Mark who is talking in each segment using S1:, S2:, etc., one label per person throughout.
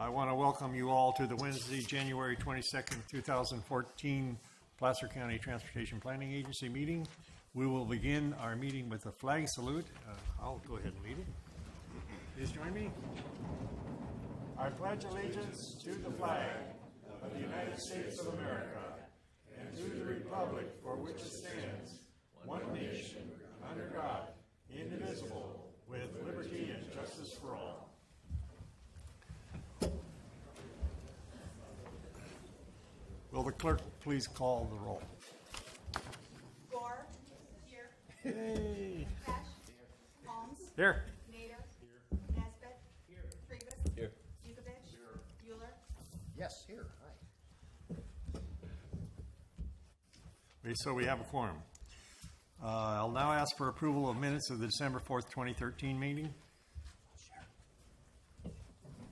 S1: I want to welcome you all to the Wednesday, January 22nd, 2014 Placer County Transportation Planning Agency meeting. We will begin our meeting with a flag salute. I'll go ahead and lead it. Please join me. I pledge allegiance to the flag of the United States of America and to the republic for which it stands, one nation, under God, indivisible, with liberty and justice for all. Will the clerk please call the roll?
S2: Gore. Here.
S1: Yay.
S2: Cash. Holmes.
S1: Here.
S2: Nader. Here. Nesbitt. Here. Freebus.
S3: Here.
S2: Yukovich. Here. Euler.
S3: Yes, here. Hi.
S1: So we have a quorum. I'll now ask for approval of minutes of the December 4th, 2013 meeting.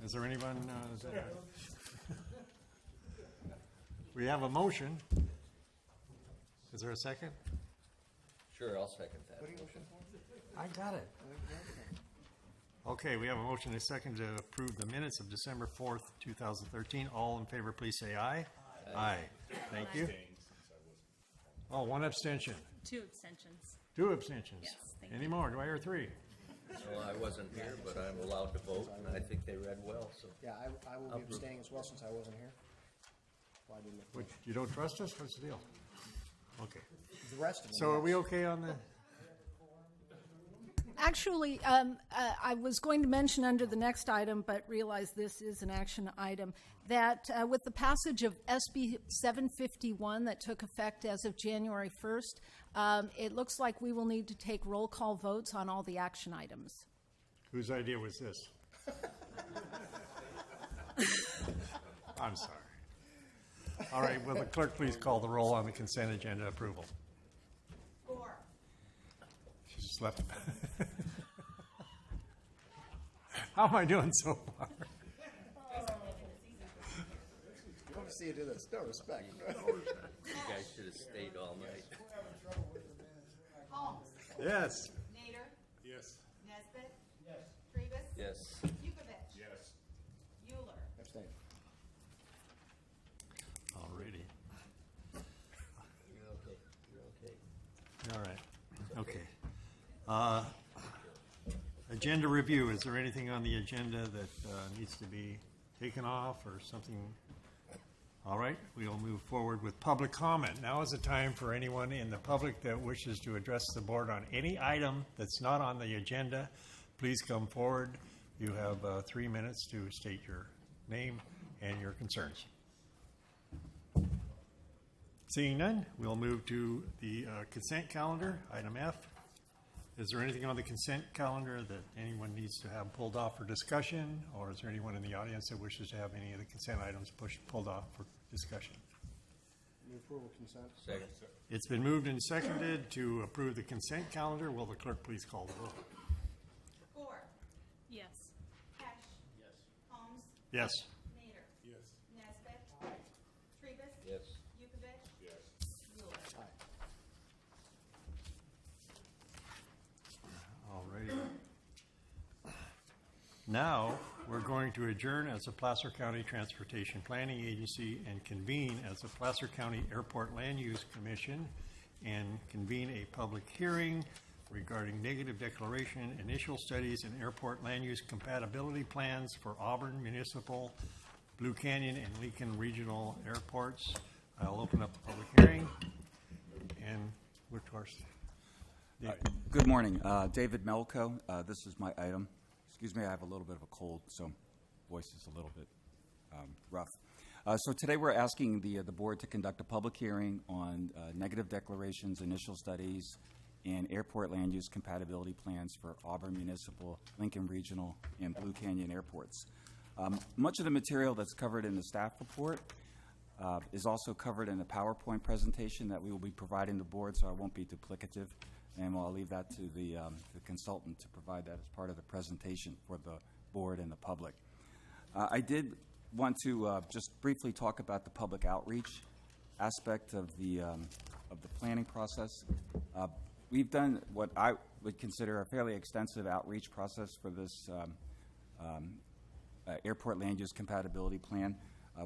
S1: Is there anyone? We have a motion. Is there a second?
S3: Sure, I'll second that.
S1: I got it. Okay, we have a motion and a second to approve the minutes of December 4th, 2013. All in favor, please say aye. Aye. Thank you. Oh, one abstention.
S4: 2 abstentions.
S1: 2 abstentions.
S4: Yes, thank
S1: Any more? Do I hear 3?
S3: Well, I wasn't here, but I'm allowed to vote, and I think they read well, so.
S5: Yeah, I will be abstaining as well since I wasn't here. Why didn't it?
S1: Which, you don't trust us? What's the deal? Okay.
S5: The rest of them.
S1: So are we okay on the?
S4: Actually, I was going to mention under the next item, but realized this is an action item, that with the passage of SB 751 that took effect as of January 1st, it looks like we will need to take roll call votes on all the action items.
S1: Whose idea was this? I'm sorry. All right, will the clerk please call the roll on the consent agenda approval?
S2: Gore.
S1: She just left. How am I doing so far?
S5: You don't see you do this. No respect.
S3: You guys should have stayed all night.
S2: Holmes.
S1: Yes.
S2: Nader.
S1: Yes.
S2: Nesbitt. Yes. Freebus.
S3: Yes.
S2: Yukovich.
S1: Yes.
S2: Euler.
S5: Abstain.
S1: Alrighty.
S3: You're okay. You're okay.
S1: All right. Okay. Agenda review. Is there anything on the agenda that needs to be taken off or something? All right. We'll move forward with public comment. Now is the time for anyone in the public that wishes to address the board on any item that's not on the agenda. Please come forward. You have 3 minutes to state your name and your concerns. Seeing none, we'll move to the consent calendar, item F. Is there anything on the consent calendar that anyone needs to have pulled off for discussion, or is there anyone in the audience that wishes to have any of the consent items pulled off for discussion?
S5: Move approval consent.
S3: Second.
S1: It's been moved and seconded to approve the consent calendar. Will the clerk please call the roll?
S2: Gore.
S4: Yes.
S2: Cash. Yes. Holmes.
S1: Yes.
S2: Nader. Yes. Nesbitt. Freebus.
S3: Yes.
S2: Yukovich. Yes. Euler.
S1: All righty. Now, we're going to adjourn as the Placer County Transportation Planning Agency and convene as the Placer County Airport Land Use Commission and convene a public hearing regarding negative declaration, initial studies, and airport land use compatibility plans for Auburn Municipal, Blue Canyon, and Lincoln Regional Airports. I'll open up the public hearing and look to our
S6: Good morning. David Melko. This is my item. Excuse me, I have a little bit of a cold, so voice is a little bit rough. So today we're asking the board to conduct a public hearing on negative declarations, initial studies, and airport land use compatibility plans for Auburn Municipal, Lincoln Regional, and Blue Canyon airports. Much of the material that's covered in the staff report is also covered in the PowerPoint presentation that we will be providing the board, so I won't be duplicative. And I'll leave that to the consultant to provide that as part of the presentation for the board and the public. I did want to just briefly talk about the public outreach aspect of the planning process. We've done what I would consider a fairly extensive outreach process for this Airport Land Use Compatibility Plan.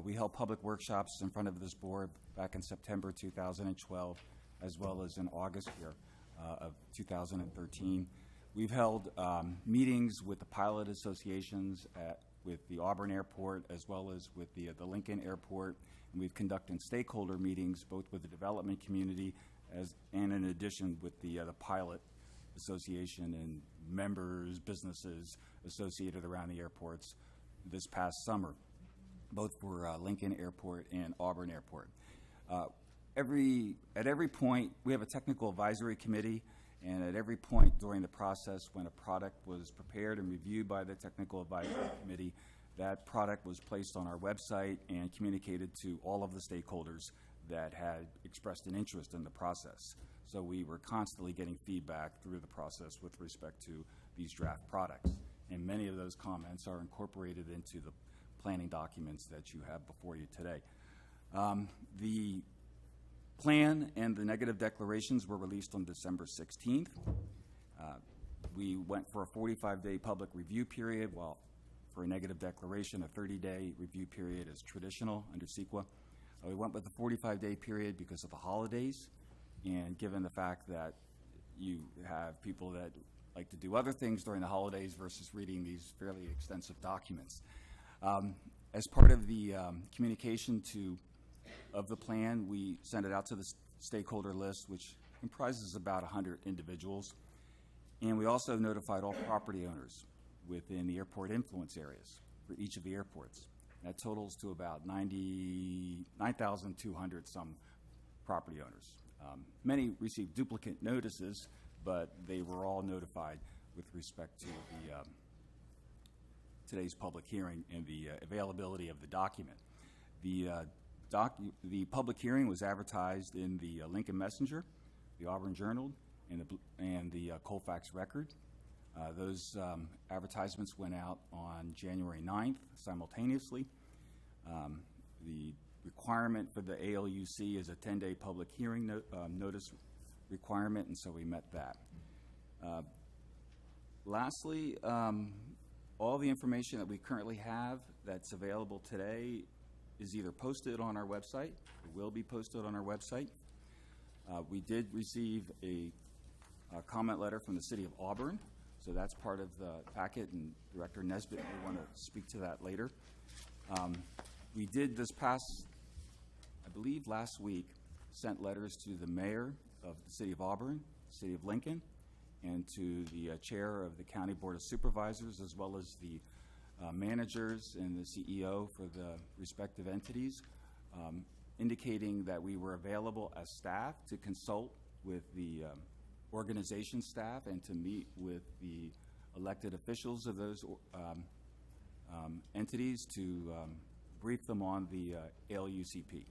S6: We held public workshops in front of this board back in September 2012, as well as in August here of 2013. We've held meetings with the pilot associations with the Auburn Airport, as well as with the Lincoln Airport, and we've conducted stakeholder meetings both with the development community and in addition with the pilot association and members, businesses associated around the airports this past summer, both for Lincoln Airport and Auburn Airport. At every point, we have a technical advisory committee, and at every point during the process when a product was prepared and reviewed by the technical advisory committee, that product was placed on our website and communicated to all of the stakeholders that had expressed an interest in the process. So we were constantly getting feedback through the process with respect to these draft products. And many of those comments are incorporated into the planning documents that you have before you today. The plan and the negative declarations were released on December 16th. We went for a 45-day public review period, while for a negative declaration, a 30-day review period is traditional under CEQA. We went with the 45-day period because of the holidays, and given the fact that you have people that like to do other things during the holidays versus reading these fairly extensive documents. As part of the communication of the plan, we sent it out to the stakeholder list, which comprises about 100 individuals. And we also notified all property owners within the airport influence areas for each of the airports. That totals to about 9,200 some property owners. Many received duplicate notices, but they were all notified with respect to today's public hearing and the availability of the document. The public hearing was advertised in the Lincoln Messenger, the Auburn Journal, and the Colfax Record. Those advertisements went out on January 9th simultaneously. The requirement for the ALUC is a 10-day public hearing notice requirement, and so we met that. Lastly, all the information that we currently have that's available today is either posted on our website or will be posted on our website. We did receive a comment letter from the City of Auburn, so that's part of the packet, and Director Nesbitt may want to speak to that later. We did this past, I believe last week, sent letters to the mayor of the City of Auburn, City of Lincoln, and to the chair of the County Board of Supervisors, as well as the managers and the CEO for the respective entities, indicating that we were available as staff to consult with the organization staff and to meet with the elected officials of those entities to brief them on the ALUCP,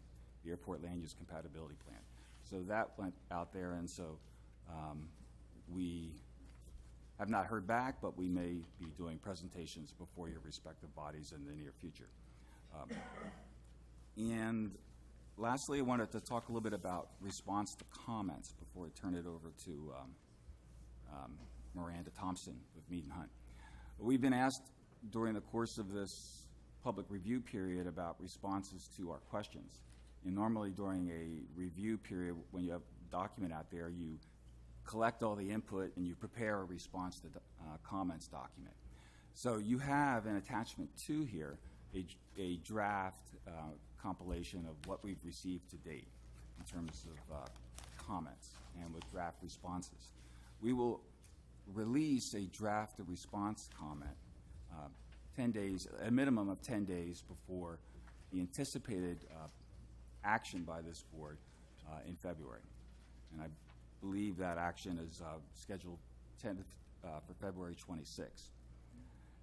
S6: the Airport Land Use Compatibility Plan. So that went out there, and so we have not heard back, but we may be doing presentations before your respective bodies in the near future. And lastly, I wanted to talk a little bit about response to comments before I turn it over to Miranda Thompson with Mead and Hunt. We've been asked during the course of this public review period about responses to our questions. And normally during a review period, when you have a document out there, you collect all the input and you prepare a response to the comments document. So you have an attachment 2 here, a draft compilation of what we've received to date in terms of comments and with draft responses. We will release a draft response comment 10 days, a minimum of 10 days before the anticipated action by this board in February. And I believe that action is scheduled for February 26th.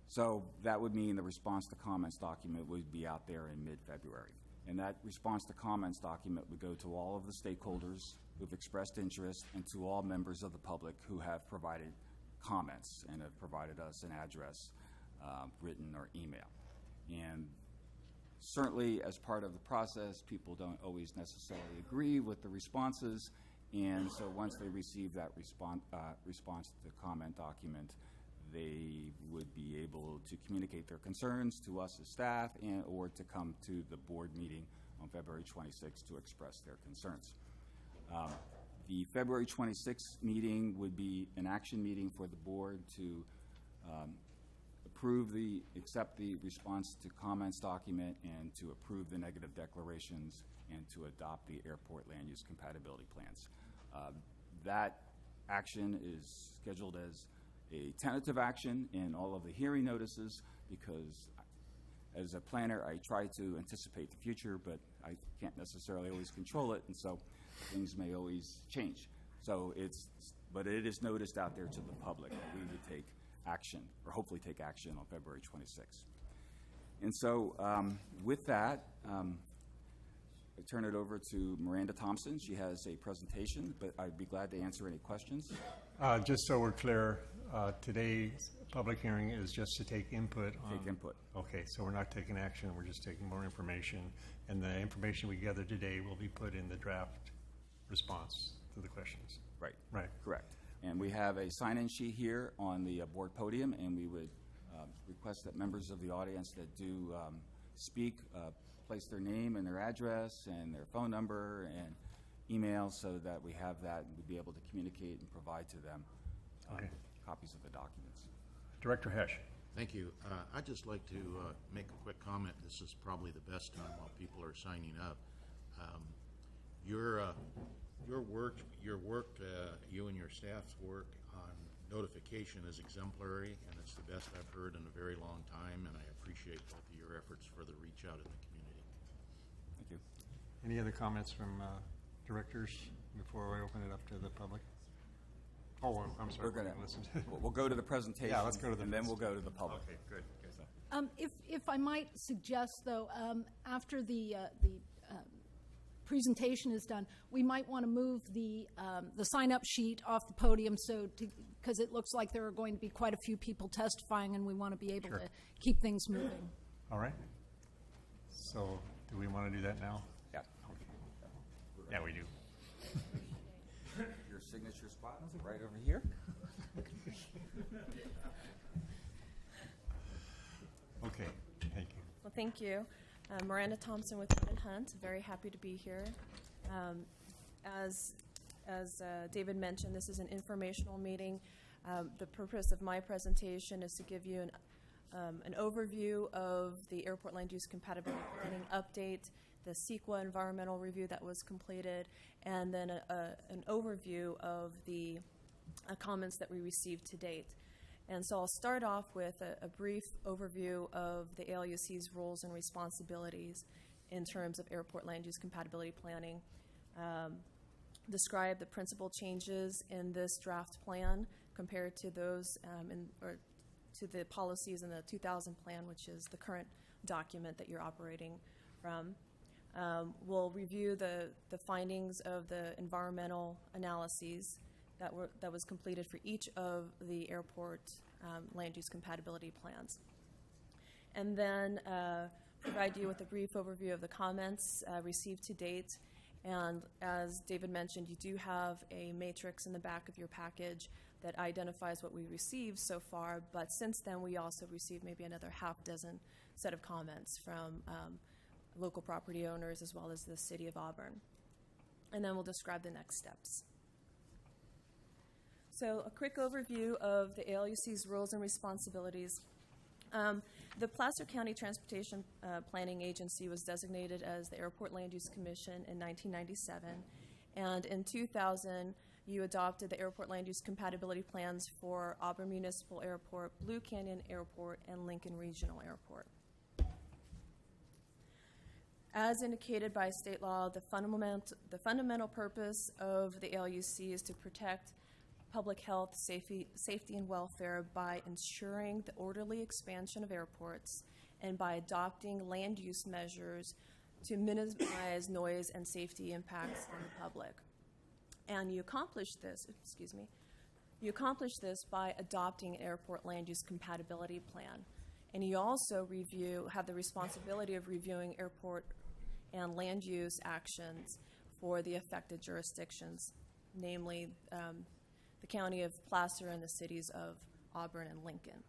S6: So that would mean the response to comments document would be out there in mid-February. And that response to comments document would go to all of the stakeholders who have expressed interest and to all members of the public who have provided comments and have provided us an address, written or email. And certainly as part of the process, people don't always necessarily agree with the responses, and so once they receive that response to the comment document, they would be able to communicate their concerns to us as staff or to come to the board meeting on February 26th to express their concerns. The February 26th meeting would be an action meeting for the board to accept the response to comments document and to approve the negative declarations and to adopt the airport land use compatibility plans. That action is scheduled as a tentative action in all of the hearing notices because as a planner, I try to anticipate the future, but I can't necessarily always control it, and so things may always change. But it is noticed out there to the public that we would take action, or hopefully take action on February 26th. And so with that, I turn it over to Miranda Thompson. She has a presentation, but I'd be glad to answer any questions.
S1: Just so we're clear, today's public hearing is just to take input on...
S6: Take input.
S1: Okay, so we're not taking action, we're just taking more information, and the information we gather today will be put in the draft response to the questions.
S6: Right.
S1: Right.
S6: Correct. And we have a sign-in sheet here on the board podium, and we would request that members of the audience that do speak place their name and their address and their phone number and email so that we have that and we'd be able to communicate and provide to them
S1: Okay.
S6: copies of the documents.
S1: Director Hesh.
S7: Thank you. I'd just like to make a quick comment. This is probably the best time while people are signing up. Your work, you and your staff's work on notification is exemplary, and it's the best I've heard in a very long time, and I appreciate both of your efforts for the reach out in the community.
S6: Thank you.
S1: Any other comments from directors before we open it up to the public? Oh, well, I'm sorry.
S6: We're gonna
S1: listen.
S6: we'll go to the presentation.
S1: Yeah, let's go to the
S6: and then we'll go to the public.
S1: Okay, good.
S4: If I might suggest, though, after the presentation is done, we might want to move the sign-up sheet off the podium because it looks like there are going to be quite a few people testifying, and we want to be able
S1: Sure.
S4: to keep things moving.
S1: All right. So, do we want to do that now?
S6: Yeah.
S1: Yeah, we do.
S6: Your signature spot is right over here.
S1: Okay, thank you.
S8: Well, thank you. Miranda Thompson with Hunt & Hunt. Very happy to be here. As David mentioned, this is an informational meeting. The purpose of my presentation is to give you an overview of the airport land use compatibility planning update, the CEQA environmental review that was completed, and then an overview of the comments that we received to date. And so I'll start off with a brief overview of the ALUC's roles and responsibilities in terms of airport land use compatibility planning, describe the principal changes in this draft plan compared to those to the policies in the 2000 plan, which is the current document that you're operating from. We'll review the findings of the environmental analyses that was completed for each of the airport land use compatibility plans. And then provide you with a brief overview of the comments received to date. And as David mentioned, you do have a matrix in the back of your package that identifies what we received so far, but since then we also received maybe another half dozen set of comments from local property owners as well as the City of Auburn. And then we'll describe the next steps. So a quick overview of the ALUC's roles and responsibilities. The Placer County Transportation Planning Agency was designated as the Airport Land Use Commission in 1997, and in 2000 you adopted the Airport Land Use Compatibility Plans for Auburn Municipal Airport, Blue Canyon Airport, and Lincoln Regional Airport. As indicated by state law, the fundamental purpose of the ALUC is to protect public health, safety, and welfare by ensuring the orderly expansion of airports and by adopting land use measures to minimize noise and safety impacts on the public. And you accomplish this by adopting an airport land use compatibility plan. And you also have the responsibility of reviewing airport and land use actions for the affected jurisdictions, namely the County of Placer and the cities of Auburn, and Lincoln.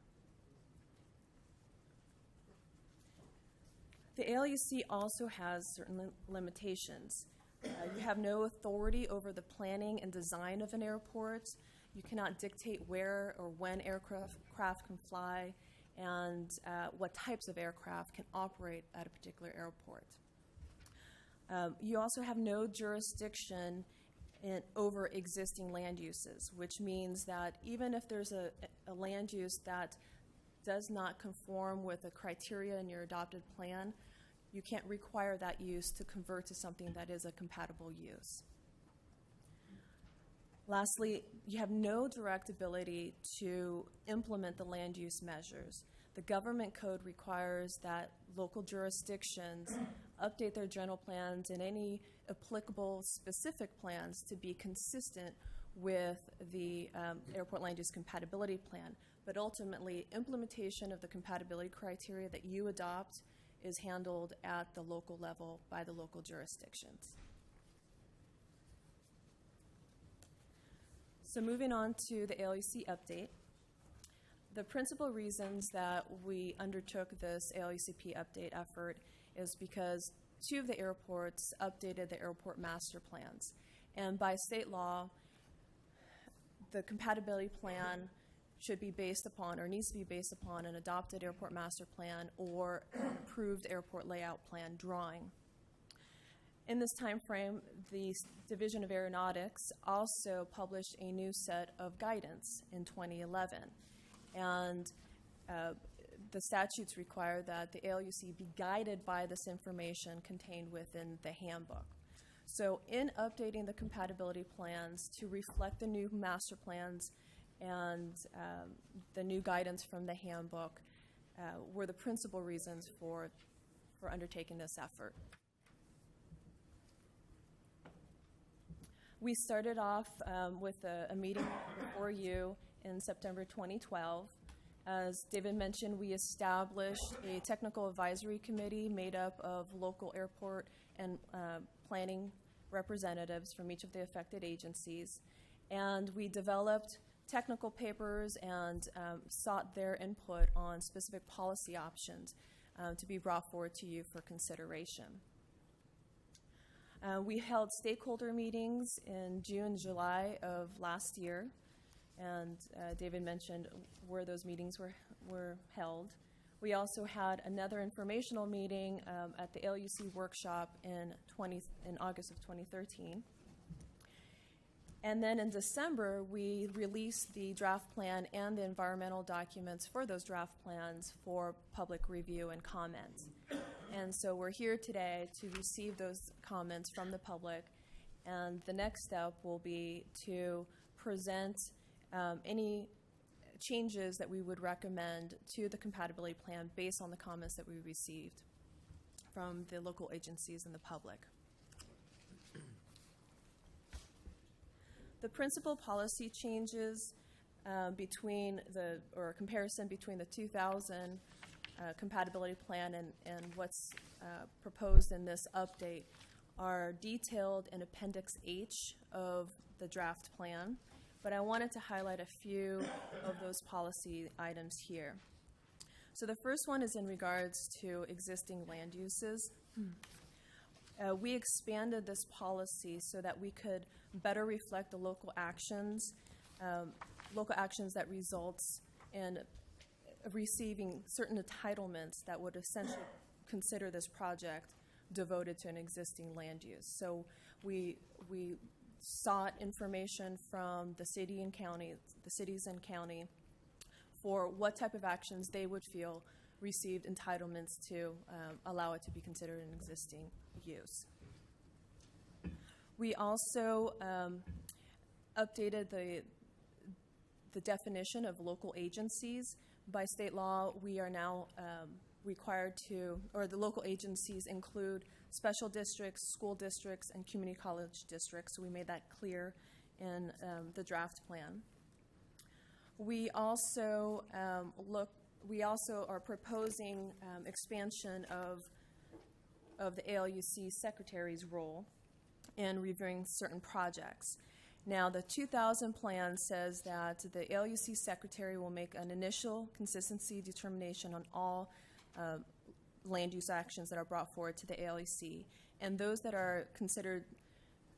S8: The ALUC also has certain limitations. You have no authority over the planning and design of an airport. You cannot dictate where or when aircraft can fly and what types of aircraft can operate at a particular airport. You also have no jurisdiction over existing land uses, which means that even if there's a land use that does not conform with the criteria in your adopted plan, you can't require that use to convert to something that is a compatible use. Lastly, you have no direct ability to implement the land use measures. The government code requires that local jurisdictions update their general plans and any applicable specific plans to be consistent with the airport land use compatibility plan. But ultimately, implementation of the compatibility criteria that you adopt is handled at the local level by the local jurisdictions. So moving on to the ALUC update. The principal reasons that we undertook this ALUCP update effort is because 2 of the airports updated the airport master plans. And by state law, the compatibility plan should be based upon or needs to be based upon an adopted airport master plan or an approved airport layout plan drawing. In this time frame, the Division of Aeronautics also published a new set of guidance in 2011. And the statutes require that the ALUC be guided by this information contained within the handbook. So in updating the compatibility plans to reflect the new master plans and the new guidance from the handbook were the principal reasons for undertaking this effort. We started off with a meeting before you in September 2012. As David mentioned, we established a technical advisory committee made up of local airport and planning representatives from each of the affected agencies. And we developed technical papers and sought their input on specific policy options to be brought forward to you for consideration. We held stakeholder meetings in June and July of last year, and David mentioned where those meetings were held. We also had another informational meeting at the ALUC workshop in August of 2013. And then in December, we released the draft plan and the environmental documents for those draft plans for public review and comment. And so we're here today to receive those comments from the public. And the next step will be to present any changes that we would recommend to the compatibility plan based on the comments that we received from the local agencies and the public. The principal policy changes comparison between the 2000 compatibility plan and what's proposed in this update are detailed in Appendix H of the draft plan, but I wanted to highlight a few of those policy items here. So the first one is in regards to existing land uses. We expanded this policy so that we could better reflect the local actions that results in receiving certain entitlements that would essentially consider this project devoted to an existing land use. So we sought information from the cities and county for what type of actions they would feel received entitlements to allow it to be considered an existing use. We also updated the definition of local agencies. By state law, we are now required to, or the local agencies include special districts, school districts, and community college districts. So we made that clear in the draft plan. We also are proposing expansion of the ALUC secretary's role in reviewing certain projects. Now, the 2000 plan says that the ALUC secretary will make an initial consistency determination on all land use actions that are brought forward to the ALUC, and those that are considered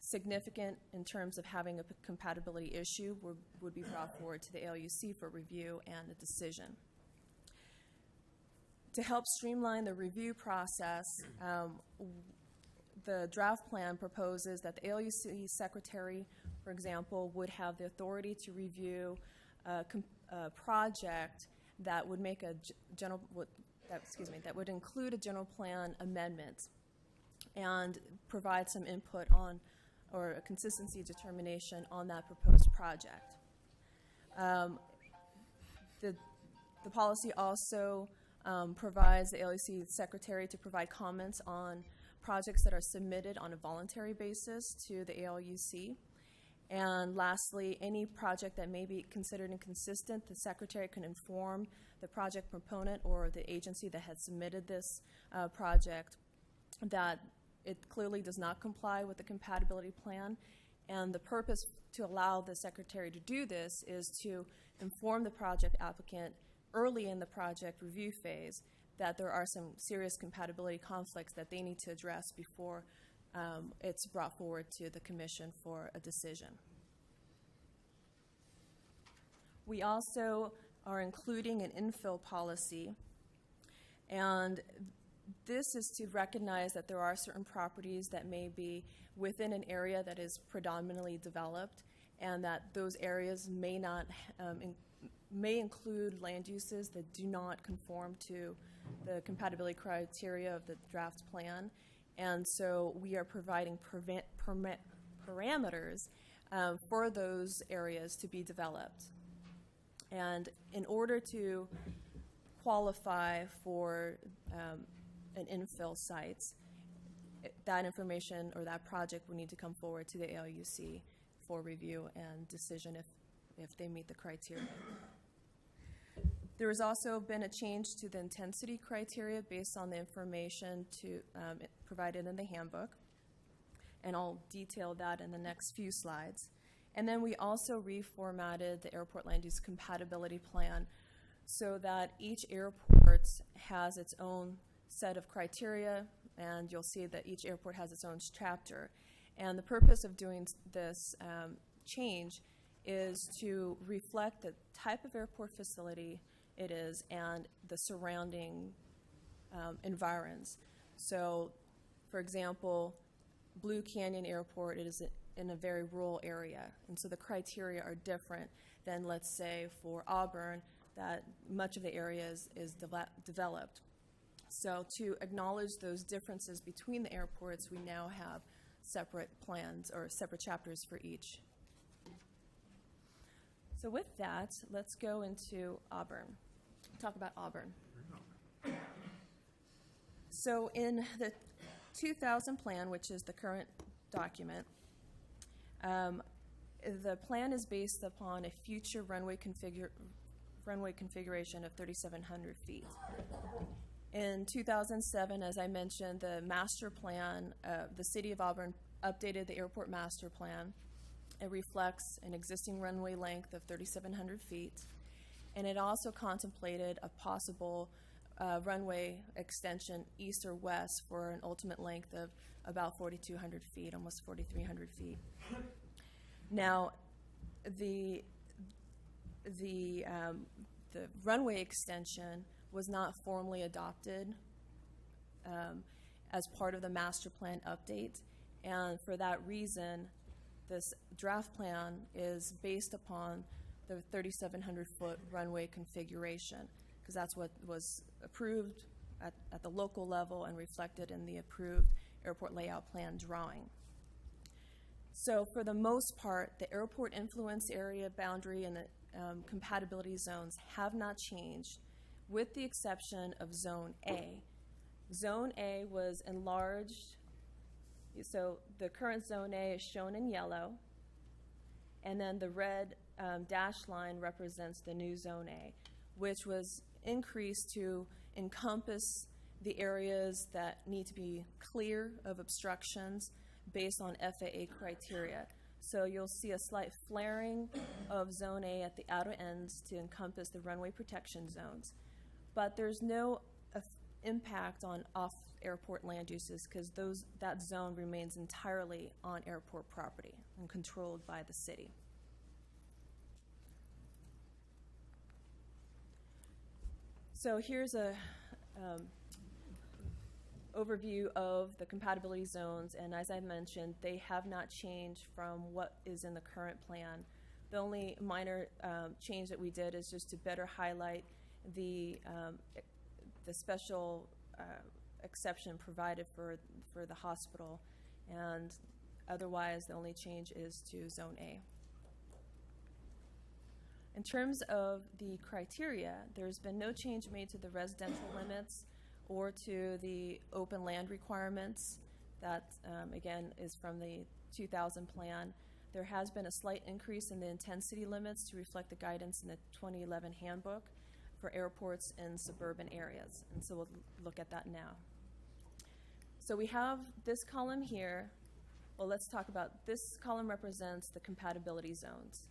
S8: significant in terms of having a compatibility issue would be brought forward to the ALUC for review and a decision. To help streamline the review process, the draft plan proposes that the ALUC secretary, for example, would have the authority to review a project that would make a that would include a general plan amendment and provide some input on or a consistency determination on that proposed project. The policy also provides the ALUC secretary to provide comments on projects that are submitted on a voluntary basis to the ALUC. And lastly, any project that may be considered inconsistent, the secretary can inform the project proponent or the agency that had submitted this project that it clearly does not comply with the compatibility plan. And the purpose to allow the secretary to do this is to inform the project applicant early in the project review phase that there are some serious compatibility conflicts that they need to address before it's brought forward to the commission for a decision. We also are including an infill policy, and this is to recognize that there are certain properties that may be within an area that is predominantly developed, and that those areas may not may include land uses that do not conform to the compatibility criteria of the draft plan. And so we are providing parameters for those areas to be developed. And in order to qualify for an infill site, that information or that project will need to come forward to the ALUC for review and decision if they meet the criteria. There has also been a change to the intensity criteria based on the information provided in the handbook, and I'll detail that in the next few slides. And then we also reformatted the airport land use compatibility plan so that each airport has its own set of criteria, and you'll see that each airport has its own chapter. And the purpose of doing this change is to reflect the type of airport facility it is and the surrounding environs. So, for example, Blue Canyon Airport, it is in a very rural area, and so the criteria are different than, let's say, for Auburn, that much of the area is developed. So to acknowledge those differences between the airports, we now have separate plans or separate chapters for each. So with that, let's go into Auburn. Talk about Auburn. So in the 2000 plan, which is the current document, the plan is based upon a future runway configuration of 3,700 feet. In 2007, as I mentioned, the master plan, the City of Auburn updated the airport master plan. It reflects an existing runway length of 3,700 feet, and it also contemplated a possible runway extension east or west for an ultimate length of about 4,200 feet, almost 4,300 feet. Now, the runway extension was not formally adopted as part of the master plan update, and for that reason, this draft plan is based upon the 3,700-foot runway configuration, because that's what was approved at the local level and reflected in the approved airport layout plan drawing. So for the most part, the airport influence area boundary and the compatibility zones have not changed, with the exception of Zone A. Zone A was enlarged, so the current Zone A is shown in yellow, and then the red dashed line represents the new Zone A, which was increased to encompass the areas that need to be clear of obstructions based on FAA criteria. So you'll see a slight flaring of Zone A at the outer ends to encompass the runway protection zones. But there's no impact on off-airport land uses because that zone remains entirely on airport property and controlled by the city. So here's a overview of the compatibility zones, and as I mentioned, they have not changed from what is in the current plan. The only minor change that we did is just to better highlight the special exception provided for the hospital, and otherwise the only change is to Zone A. In terms of the criteria, there's been no change made to the residential limits or to the open land requirements. That, again, is from the 2000 plan. There has been a slight increase in the intensity limits to reflect the guidance in the 2011 handbook for airports in suburban areas. And so we'll look at that now. So we have this column here. Well, let's talk about this column represents the compatibility zones.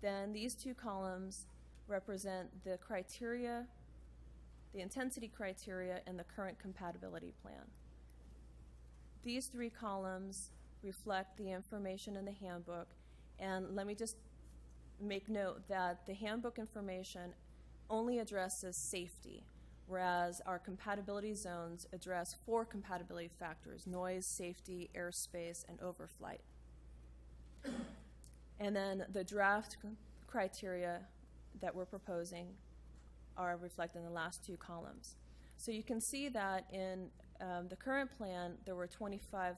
S8: Then these two columns represent the criteria, the intensity criteria in the current compatibility plan. These three columns reflect the information in the handbook, and let me just make note that the handbook information only addresses safety, whereas our compatibility zones address 4 compatibility factors: noise, safety, airspace, and overflight. And then the draft criteria that we're proposing are reflected in the last 2 columns. So you can see that in the current plan, there were 25,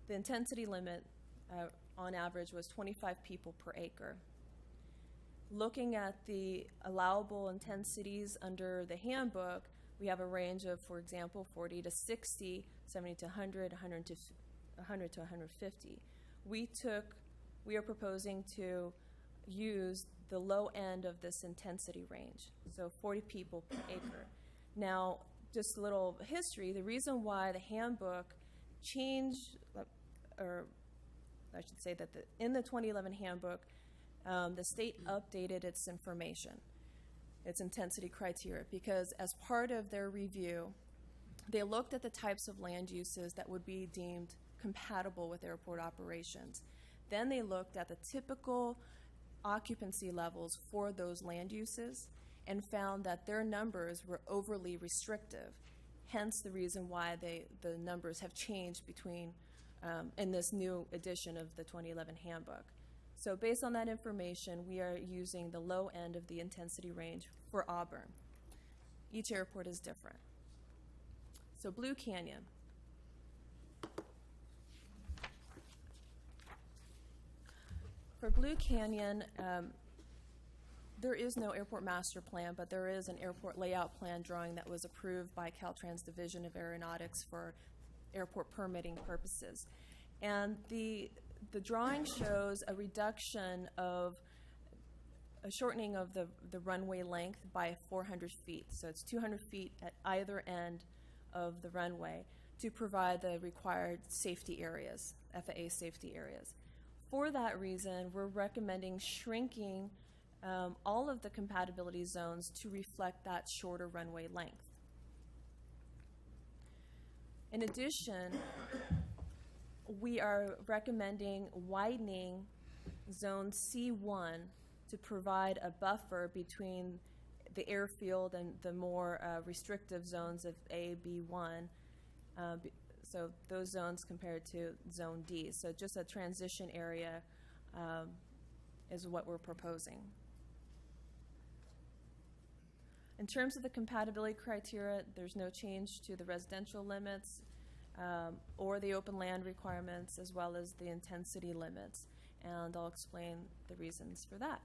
S8: the intensity limit on average was 25 people per acre. Looking at the allowable intensities under the handbook, we have a range of, for example, 40 to 60, 70 to 100, 100 to 150. We are proposing to use the low end of this intensity range, so 40 people per acre. Now, just a little history, the reason why the handbook changed, or I should say that in the 2011 handbook, the state updated its information, its intensity criteria, because as part of their review, they looked at the types of land uses that would be deemed compatible with airport operations. Then they looked at the typical occupancy levels for those land uses and found that their numbers were overly restrictive, hence the reason why the numbers have changed between in this new edition of the 2011 handbook. So based on that information, we are using the low end of the intensity range for Auburn. Each airport is different. So Blue Canyon. For Blue Canyon, there is no airport master plan, but there is an airport layout plan drawing that was approved by Caltrans Division of Aeronautics for airport permitting purposes. And the drawing shows a reduction of a shortening of the runway length by 400 feet. So it's 200 feet at either end of the runway to provide the required safety areas, FAA safety areas. For that reason, we're recommending shrinking all of the compatibility zones to reflect that shorter runway length. In addition, we are recommending widening zone C1 to provide a buffer between the airfield and the more restrictive zones of A, B1. So those zones compared to zone D. So just a transition area is what we're proposing. In terms of the compatibility criteria, there's no change to the residential limits or the open land requirements, as well as the intensity limits. And I'll explain the reasons for that.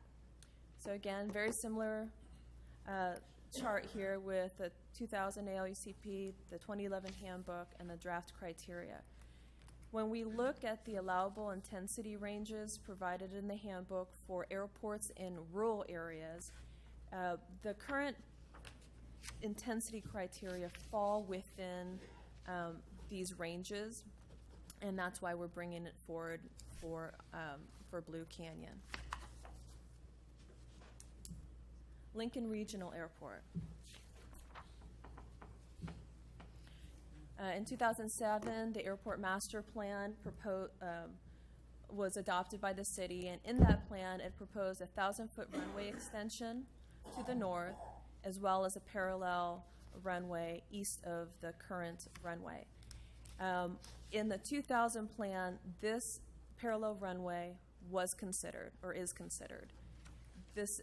S8: So again, very similar chart here with the 2000 ALUCP, the 2011 handbook, and the draft criteria. When we look at the allowable intensity ranges provided in the handbook for airports in rural areas, the current intensity criteria fall within these ranges. and that's why we're bringing it forward for Blue Canyon. Lincoln Regional Airport. In 2007, the airport master plan was adopted by the city, and in that plan, it proposed a 1,000-foot runway extension to the north, as well as a parallel runway east of the current runway. In the 2000 plan, this parallel runway was considered, or is considered. This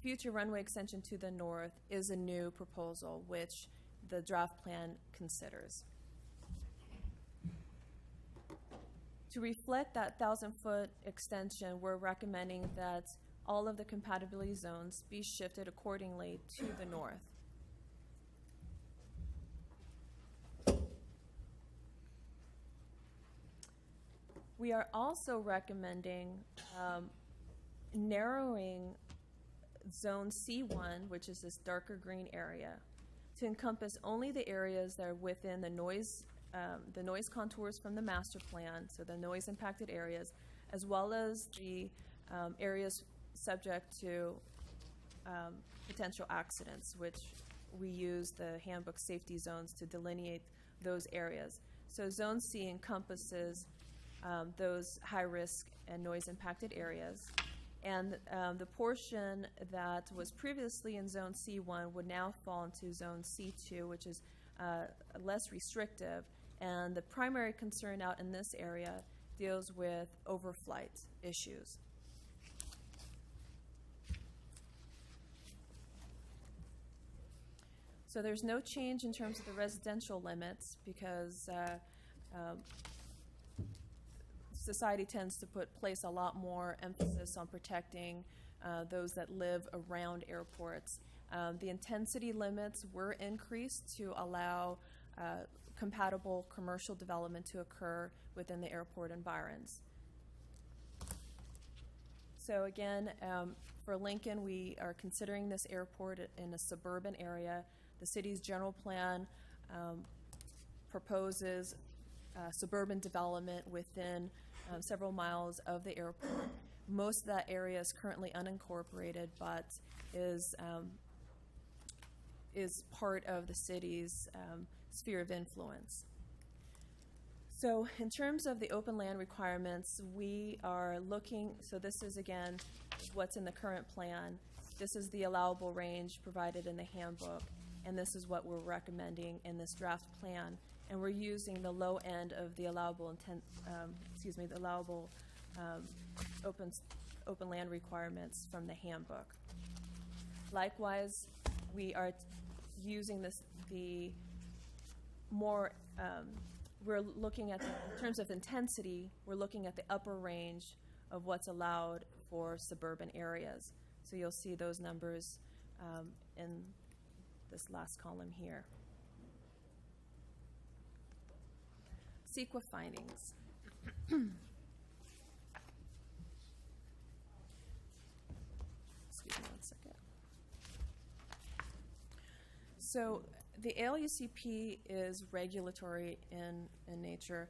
S8: future runway extension to the north is a new proposal, which the draft plan considers. To reflect that 1,000-foot extension, we're recommending that all of the compatibility zones be shifted accordingly to the north. We are also recommending narrowing Zone C1, which is this darker green area, to encompass only the areas that are within the noise contours from the master plan, so the noise impacted areas, as well as the areas subject to potential accidents, which we use the handbook safety zones to delineate those areas. So Zone C encompasses those high risk and noise impacted areas. And the portion that was previously in Zone C1 would now fall into Zone C2, which is less restrictive. And the primary concern out in this area deals with overflight issues. So there's no change in terms of the residential limits because society tends to place a lot more emphasis on protecting those that live around airports. The intensity limits were increased to allow compatible commercial development to occur within the airport environs. So again, for Lincoln, we are considering this airport in a suburban area. The city's general plan proposes suburban development within several miles of the airport. Most of that area is currently unincorporated, but is part of the city's sphere of influence. So in terms of the open land requirements, we are looking, so this is again what's in the current plan. This is the allowable range provided in the handbook, and this is what we're recommending in this draft plan. And we're using the low end of the allowable open land requirements from the handbook. Likewise, we are using we're looking at, in terms of intensity, we're looking at the upper range of what's allowed for suburban areas. So you'll see those numbers in this last column here. CEQA findings. Excuse me one second. So the ALUCP is regulatory in nature.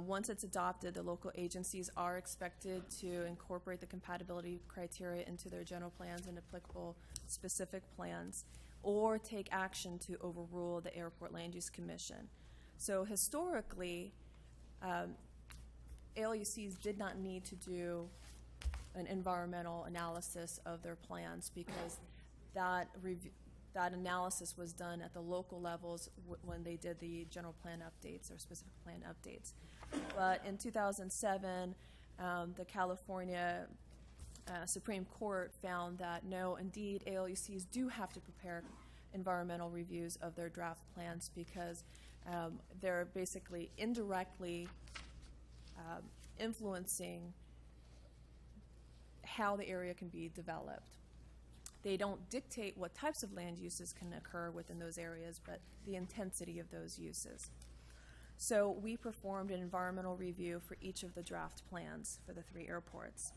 S8: Once it's adopted, the local agencies are expected to incorporate the compatibility criteria into their general plans and applicable specific plans, or take action to overrule the Airport Land Use Commission. So historically, ALUCs did not need to do an environmental analysis of their plans because that analysis was done at the local levels when they did the general plan updates or specific plan updates. But in 2007, the California Supreme Court found that no, indeed, ALUCs do have to prepare environmental reviews of their draft plans because they're basically indirectly influencing how the area can be developed. They don't dictate what types of land uses can occur within those areas, but the intensity of those uses. So we performed an environmental review for each of the draft plans for the 3 airports.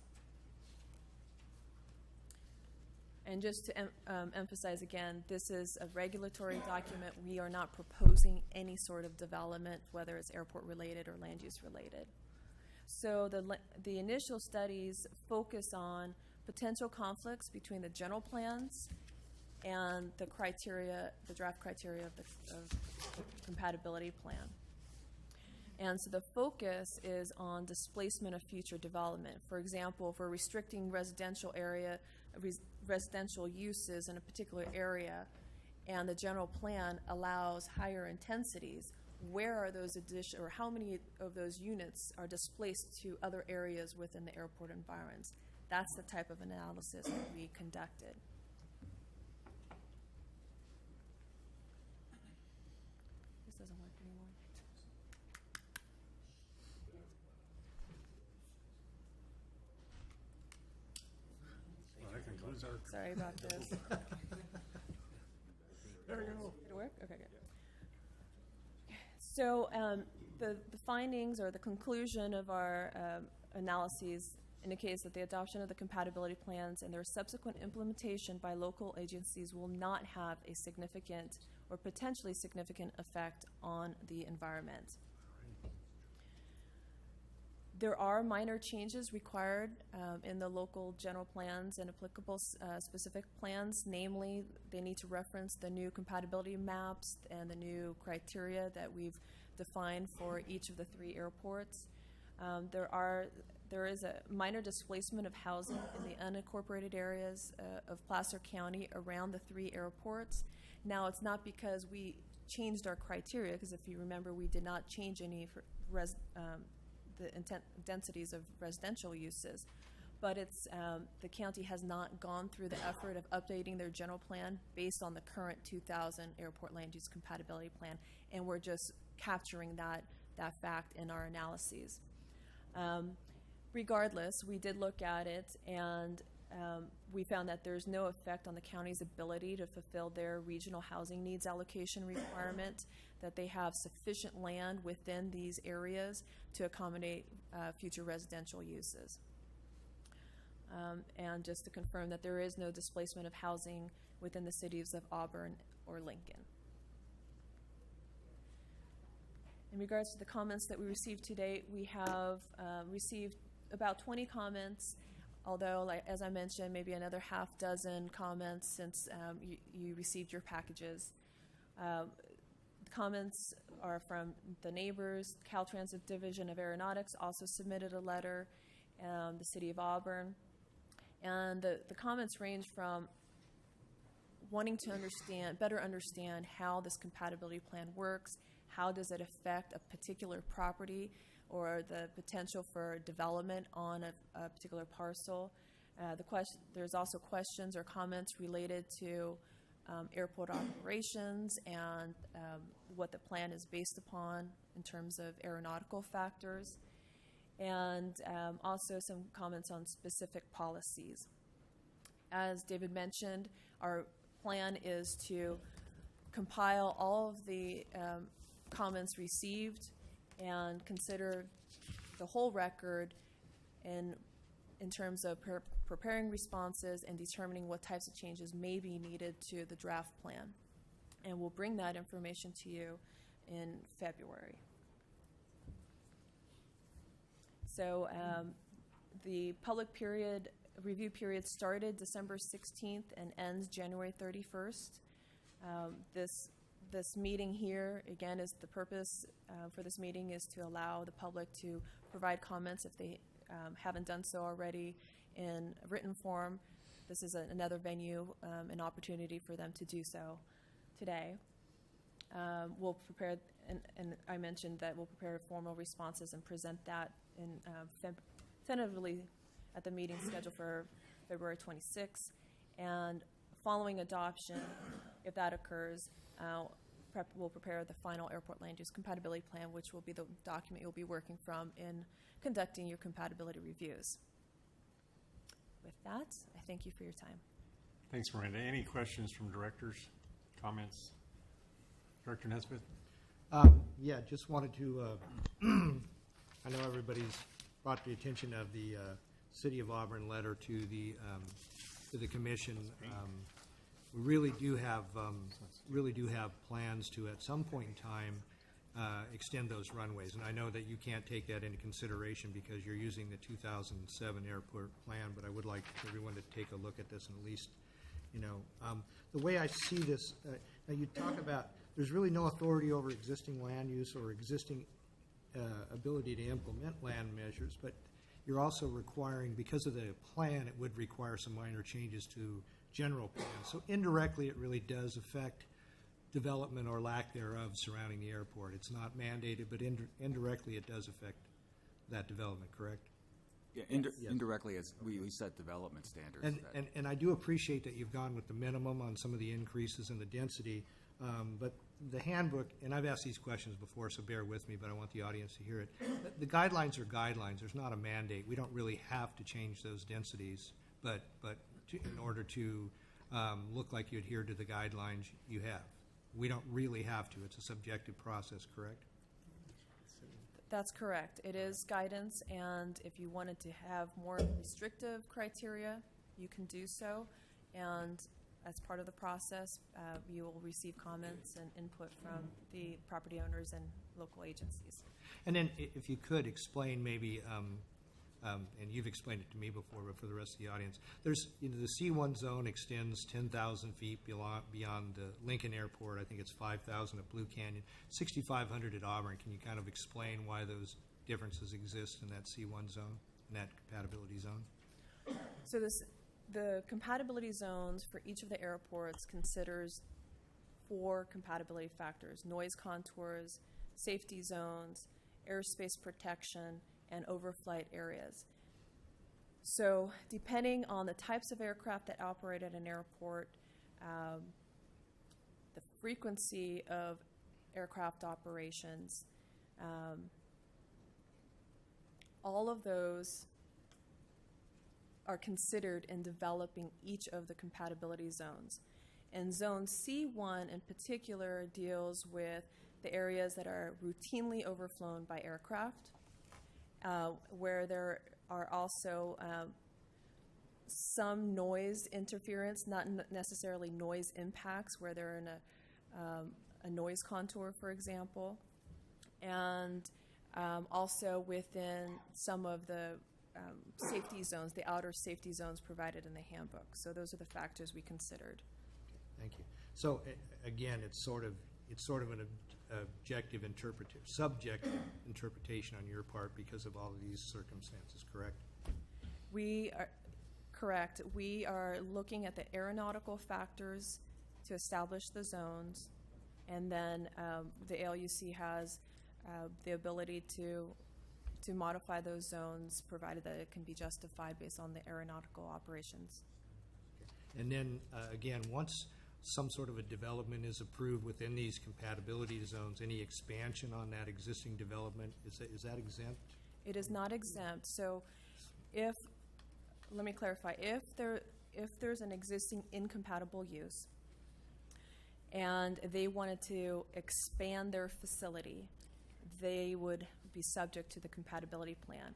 S8: And just to emphasize again, this is a regulatory document. We are not proposing any sort of development, whether it's airport-related or land use-related. So the initial studies focus on potential conflicts between the general plans and the criteria, the draft criteria of the compatibility plan. And so the focus is on displacement of future development. For example, if we're restricting residential uses in a particular area, and the general plan allows higher intensities, where are those or how many of those units are displaced to other areas within the airport environs? That's the type of analysis that we conducted. This doesn't work anymore.
S1: Well, that concludes our.
S8: Sorry about this.
S1: There we go.
S8: Did it work? Okay, good. So the findings or the conclusion of our analyses indicates that the adoption of the compatibility plans and their subsequent implementation by local agencies will not have a significant or potentially significant effect on the environment. There are minor changes required in the local general plans and applicable specific plans. Namely, they need to reference the new compatibility maps and the new criteria that we've defined for each of the 3 airports. There is a minor displacement of housing in the unincorporated areas of Placer County around the 3 airports. Now, it's not because we changed our criteria, because if you remember, we did not change any for the densities of residential uses, but it's the county has not gone through the effort of updating their general plan based on the current 2000 airport land use compatibility plan, and we're just capturing that fact in our analyses. Regardless, we did look at it, and we found that there's no effect on the county's ability to fulfill their regional housing needs allocation requirement, that they have sufficient land within these areas to accommodate future residential uses. And just to confirm that there is no displacement of housing within the cities of Auburn or Lincoln. In regards to the comments that we received today, we have received about 20 comments, although, as I mentioned, maybe another half dozen comments since you received your packages. Comments are from the neighbors. Caltrans Division of Aeronautics also submitted a letter, the City of Auburn. And the comments range from wanting to better understand how this compatibility plan works, how does it affect a particular property or the potential for development on a particular parcel. There's also questions or comments related to airport operations and what the plan is based upon in terms of aeronautical factors, and also some comments on specific policies. As David mentioned, our plan is to compile all of the comments received and consider the whole record in terms of preparing responses and determining what types of changes may be needed to the draft plan. And we'll bring that information to you in February. So the public review period started December 16th and ends January 31st. This meeting here, again, is the purpose for this meeting is to allow the public to provide comments if they haven't done so already in written form. This is another venue, an opportunity for them to do so today. We'll prepare, and I mentioned that we'll prepare formal responses and present that in tentatively at the meeting scheduled for February 26th. And following adoption, if that occurs, we'll prepare the final airport land use compatibility plan, which will be the document you'll be working from in conducting your compatibility reviews. With that, I thank you for your time.
S1: Thanks, Miranda. Any questions from directors, comments? Director Nesbitt?
S5: Yeah, just wanted to, I know everybody's brought the attention of the City of Auburn letter to the to the commission, we really do have plans to, at some point in time, extend those runways. And I know that you can't take that into consideration because you're using the 2007 airport plan, but I would like everyone to take a look at this and at least, the way I see this, now you talk about there's really no authority over existing land use or existing ability to implement land measures, but you're also requiring, because of the plan, it would require some minor changes to general plans. So indirectly, it really does affect development or lack thereof surrounding the airport. It's not mandated, but indirectly, it does affect that development, correct?
S6: Yeah, indirectly, as we set development standards.
S5: And I do appreciate that you've gone with the minimum on some of the increases in the density, but the handbook, and I've asked these questions before, so bear with me, but I want the audience to hear it. The guidelines are guidelines. There's not a mandate. We don't really have to change those densities, but in order to look like you adhere to the guidelines, you have. We don't really have to. It's a subjective process, correct?
S8: That's correct. It is guidance, and if you wanted to have more restrictive criteria, you can do so. And as part of the process, you will receive comments and input from the property owners and local agencies.
S5: And then if you could explain maybe, and you've explained it to me before, but for the rest of the audience, there's, the C1 zone extends 10,000 feet beyond the Lincoln Airport. I think it's 5,000 at Blue Canyon, 6,500 at Auburn. Can you kind of explain why those differences exist in that C1 zone, in that compatibility zone?
S8: So the compatibility zones for each of the airports considers 4 compatibility factors: noise contours, safety zones, airspace protection, and overflight areas. So depending on the types of aircraft that operate at an airport, the frequency of aircraft operations, all of those are considered in developing each of the compatibility zones. And Zone C1 in particular deals with the areas that are routinely overflown by aircraft, where there are also some noise interference, not necessarily noise impacts, where they're in a noise contour, for example, and also within some of the safety zones, the outer safety zones provided in the handbook. So those are the factors we considered.
S5: Thank you. So again, it's sort of an subjective interpretation on your part because of all of these circumstances, correct?
S8: We are correct. We are looking at the aeronautical factors to establish the zones, and then the ALUC has the ability to modify those zones, provided that it can be justified based on the aeronautical operations.
S5: And then, again, once some sort of a development is approved within these compatibility zones, any expansion on that existing development, is that exempt?
S8: It is not exempt. So let me clarify, if there's an existing incompatible use and they wanted to expand their facility, they would be subject to the compatibility plan.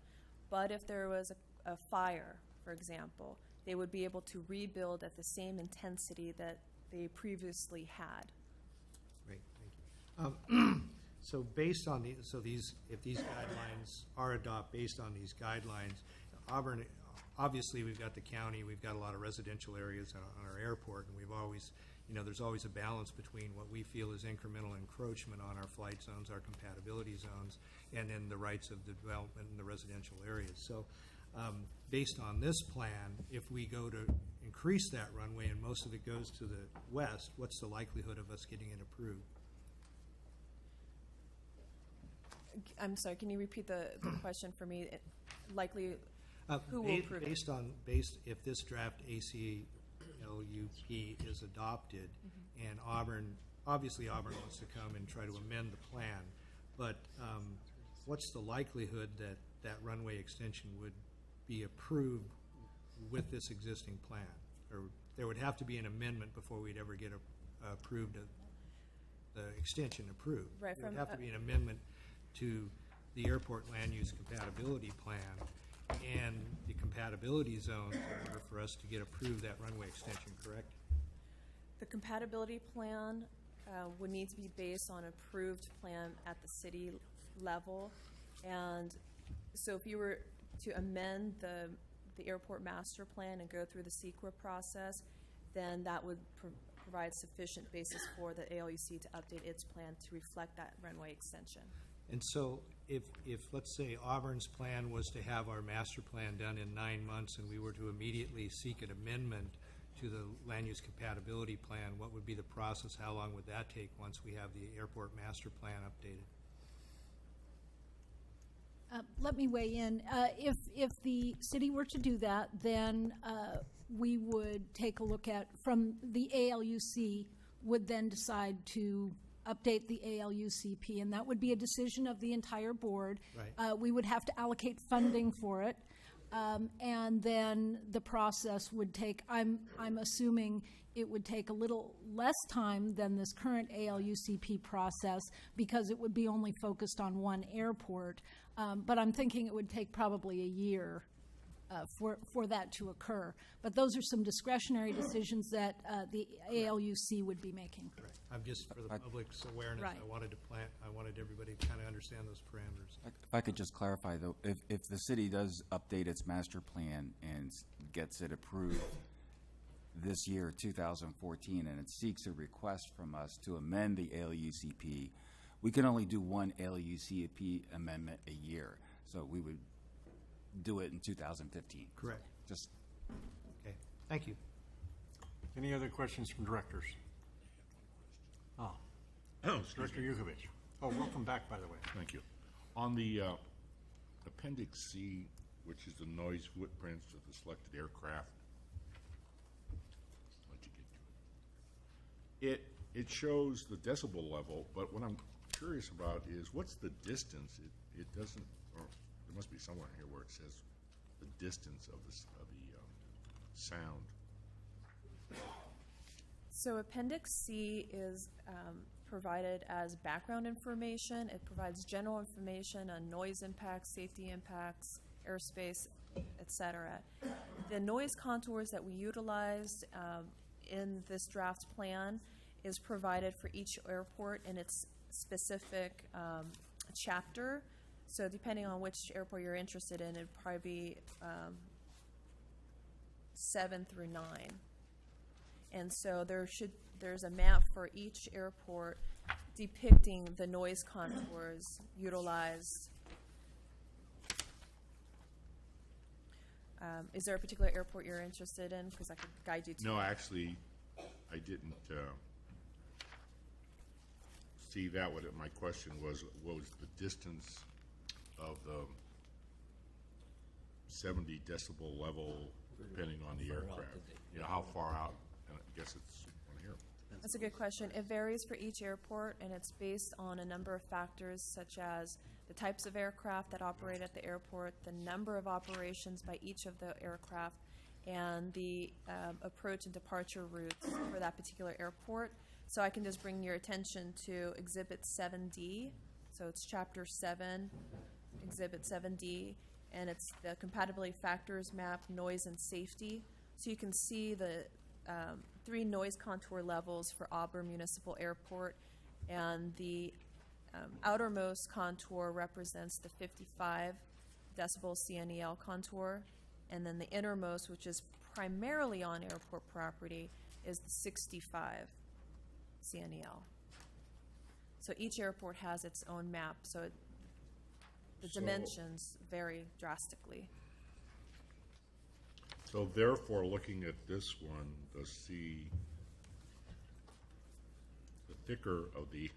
S8: But if there was a fire, for example, they would be able to rebuild at the same intensity that they previously had.
S5: Great, thank you. So based on if these guidelines are adopted based on these guidelines, Auburn, obviously we've got the county, we've got a lot of residential areas on our airport, and we've always, there's always a balance between what we feel is incremental encroachment on our flight zones, our compatibility zones, and then the rights of the development in the residential areas. So based on this plan, if we go to increase that runway and most of it goes to the west, what's the likelihood of us getting it approved?
S8: I'm sorry, can you repeat the question for me? Likely, who will approve it?
S5: If this draft ACLUP is adopted, and Auburn wants to come and try to amend the plan, but what's the likelihood that that runway extension would be approved with this existing plan? Or there would have to be an amendment before we'd ever get the extension approved.
S8: Right,
S5: there would have to be an amendment to the airport land use compatibility plan, and the compatibility zones in order for us to get approved that runway extension, correct?
S8: The compatibility plan would need to be based on approved plan at the city level. And so if you were to amend the airport master plan and go through the CEQA process, then that would provide sufficient basis for the ALUC to update its plan to reflect that runway extension.
S5: And so if let's say Auburn's plan was to have our master plan done in 9 months and we were to immediately seek an amendment to the land use compatibility plan, what would be the process? How long would that take once we have the airport master plan updated?
S4: Let me weigh in. If the city were to do that, then we would take a look at, from the ALUC, would then decide to update the ALUCP, and that would be a decision of the entire board.
S5: Right.
S4: We would have to allocate funding for it, and then the process would take, I'm assuming it would take a little less time than this current ALUCP process because it would be only focused on one airport. But I'm thinking it would take probably a year for that to occur. But those are some discretionary decisions that the ALUC would be making.
S5: Right. I'm just, for the public's awareness,
S4: Right.
S5: I wanted everybody to kind of understand those parameters.
S6: If I could just clarify, though, if the city does update its master plan and gets it approved this year, 2014, and it seeks a request from us to amend the ALUCP, we can only do one ALUCP amendment a year. So we would do it in 2015.
S5: Correct.
S6: Just
S5: Okay, thank you.
S1: Any other questions from directors? Oh, Director Yukovich. Oh, welcome back, by the way.
S7: Thank you. On the Appendix C, which is the noise footprints of the selected aircraft, let you get to it. It shows the decibel level, but what I'm curious about is what's the distance? It doesn't, or there must be somewhere in here where it says the distance of the sound.
S8: So Appendix C is provided as background information. It provides general information on noise impacts, safety impacts, airspace, etc. The noise contours that we utilized in this draft plan is provided for each airport in its specific chapter. So depending on which airport you're interested in, it'd probably be 7 through 9. And so there's a map for each airport depicting the noise contours utilized. Is there a particular airport you're interested in? Because I could guide you to.
S7: No, actually, I didn't see that. My question was, what was the distance of the 70 decibel level depending on the aircraft? You know, how far out? I guess it's on here.
S8: That's a good question. It varies for each airport, and it's based on a number of factors, such as the types of aircraft that operate at the airport, the number of operations by each of the aircraft, and the approach and departure routes for that particular airport. So I can just bring your attention to Exhibit 7D. So it's Chapter 7, Exhibit 7D, and it's the compatibility factors map, noise and safety. So you can see the 3 noise contour levels for Auburn Municipal Airport, and the outermost contour represents the 55 decibel CNEL contour, and then the innermost, which is primarily on airport property, is the 65 CNEL. So each airport has its own map, so the dimensions vary drastically.
S7: So therefore, looking at this one, the thicker of the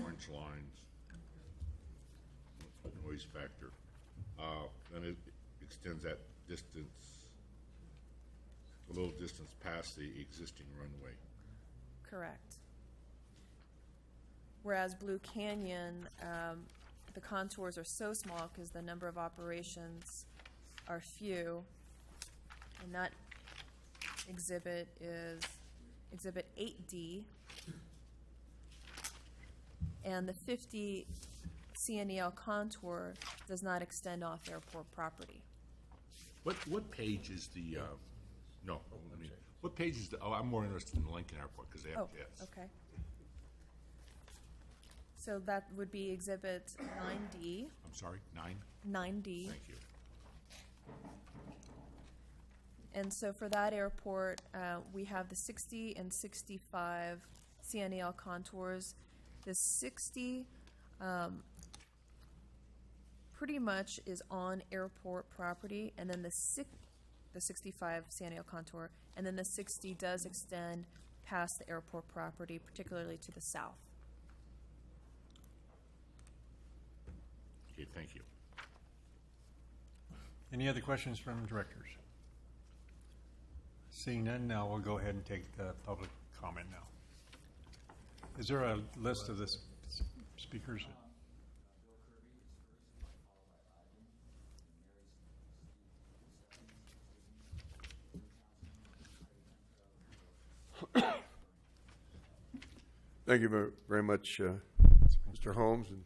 S7: orange lines, noise factor, then it extends that distance, a little distance past the existing runway.
S8: Correct. Whereas Blue Canyon, the contours are so small because the number of operations are few. And that exhibit is Exhibit 8D. And the 50 CNEL contour does not extend off airport property.
S9: What page is the, no, I mean, what page is the, I'm more interested in Lincoln Airport, because they have
S8: Oh,
S9: jets.
S8: okay. So that would be Exhibit 9D.
S9: I'm sorry, 9?
S8: 9D.
S9: Thank you.
S8: And so for that airport, we have the 60 and 65 CNAL contours. The 60 pretty much is on airport property, and then the 65 CNAL contour, and then the 60 does extend past the airport property, particularly to the south.
S9: Okay, thank you.
S1: Any other questions from directors? Seeing none, now we'll go ahead and take the public comment now. Is there a list of the speakers?
S10: Thank you very much, Mr. Holmes and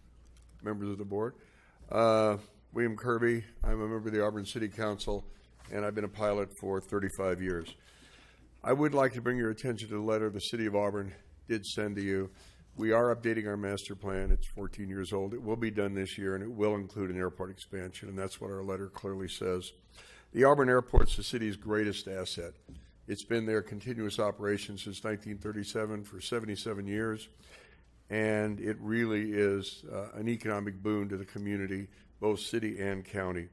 S10: members of the board. William Kirby, I'm a member of the Auburn City Council, and I've been a pilot for 35 years. I would like to bring your attention to the letter the City of Auburn did send to you. We are updating our master plan. It's 14 years old. It will be done this year, and it will include an airport expansion, and that's what our letter clearly says. The Auburn Airport's the city's greatest asset. It's been their continuous operation since 1937 for 77 years, and it really is an economic boon to the community, both city and county.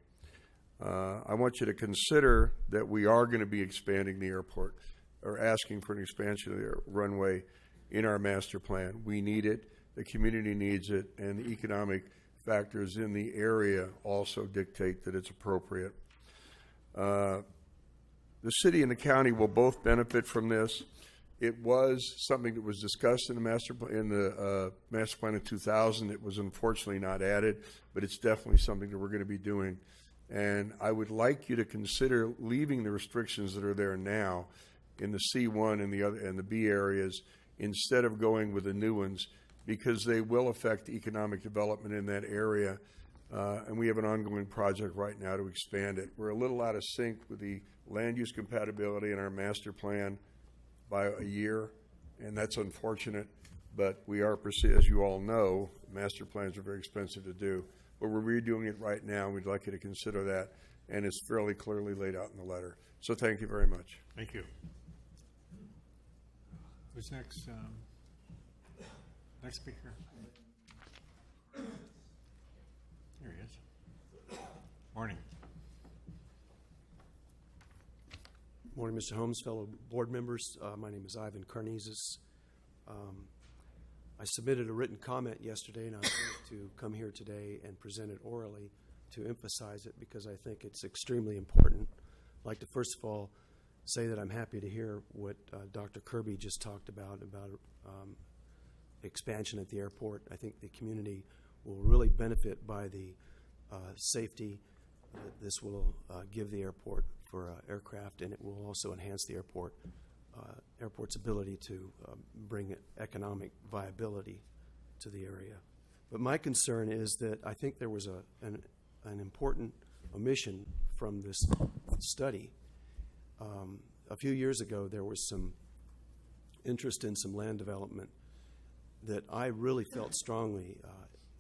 S10: I want you to consider that we are going to be expanding the airport, or asking for an expansion of the runway in our master plan. We need it, the community needs it, and the economic factors in the area also dictate that it's appropriate. The city and the county will both benefit from this. It was something that was discussed in the master plan of 2000. It was unfortunately not added, but it's definitely something that we're going to be doing. And I would like you to consider leaving the restrictions that are there now in the C1 and the B areas instead of going with the new ones, because they will affect economic development in that area. And we have an ongoing project right now to expand it. We're a little out of sync with the land use compatibility in our master plan by a year, and that's unfortunate, but we are, as you all know, master plans are very expensive to do, but we're redoing it right now, and we'd like you to consider that, and it's fairly clearly laid out in the letter. So thank you very much.
S1: Thank you. Who's next? Next speaker. Here he is. Morning.
S11: Morning, Mr. Holmes, fellow board members. My name is Ivan Karnizis. I submitted a written comment yesterday, and I was going to come here today and present it orally to emphasize it because I think it's extremely important. I'd like to first of all say that I'm happy to hear what Dr. Kirby just talked about expansion at the airport. I think the community will really benefit by the safety that this will give the airport for aircraft, and it will also enhance the airport's ability to bring economic viability to the area. But my concern is that I think there was an important omission from this study. A few years ago, there was some interest in some land development that I really felt strongly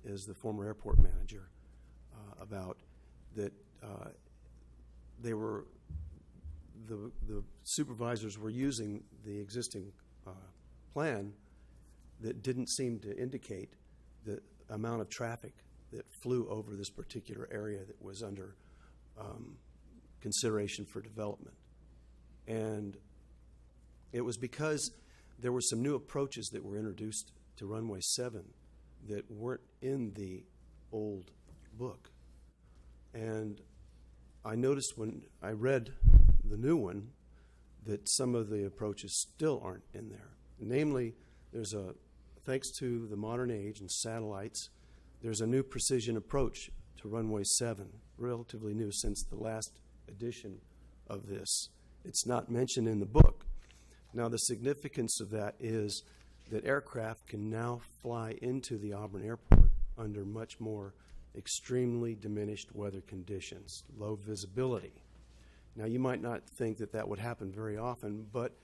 S11: as the former airport manager about, that the supervisors were using the existing plan that didn't seem to indicate the amount of traffic that flew over this particular area that was under consideration for development. And it was because there were some new approaches that were introduced to Runway 7 that weren't in the old book. And I noticed when I read the new one that some of the approaches still aren't in there. Namely, thanks to the modern age and satellites, there's a new precision approach to Runway 7, relatively new since the last edition of this. It's not mentioned in the book. Now, the significance of that is that aircraft can now fly into the Auburn Airport under much more extremely diminished weather conditions, low visibility. Now, you might not think that that would happen very often, but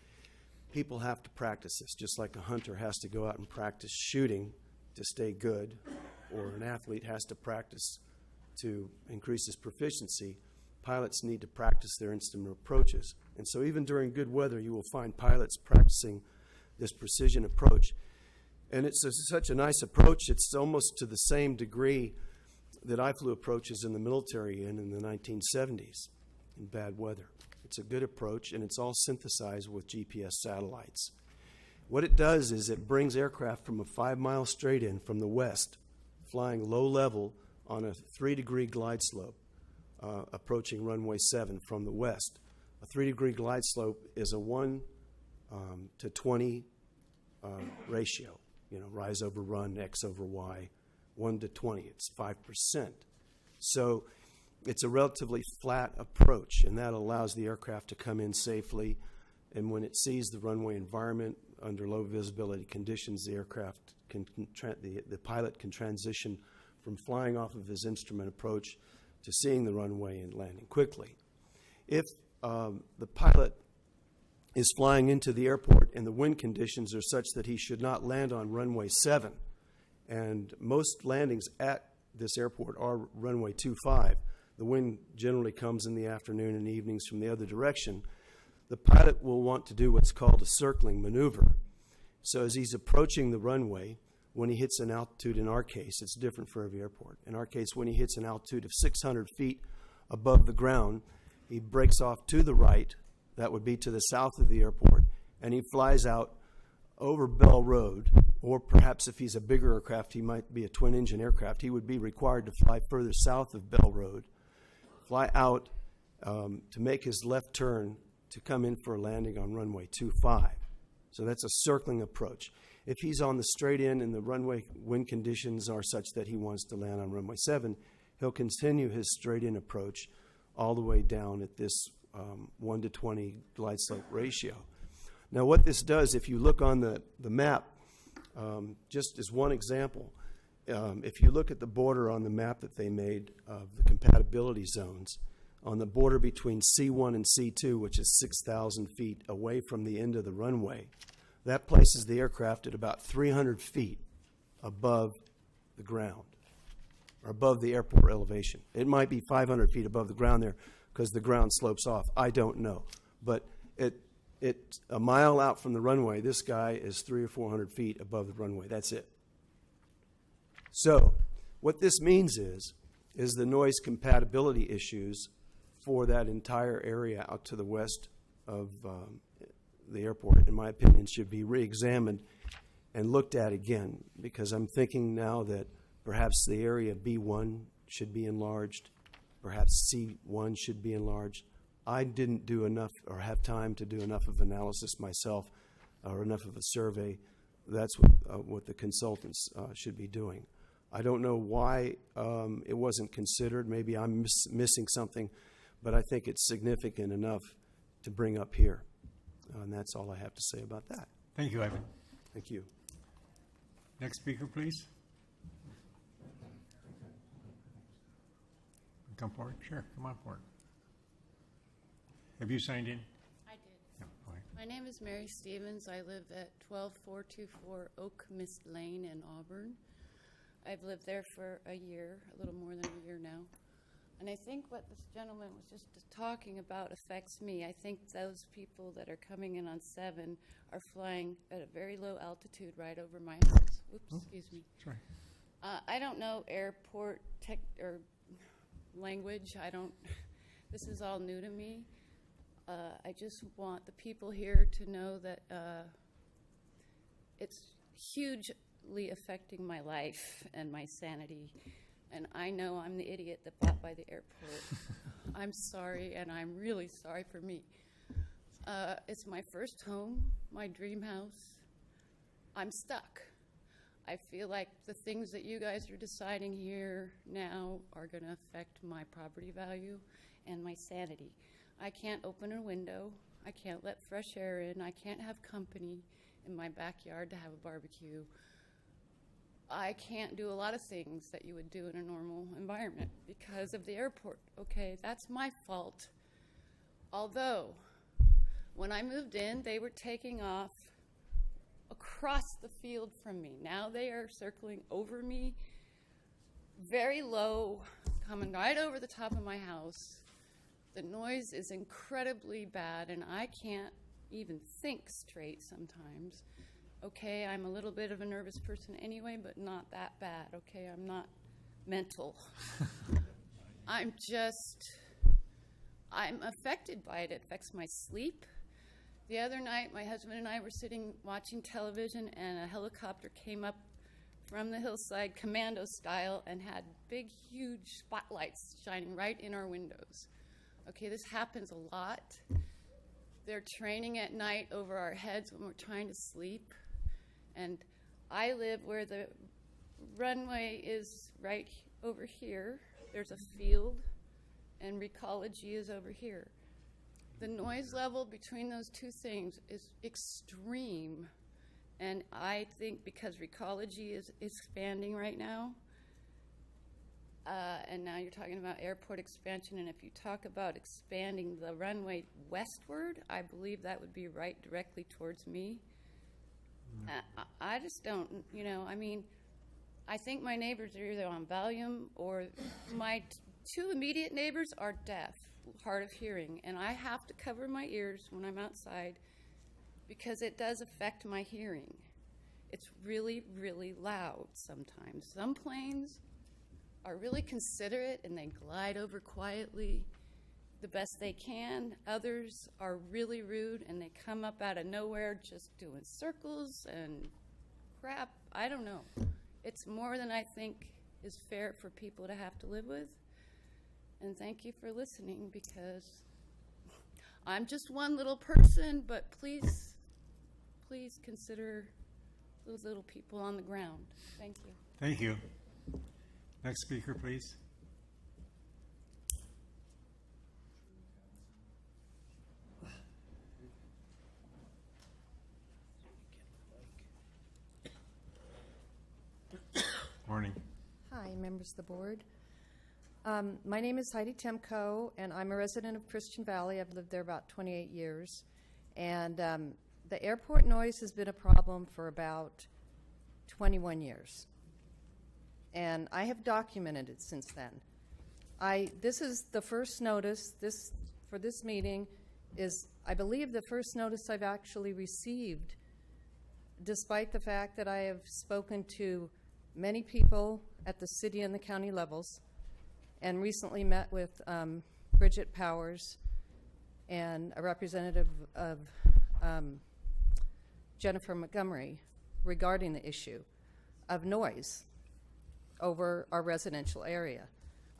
S11: people have to practice this, just like a hunter has to go out and practice shooting to stay good, or an athlete has to practice to increase his proficiency. Pilots need to practice their instrument approaches. And so even during good weather, you will find pilots practicing this precision approach. And it's such a nice approach, it's almost to the same degree that I flew approaches in the military in the 1970s in bad weather. It's a good approach, and it's all synthesized with GPS satellites. What it does is it brings aircraft from a 5-mile straight in from the west, flying low level on a 3-degree glide slope, approaching runway 7 from the west. A 3-degree glide slope is a 1 to 20 ratio. You know, rise over run, X over Y, 1 to 20. It's 5%. So it's a relatively flat approach, and that allows the aircraft to come in safely. And when it sees the runway environment under low visibility conditions, the aircraft the pilot can transition from flying off of his instrument approach to seeing the runway and landing quickly. If the pilot is flying into the airport and the wind conditions are such that he should not land on runway 7, and most landings at this airport are runway 25, the wind generally comes in the afternoon and evenings from the other direction, the pilot will want to do what's called a circling maneuver. So as he's approaching the runway, when he hits an altitude, in our case, it's different for every airport. In our case, when he hits an altitude of 600 feet above the ground, he breaks off to the right, that would be to the south of the airport, and he flies out over Bell Road, or perhaps if he's a bigger aircraft, he might be a twin-engine aircraft, he would be required to fly further south of Bell Road, fly out to make his left turn to come in for a landing on runway 25. So that's a circling approach. If he's on the straight in and the runway wind conditions are such that he wants to land on runway 7, he'll continue his straight in approach all the way down at this 1 to 20 glide slope ratio. Now what this does, if you look on the map, just as one example, if you look at the border on the map that they made of the compatibility zones, on the border between C1 and C2, which is 6,000 feet away from the end of the runway, that places the aircraft at about 300 feet above the ground, or above the airport elevation. It might be 500 feet above the ground there because the ground slopes off. I don't know. But a mile out from the runway, this guy is 300 or 400 feet above the runway. That's it. So what this means is the noise compatibility issues for that entire area out to the west of the airport, in my opinion, should be re-examined and looked at again, because I'm thinking now that perhaps the area B1 should be enlarged, perhaps C1 should be enlarged. I didn't do enough or have time to do enough of analysis myself or enough of a survey. That's what the consultants should be doing. I don't know why it wasn't considered. Maybe I'm missing something, but I think it's significant enough to bring up here. And that's all I have to say about that.
S1: Thank you, Ivan.
S11: Thank you.
S1: Next speaker, please. Come forward. Sure, come on forward. Have you signed in?
S12: I did.
S1: No, go ahead.
S12: My name is Mary Stevens. I live at 12424 Oak Mist Lane in Auburn. I've lived there for a year, a little more than a year now. And I think what this gentleman was just talking about affects me. I think those people that are coming in on 7 are flying at a very low altitude right over my house. Oops, excuse me.
S1: Sorry.
S12: I don't know airport tech or language. This is all new to me. I just want the people here to know that it's hugely affecting my life and my sanity. And I know I'm the idiot that bought by the airport. I'm sorry, and I'm really sorry for me. It's my first home, my dream house. I'm stuck. I feel like the things that you guys are deciding here now are going to affect my property value and my sanity. I can't open a window. I can't let fresh air in. I can't have company in my backyard to have a barbecue. I can't do a lot of things that you would do in a normal environment because of the airport. Okay, that's my fault. Although, when I moved in, they were taking off across the field from me. Now they are circling over me, very low, coming right over the top of my house. The noise is incredibly bad, and I can't even think straight sometimes. Okay, I'm a little bit of a nervous person anyway, but not that bad. Okay, I'm not mental. I'm affected by it. It affects my sleep. The other night, my husband and I were sitting watching television, and a helicopter came up from the hillside, commando style, and had big, huge spotlights shining right in our windows. Okay, this happens a lot. They're training at night over our heads when we're trying to sleep. And I live where the runway is right over here. There's a field, and Recology is over here. The noise level between those two things is extreme. And I think because Recology is expanding right now, and now you're talking about airport expansion, and if you talk about expanding the runway westward, I believe that would be right directly towards me. I just don't, I think my neighbors are either on Valium, or my two immediate neighbors are deaf, hard of hearing, and I have to cover my ears when I'm outside because it does affect my hearing. It's really, really loud sometimes. Some planes are really considerate and they glide over quietly the best they can. Others are really rude and they come up out of nowhere just doing circles and crap. I don't know. It's more than I think is fair for people to have to live with. And thank you for listening, because I'm just one little person, but please consider those little people on the ground. Thank you.
S1: Thank you. Next speaker, please. Morning.
S13: Hi, members of the board. My name is Heidi Temko, and I'm a resident of Christian Valley. I've lived there about 28 years. And the airport noise has been a problem for about 21 years. And I have documented it since then. This is the first notice for this meeting is, I believe, the first notice I've actually received, despite the fact that I have spoken to many people at the city and the county levels, and recently met with Bridget Powers and a representative of Jennifer Montgomery regarding the issue of noise over our residential area.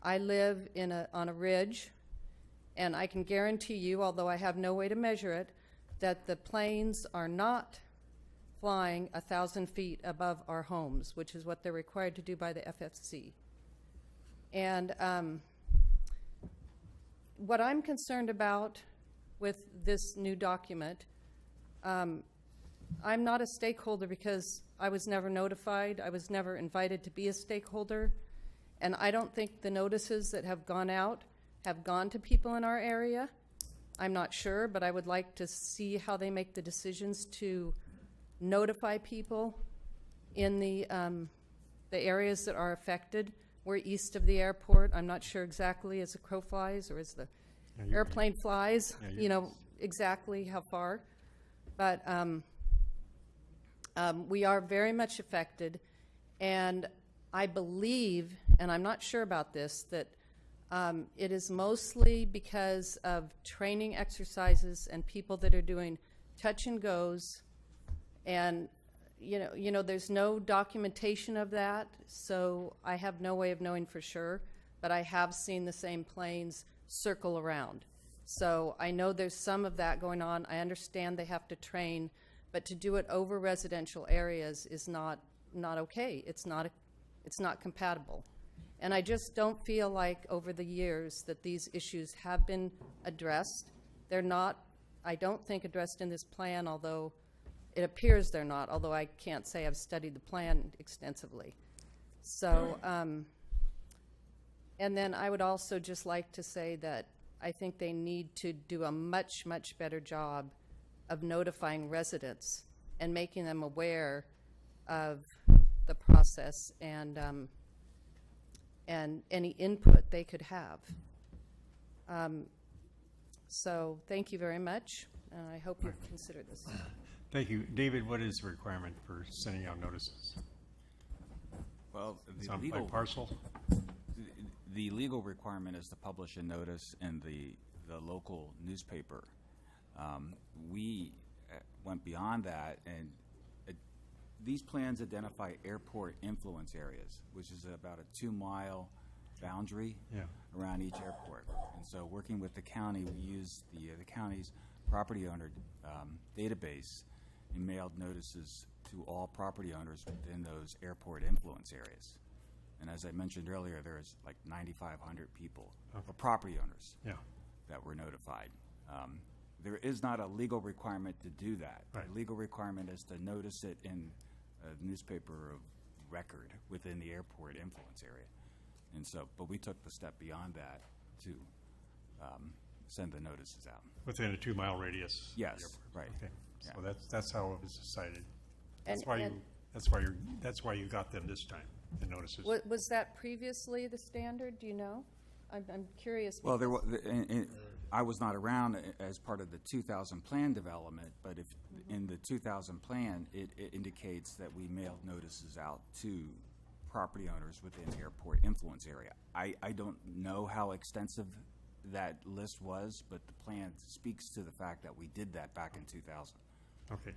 S13: I live on a ridge, and I can guarantee you, although I have no way to measure it, that the planes are not flying 1,000 feet above our homes, which is what they're required to do by the FFC. And what I'm concerned about with this new document, I'm not a stakeholder because I was never notified. I was never invited to be a stakeholder. And I don't think the notices that have gone out have gone to people in our area. I'm not sure, but I would like to see how they make the decisions to notify people in the areas that are affected. We're east of the airport. I'm not sure exactly as the crow flies or as the airplane flies, exactly how far. But we are very much affected. And I believe, and I'm not sure about this, that it is mostly because of training exercises and people that are doing touch and goes. And there's no documentation of that, so I have no way of knowing for sure, but I have seen the same planes circle around. So I know there's some of that going on. I understand they have to train, but to do it over residential areas is not okay. It's not compatible. And I just don't feel like over the years that these issues have been addressed. They're not, I don't think, addressed in this plan, although it appears they're not, although I can't say I've studied the plan extensively. So, and then I would also just like to say that I think they need to do a much, much better job of notifying residents and making them aware of the process and any input they could have. So thank you very much, and I hope you consider this.
S1: Thank you. David, what is the requirement for sending out notices?
S6: Well,
S1: It's on by parcel?
S6: the legal requirement is to publish a notice in the local newspaper. We went beyond that, and these plans identify airport influence areas, which is about a 2-mile boundary around each airport. And so working with the county, we used the county's property owner database and mailed notices to all property owners within those airport influence areas. And as I mentioned earlier, there's like 9,500 people, or property owners, that were notified. There is not a legal requirement to do that.
S1: Right.
S6: The legal requirement is to notice it in a newspaper of record within the airport influence area. And so, but we took the step beyond that to send the notices out.
S1: Within a 2-mile radius? of the
S6: Yes,
S1: airport.
S6: right.
S1: Okay,
S6: Yeah.
S1: so that's how it was decided. That's
S13: And-
S1: why you got them this time, the notices.
S13: Was that previously the standard? Do you know? I'm curious.
S6: Well, there
S13: because-
S6: was, I was not around as part of the 2000 plan development, but if in the 2000 plan, it indicates that we mailed notices out to property owners within the airport influence area. I don't know how extensive that list was, but the plan speaks to the fact that we did that back in 2000.
S1: Okay,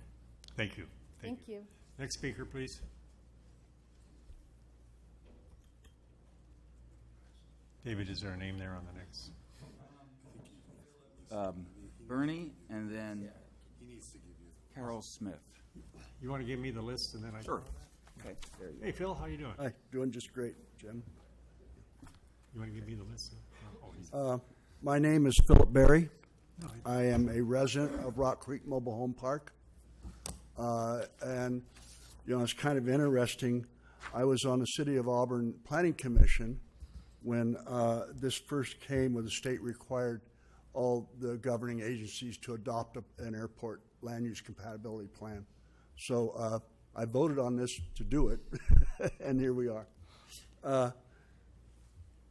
S1: thank you.
S13: Thank you.
S1: Next speaker, please. David, is there a name there on the next?
S6: Bernie, and then Carol Smith.
S1: You want to give me the list and then I?
S6: Sure. Okay, there you go.
S1: Hey, Phil, how you doing?
S14: Hi, doing just great, Jim.
S1: You want to give me the list? Oh, he's-
S14: My name is Philip Berry.
S1: No,
S14: I am a resident of Rock Creek Mobile Home Park. And, you know, it's kind of interesting. I was on the City of Auburn Planning Commission when this first came, where the state required all the governing agencies to adopt an airport land use compatibility plan. So I voted on this to do it, and here we are.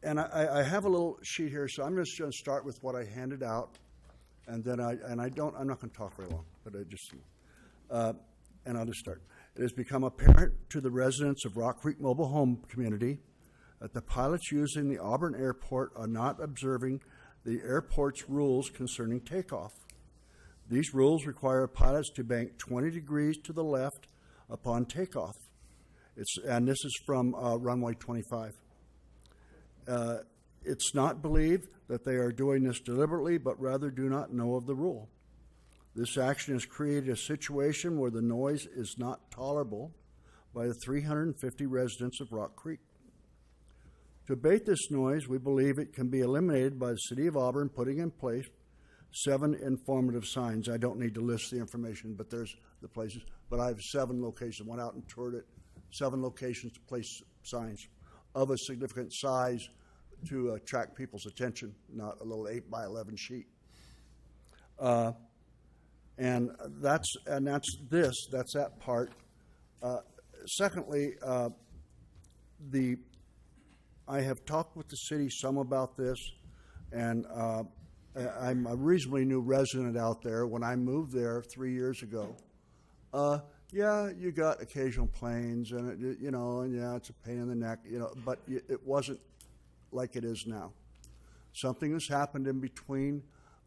S14: And I have a little sheet here, so I'm just going to start with what I handed out, and then I'm not going to talk very long, but and I'll just start. It has become apparent to the residents of Rock Creek Mobile Home Community that the pilots using the Auburn Airport are not observing the airport's rules concerning takeoff. These rules require pilots to bank 20 degrees to the left upon takeoff. And this is from runway 25. It's not believed that they are doing this deliberately, but rather do not know of the rule. This action has created a situation where the noise is not tolerable by the 350 residents of Rock Creek. To abate this noise, we believe it can be eliminated by the City of Auburn putting in place 7 informative signs. I don't need to list the information, but there's the places. But I have 7 locations. Went out and toured it. 7 locations to place signs of a significant size to attract people's attention, not a little 8x11 sheet. And that's that part. Secondly, I have talked with the city some about this, and I'm a reasonably new resident out there. When I moved there 3 years ago, yeah, you got occasional planes, and it's a pain in the neck, but it wasn't like it is now. Something has happened in between.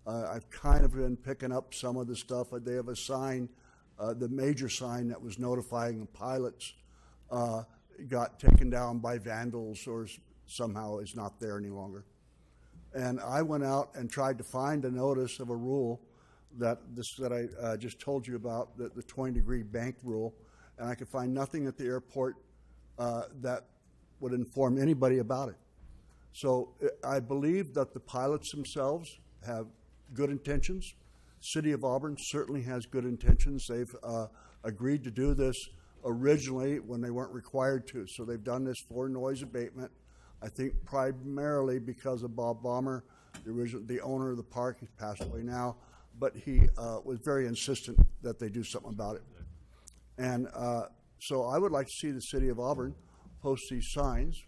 S14: I've kind of been picking up some of the stuff. They have a sign, the major sign that was notifying the pilots got taken down by vandals or somehow is not there any longer. And I went out and tried to find a notice of a rule that I just told you about, the 20-degree bank rule, and I could find nothing at the airport that would inform anybody about it. So I believe that the pilots themselves have good intentions. City of Auburn certainly has good intentions. They've agreed to do this originally when they weren't required to. So they've done this for noise abatement. I think primarily because of Bob Baumer The owner of the park, he's passed away now, but he was very insistent that they do something about it. And so I would like to see the city of Auburn post these signs.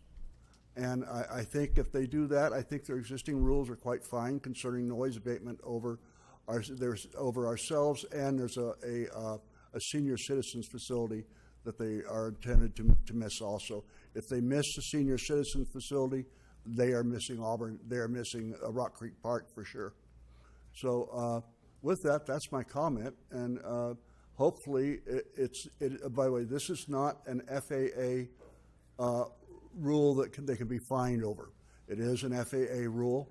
S14: And I think if they do that, I think their existing rules are quite fine concerning noise abatement over ourselves, and there's a senior citizens facility that they are intended to miss also. If they miss the senior citizens facility, they are missing Auburn. They are missing Rock Creek Park for sure. So with that, that's my comment, and hopefully by the way, this is not an FAA rule that they can be fined over. It is an FAA rule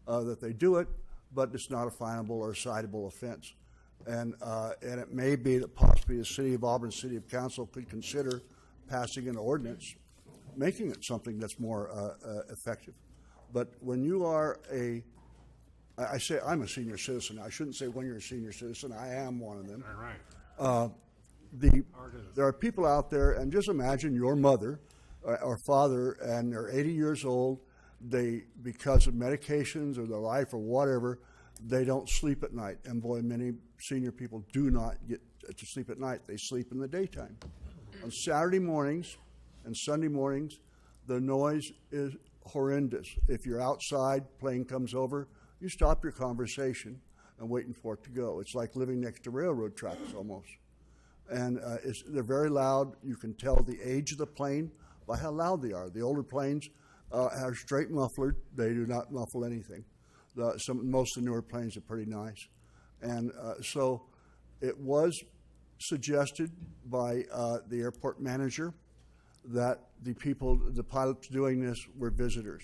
S14: that they do it, but it's not a finable or citable offense. And it may be that possibly the City of Auburn City of Council could consider passing an ordinance, making it something that's more effective. But when you are I say I'm a senior citizen. I shouldn't say when you're a senior citizen. I am one of them.
S1: All right.
S14: There are people out there, and just imagine your mother or father, and they're 80 years old. Because of medications or their life or whatever, they don't sleep at night. And boy, many senior people do not get to sleep at night. They sleep in the daytime. On Saturday mornings and Sunday mornings, the noise is horrendous. If you're outside, plane comes over, you stop your conversation and waiting for it to go. It's like living next to railroad tracks almost. And they're very loud. You can tell the age of the plane by how loud they are. The older planes are straight muffler. They do not muffle anything. Most of the newer planes are pretty nice. And so it was suggested by the airport manager that the pilots doing this were visitors.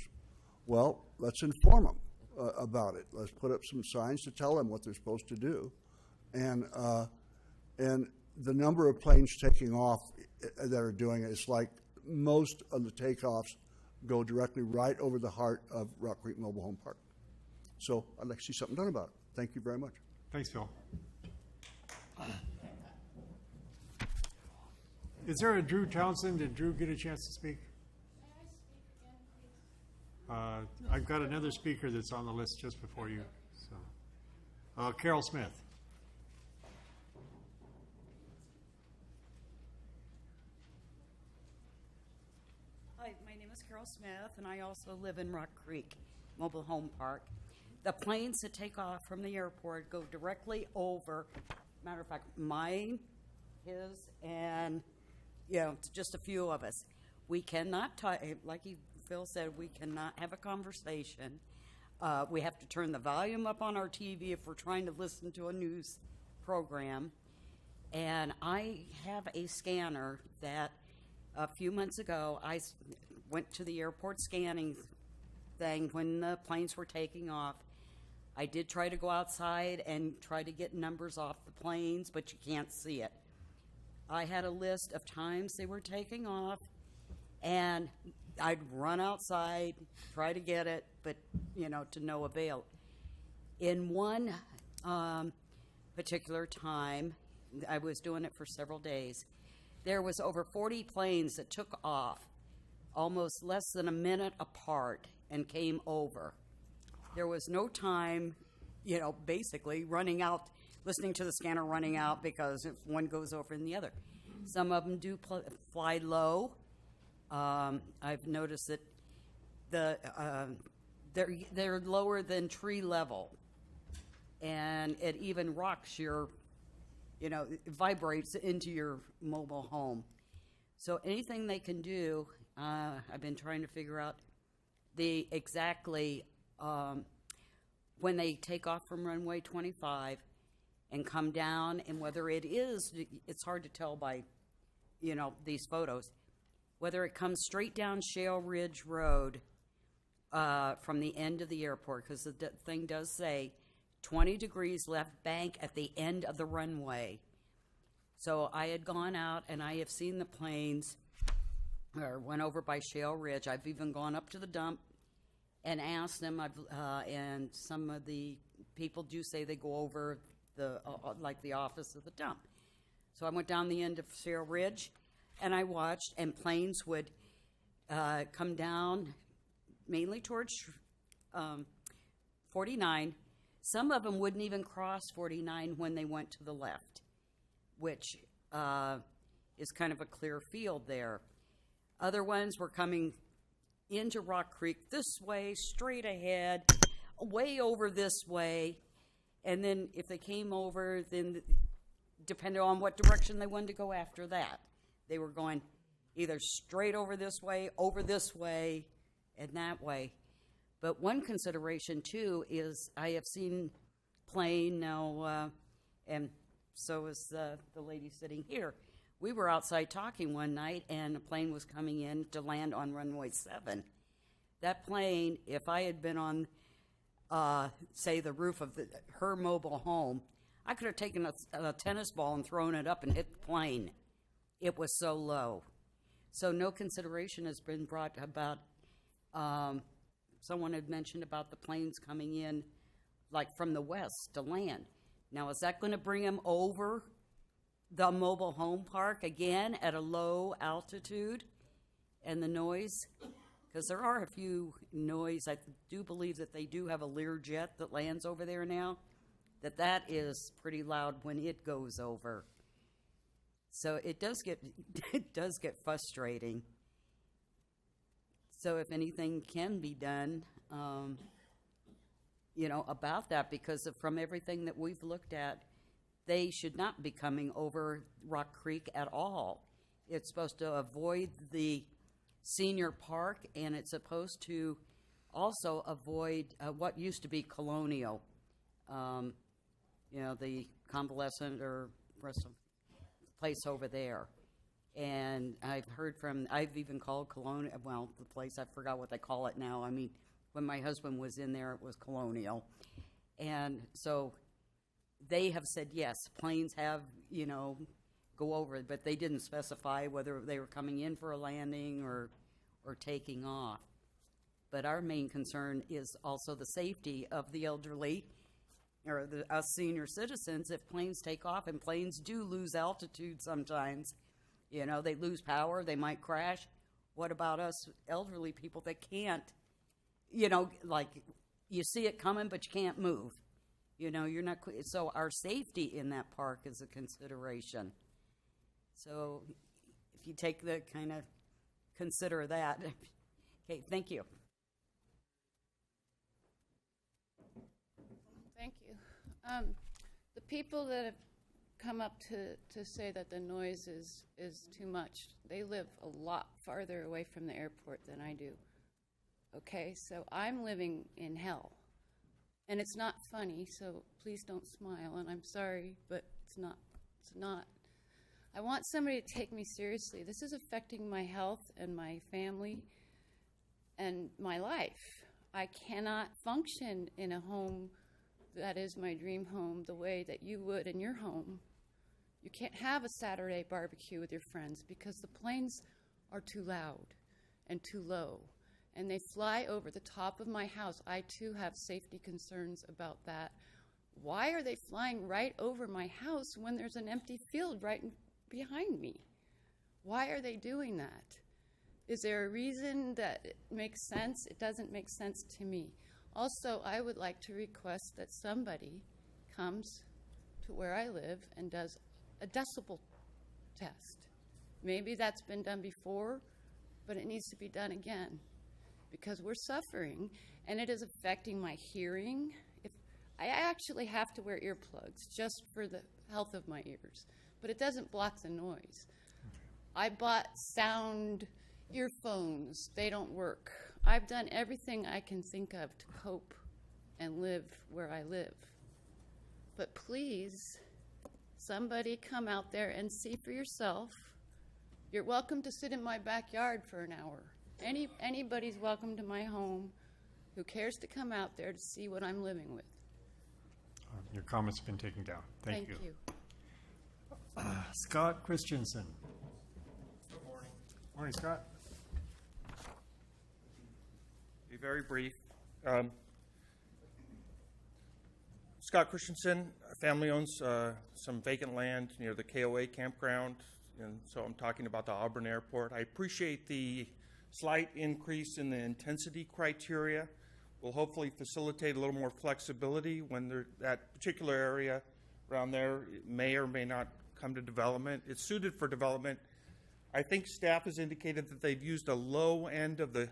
S14: Well, let's inform them about it. Let's put up some signs to tell them what they're supposed to do. And the number of planes taking off that are doing it is like most of the takeoffs go directly right over the heart of Rock Creek Mobile Home Park. So I'd like to see something done about it. Thank you very much.
S1: Thanks, Phil. Is there a Drew Townsend? Did Drew get a chance to speak? I've got another speaker that's on the list just before you. So, Carol Smith.
S15: Hi, my name is Carol Smith, and I also live in Rock Creek Mobile Home Park. The planes that take off from the airport go directly over, matter of fact, mine, his, and, just a few of us. We cannot talk, like Phil said, we cannot have a conversation. We have to turn the volume up on our TV if we're trying to listen to a news program. And I have a scanner that a few months ago, I went to the airport scanning thing when the planes were taking off. I did try to go outside and try to get numbers off the planes, but you can't see it. I had a list of times they were taking off, and I'd run outside, try to get it, but, to no avail. In one particular time, I was doing it for several days, there was over 40 planes that took off almost less than a minute apart and came over. There was no time, basically running out, listening to the scanner running out because if one goes over in the other. Some of them do fly low. I've noticed that they're lower than tree level, and it even rocks your, it vibrates into your mobile home. So anything they can do, I've been trying to figure out exactly when they take off from runway 25 and come down, and whether it's hard to tell by, these photos, whether it comes straight down Shale Ridge Road from the end of the airport, because the thing does say 20 degrees left bank at the end of the runway. So I had gone out and I have seen the planes, or went over by Shale Ridge. I've even gone up to the dump and asked them, and some of the people do say they go over like the office of the dump. So I went down the end of Shale Ridge, and I watched, and planes would come down mainly towards 49. Some of them wouldn't even cross 49 when they went to the left, which is kind of a clear field there. Other ones were coming into Rock Creek this way, straight ahead, way over this way. And then if they came over, then depending on what direction they wanted to go after that, they were going either straight over this way, and that way. But one consideration, too, is I have seen plane now, and so is the lady sitting here. We were outside talking one night, and a plane was coming in to land on runway 7. That plane, if I had been on, say, the roof of her mobile home, I could have taken a tennis ball and thrown it up and hit the plane. It was so low. So no consideration has been brought about. Someone had mentioned about the planes coming in, like from the west to land. Now, is that going to bring them over the mobile home park again at a low altitude and the noise? Because there are a few noise. I do believe that they do have a Learjet that lands over there now, that is pretty loud when it goes over. So it does get frustrating. So if anything can be done, about that, because from everything that we've looked at, they should not be coming over Rock Creek at all. It's supposed to avoid the senior park, and it's supposed to also avoid what used to be Colonial, the convalescent or rest of place over there. And I've even called Colonial, the place, I forgot what they call it now. I mean, when my husband was in there, it was Colonial. And so they have said, yes, planes have, go over it, but they didn't specify whether they were coming in for a landing or taking off. But our main concern is also the safety of the elderly or us senior citizens. If planes take off, and planes do lose altitude sometimes, they lose power, they might crash. What about us elderly people that can't, like you see it coming, but you can't move? You're not, so our safety in that park is a consideration. So if you take the kind of consider that. Okay, thank you.
S12: Thank you. The people that have come up to say that the noise is too much, they live a lot farther away from the airport than I do. Okay, so I'm living in hell. And it's not funny, so please don't smile, and I'm sorry, but it's not. I want somebody to take me seriously. This is affecting my health and my family and my life. I cannot function in a home that is my dream home the way that you would in your home. You can't have a Saturday barbecue with your friends because the planes are too loud and too low, and they fly over the top of my house. I, too, have safety concerns about that. Why are they flying right over my house when there's an empty field right behind me? Why are they doing that? Is there a reason that it makes sense? It doesn't make sense to me. Also, I would like to request that somebody comes to where I live and does a decibel test. Maybe that's been done before, but it needs to be done again because we're suffering and it is affecting my hearing. I actually have to wear earplugs just for the health of my ears, but it doesn't block the noise. I bought sound earphones. They don't work. I've done everything I can think of to cope and live where I live. But please, somebody come out there and see for yourself. You're welcome to sit in my backyard for an hour. Anybody's welcome to my home who cares to come out there to see what I'm living with.
S1: Your comments have been taken down. Thank you.
S12: You.
S1: Scott Christensen. Good morning. Morning, Scott.
S16: Be very brief. Scott Christensen, family owns some vacant land near the KOA campground, and so I'm talking about the Auburn Airport. I appreciate the slight increase in the intensity criteria. will hopefully facilitate a little more flexibility when that particular area around there may or may not come to development. It's suited for development. I think staff has indicated that they've used a low end of the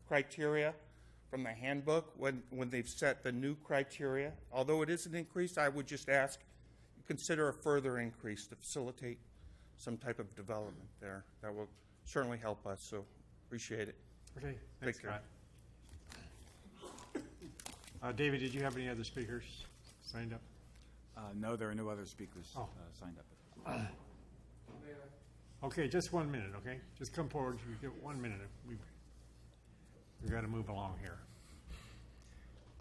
S16: criteria from the handbook when they've set the new criteria. Although it is an increase, I would just ask you consider a further increase to facilitate some type of development there. That will certainly help us, so appreciate it.
S1: Okay, thanks,
S16: Take care.
S1: Scott. David, did you have any other speakers signed up?
S6: No, there are no other speakers signed up.
S1: Okay, just 1 minute, okay? Just come forward. You get 1 minute. We've got to move along here.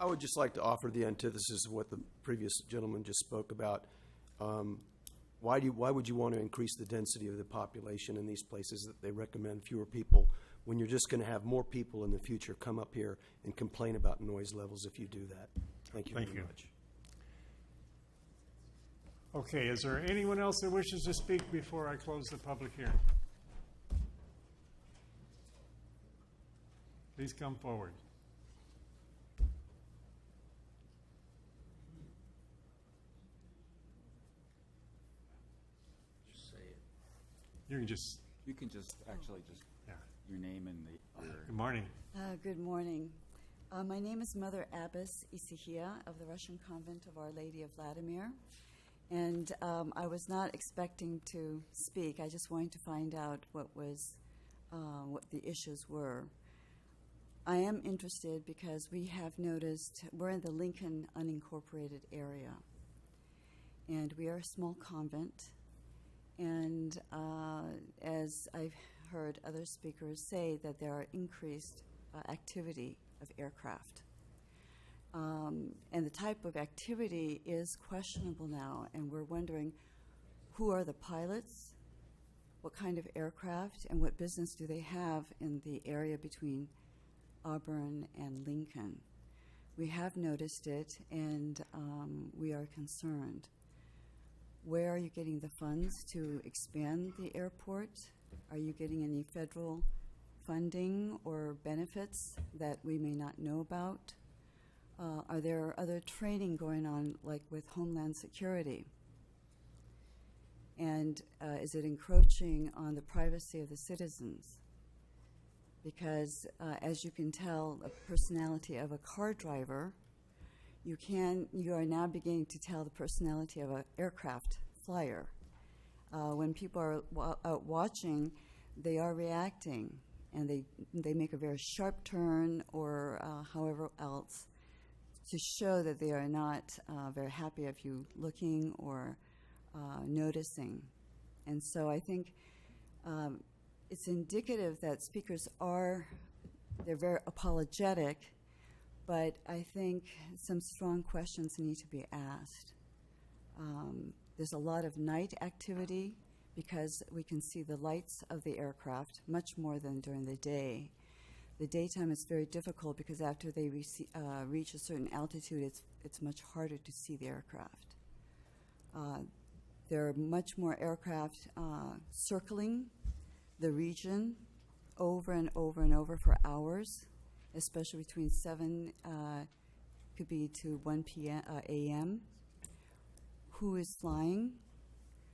S11: I would just like to offer the antithesis of what the previous gentleman just spoke about. Why would you want to increase the density of the population in these places that they recommend fewer people when you're just going to have more people in the future come up here and complain about noise levels if you do that? Thank you very much.
S1: Okay, is there anyone else that wishes to speak before I close the public hearing? Please come forward.
S3: Just say it.
S1: You can just
S6: actually your name and the.
S1: Good morning.
S17: Good morning. My name is Mother Abbess Isihia of the Russian Convent of Our Lady of Vladimir. And I was not expecting to speak. I just wanted to find out what the issues were. I am interested because we have noticed we're in the Lincoln unincorporated area, and we are a small convent. And as I've heard other speakers say, that there are increased activity of aircraft. And the type of activity is questionable now, and we're wondering who are the pilots, what kind of aircraft, and what business do they have in the area between Auburn and Lincoln. We have noticed it, and we are concerned. Where are you getting the funds to expand the airport? Are you getting any federal funding or benefits that we may not know about? Are there other training going on, like with Homeland Security? And is it encroaching on the privacy of the citizens? Because as you can tell, a personality of a car driver, you are now beginning to tell the personality of an aircraft flyer. When people are out watching, they are reacting, and they make a very sharp turn or however else, to show that they are not very happy of you looking or noticing. And so I think it's indicative that speakers they're very apologetic, but I think some strong questions need to be asked. There's a lot of night activity because we can see the lights of the aircraft much more than during the day. The daytime is very difficult because after they reach a certain altitude, it's much harder to see the aircraft. There are much more aircraft circling the region over and over and over for hours, especially between 7 could be to 1 a.m. Who is flying?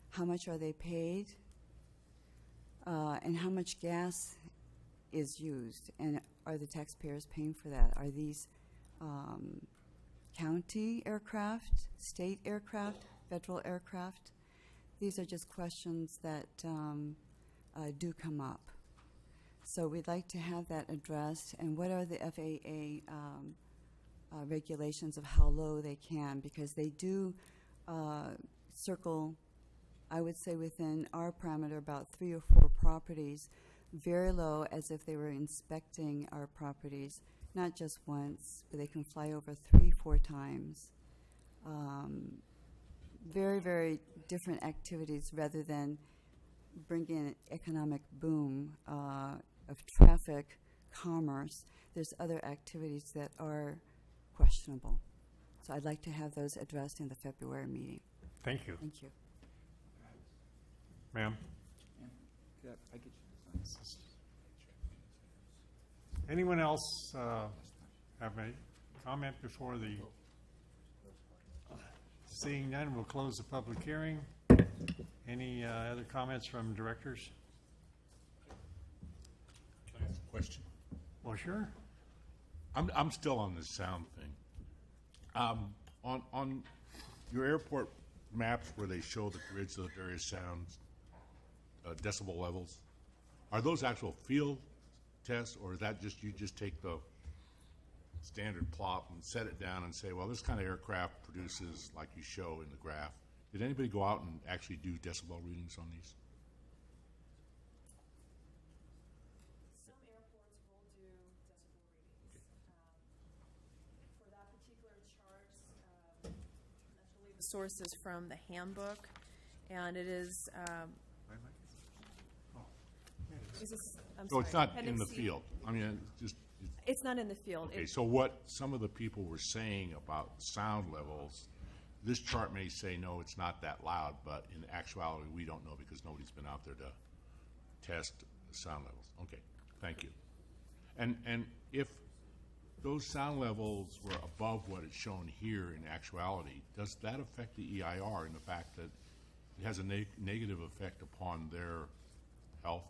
S17: How much are they paid? And how much gas is used, and are the taxpayers paying for that? Are these county aircraft, state aircraft, federal aircraft? These are just questions that do come up. So we'd like to have that addressed, and what are the FAA regulations of how low they can, because they do circle, I would say within our parameter, about 3 or 4 properties, very low, as if they were inspecting our properties, not just once, but they can fly over 3-4 times. Very, very different activities rather than bringing an economic boom of traffic, commerce. There's other activities that are questionable. So I'd like to have those addressed in the February meeting.
S1: Thank you.
S17: Thank you.
S1: Ma'am?
S6: Yeah, I get you.
S1: Anyone else have a comment before the, seeing none, we'll close the public hearing. Any other comments from directors?
S9: Can I ask a question?
S1: Well, sure.
S9: I'm still on this sound thing. On your airport maps where they show the grids of the various sounds, decibel levels, are those actual field tests, or is that just you just take the standard plot and set it down and say, well, this kind of aircraft produces like you show in the graph? Did anybody go out and actually do decibel readings on these?
S8: Some airports will do decibel readings. For that particular chart, I believe the source is from the handbook, and it is. Is this, I'm
S9: So
S8: sorry,
S9: it's not in
S8: Appendix
S9: the
S8: C.
S9: field. I mean, it's just.
S8: It's not in the field.
S9: Okay, so what some of the people were saying about sound levels, this chart may say, no, it's not that loud, but in actuality, we don't know because nobody's been out there to test the sound levels. Okay, thank you. And if those sound levels were above what is shown here in actuality, does that affect the EIR in the fact that it has a negative effect upon their health,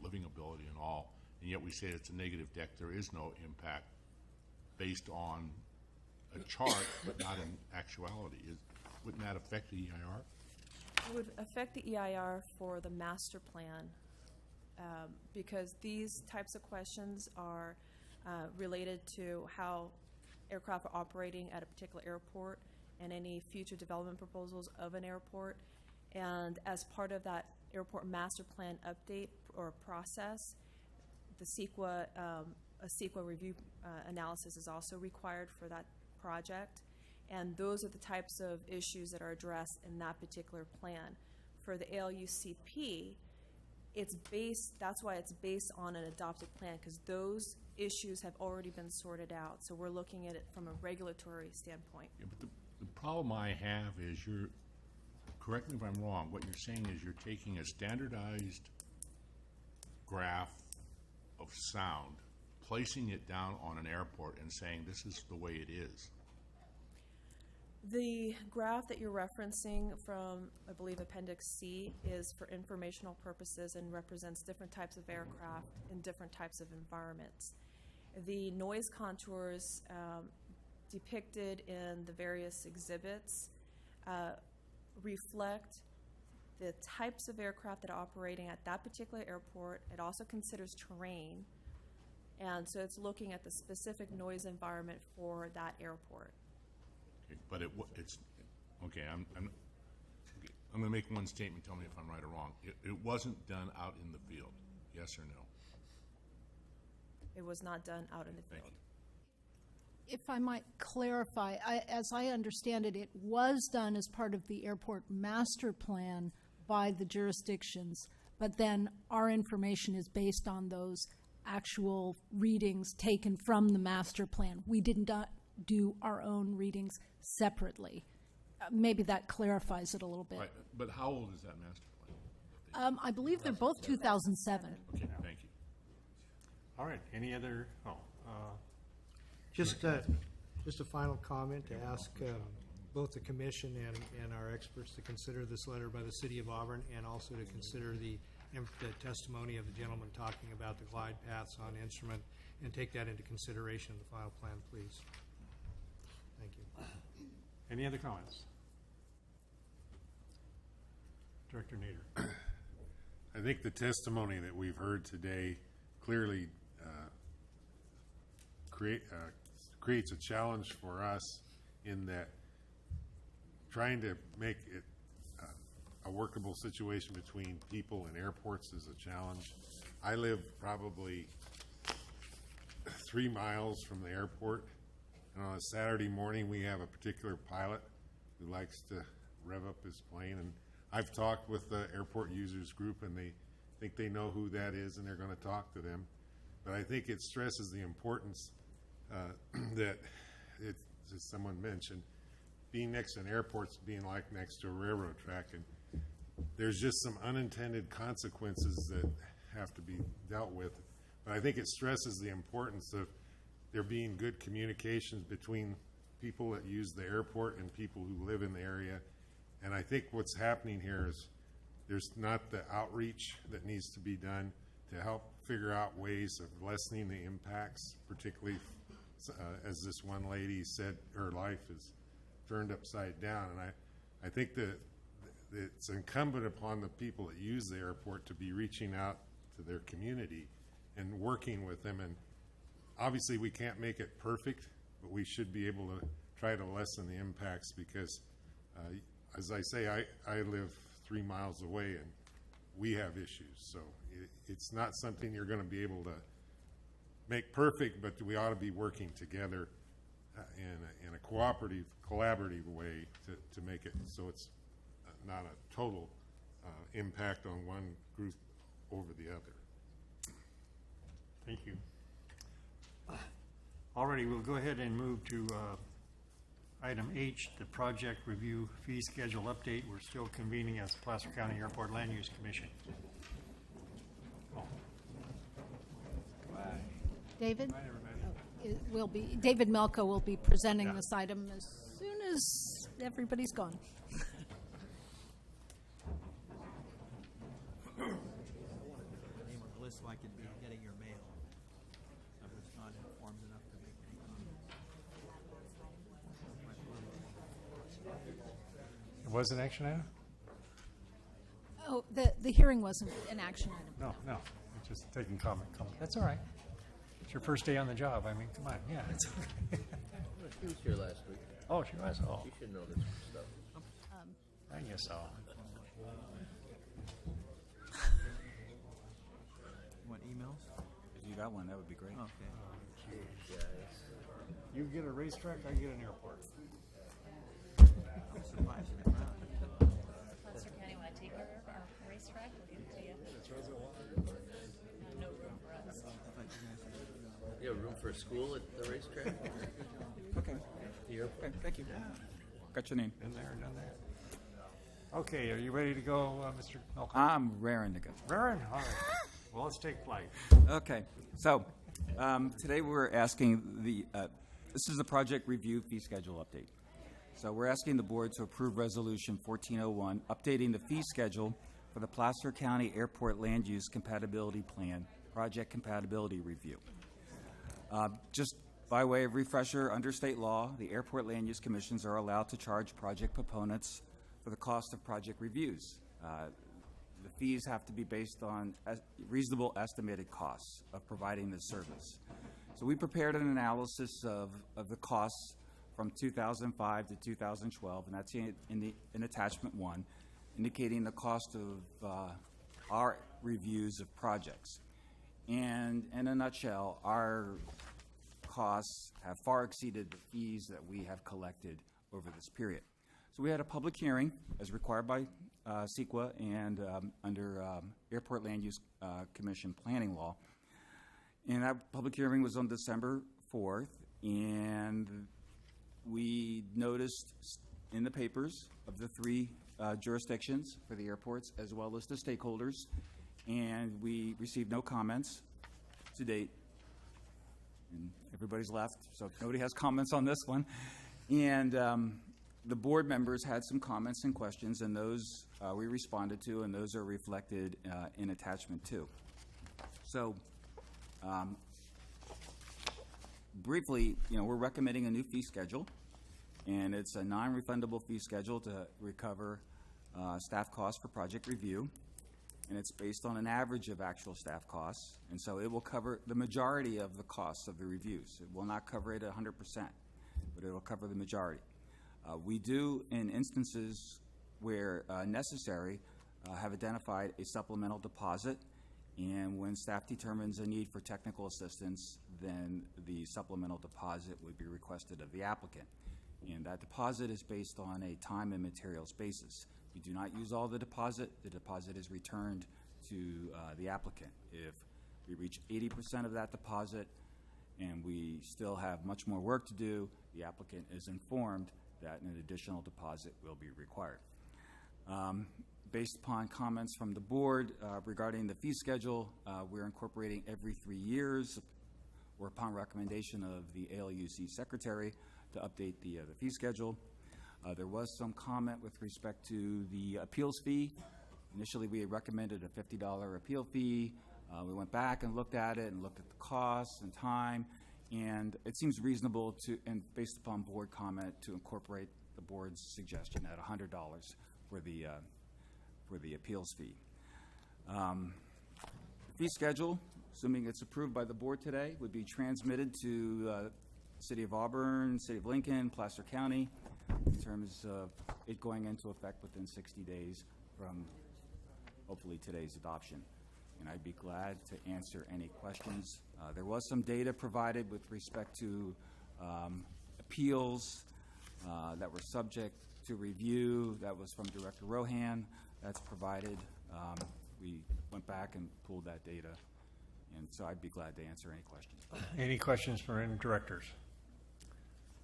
S9: living ability and all? And yet we say it's a negative deck, there is no impact based on a chart, but not in actuality. Wouldn't that affect the EIR?
S8: It would affect the EIR for the master plan because these types of questions are related to how aircraft are operating at a particular airport and any future development proposals of an airport. And as part of that airport master plan update or process, the CEQA, a CEQA review analysis is also required for that project. And those are the types of issues that are addressed in that particular plan. For the ALUCP, that's why it's based on an adopted plan, because those issues have already been sorted out. So we're looking at it from a regulatory standpoint.
S9: Yeah, but the problem I have is correct me if I'm wrong, what you're saying is you're taking a standardized graph of sound, placing it down on an airport and saying this is the way it is.
S8: The graph that you're referencing from, I believe, Appendix C is for informational purposes and represents different types of aircraft in different types of environments. The noise contours depicted in the various exhibits reflect the types of aircraft that are operating at that particular airport. It also considers terrain, and so it's looking at the specific noise environment for that airport.
S9: Okay, but it's okay. I'm going to make one statement. Tell me if I'm right or wrong. It wasn't done out in the field. Yes or no?
S8: It was not done out in the field.
S4: If I might clarify, as I understand it, it was done as part of the airport master plan by the jurisdictions, but then our information is based on those actual readings taken from the master plan. We did not do our own readings separately. Maybe that clarifies it a little bit.
S9: Right, but how old is that master plan?
S4: I believe they're both 2007.
S9: Okay, thank you.
S1: All right, any other,
S5: Just a final comment to ask both the commission and our experts to consider this letter by the City of Auburn, and also to consider the testimony of the gentleman talking about the glide paths on instrument, and take that into consideration in the final plan, please. Thank you.
S1: any other comments? Director Nader.
S18: I think the testimony that we've heard today clearly creates a challenge for us in that trying to make it a workable situation between people and airports is a challenge. I live probably 3 miles from the airport, and on a Saturday morning we have a particular pilot who likes to rev up his plane, and I've talked with the airport users group, and they think they know who that is, and they're going to talk to them. But I think it stresses the importance that, as someone mentioned, being next to an airport's being like next to a railroad track, and there's just some unintended consequences that have to be dealt with. But I think it stresses the importance of there being good communications between people that use the airport and people who live in the area. And I think what's happening here is there's not the outreach that needs to be done to help figure out ways of lessening the impacts, particularly as this one lady said, her life is turned upside down. And I think that it's incumbent upon the people that use the airport to be reaching out to their community and working with them. And obviously we can't make it perfect, but we should be able to try to lessen the impacts because, as I say, I live 3 miles away and we have issues. So it's not something you're going to be able to make perfect, but we ought to be working together in a collaborative way to make it so it's not a total impact on one group over the other.
S1: Thank you. Alrighty, we'll go ahead and move to item H, the project review fee schedule update. We're still convening as Placer County Airport Land Use Commission.
S4: David? It will be, David Melko will be presenting this item as soon as everybody's gone.
S19: Name on the list so I could be getting your mail. I was not informed enough to make any comments.
S1: It was an action item?
S4: Oh, the hearing wasn't an action item.
S1: No, it's just taking comment. That's all right. It's your first day on the job. I mean, come on. Yeah, it's okay.
S3: She was here last week.
S1: Oh, she was? Oh.
S3: You should know this stuff.
S1: I guess so.
S19: You want emails?
S6: If you got one, that would be great.
S19: Okay.
S1: You get a racetrack, I get an airport.
S19: I'm surprised you didn't know.
S20: Placer County want to take over our racetrack? We'll give it to you. No room for us.
S3: You have room for a school at the racetrack?
S6: Okay.
S3: The airport?
S6: Okay, thank you. Got your name.
S1: Been there, done that. Okay, are you ready to go, Mr. Malcolm?
S6: I'm raring to go.
S1: Raring? All right. Well, let's take flight.
S6: Okay, so today we're asking this is a project review fee schedule update. So we're asking the board to approve Resolution 1401, updating the fee schedule for the Placer County Airport Land Use Compatibility Plan Project Compatibility Review. Just by way of refresher, under state law, the airport land use commissions are allowed to charge project proponents for the cost of project reviews. The fees have to be based on reasonable estimated costs of providing this service. So we prepared an analysis of the costs from 2005 to 2012, and that's in attachment 1, indicating the cost of our reviews of projects. And in a nutshell, our costs have far exceeded the fees that we have collected over this period. So we had a public hearing as required by CEQA and under Airport Land Use Commission planning law. And that public hearing was on December 4th, and we noticed in the papers of the 3 jurisdictions for the airports as well as the stakeholders, and we received no comments to date. And everybody's left, so nobody has comments on this one. And the board members had some comments and questions, and those we responded to, and those are reflected in attachment 2. So briefly, we're recommending a new fee schedule, and it's a non-refundable fee schedule to recover staff costs for project review, and it's based on an average of actual staff costs, and so it will cover the majority of the costs of the reviews. It will not cover it 100%, but it will cover the majority. We do, in instances where necessary, have identified a supplemental deposit, and when staff determines a need for technical assistance, then the supplemental deposit would be requested of the applicant. And that deposit is based on a time and materials basis. We do not use all the deposit. The deposit is returned to the applicant. If we reach 80% of that deposit and we still have much more work to do, the applicant is informed that an additional deposit will be required. Based upon comments from the board regarding the fee schedule, we're incorporating every 3 years or upon recommendation of the ALUC Secretary, to update the fee schedule. There was some comment with respect to the appeals fee. Initially, we had recommended a $50 appeal fee. We went back and looked at it and looked at the costs and time, and it seems reasonable to, and based upon board comment, to incorporate the board's suggestion at $100 for the appeals fee. Fee schedule, assuming it's approved by the board today, would be transmitted to City of Auburn, City of Lincoln, Placer County, in terms of it going into effect within 60 days from hopefully today's adoption. And I'd be glad to answer any questions. There was some data provided with respect to appeals that were subject to review. That was from Director Rohan. That's provided. We went back and pulled that data, and so I'd be glad to answer any questions.
S1: Any questions for any directors?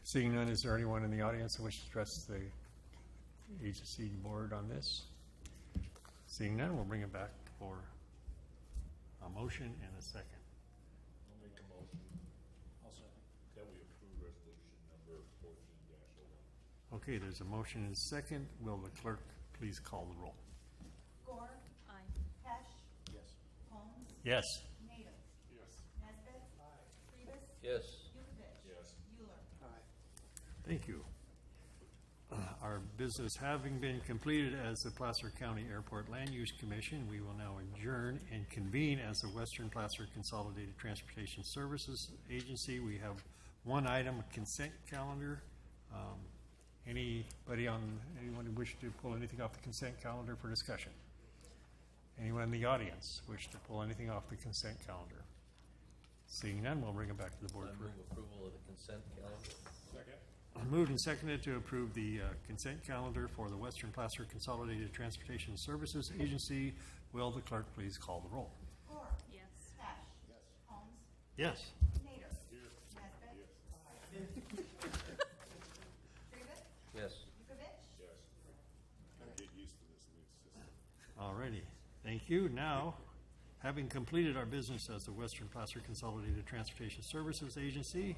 S1: Seeing none, is there anyone in the audience who wishes to address the agency board on this? Seeing none, we'll bring it back for a motion and a second.
S9: I'll make a motion. I'll second. That we approve resolution number 14-01.
S1: Okay, there's a motion and a second. Will the clerk please call the roll?
S2: Gore. Aye. Pesh.
S7: Yes.
S2: Holmes.
S1: Yes.
S2: Nato.
S9: Yes.
S2: Nesbit. Aye. Tribus.
S3: Yes.
S2: Yukavich.
S9: Yes.
S2: Euler.
S7: Aye.
S1: Thank you. Our business having been completed as the Placer County Airport Land Use Commission, we will now adjourn and convene as the Western Placer Consolidated Transportation Services Agency. We have one item, a consent calendar. Anyone who wish to pull anything off the consent calendar for discussion? Anyone in the audience wish to pull anything off the consent calendar? Seeing none, we'll bring it back to the board
S3: I
S1: for
S3: move approval of the consent calendar.
S9: Second.
S1: moved and seconded to approve the consent calendar for the Western Placer Consolidated Transportation Services Agency. Will the clerk please call the roll?
S2: Gore. Yes. Pesh.
S7: Yes.
S2: Holmes.
S1: Yes.
S2: Nato. Nesbit. Tribus.
S3: Yes.
S2: Yukavich.
S9: Yes. Gotta get used to this new system.
S1: All righty. Thank you. Now, having completed our business as the Western Placer Consolidated Transportation Services Agency,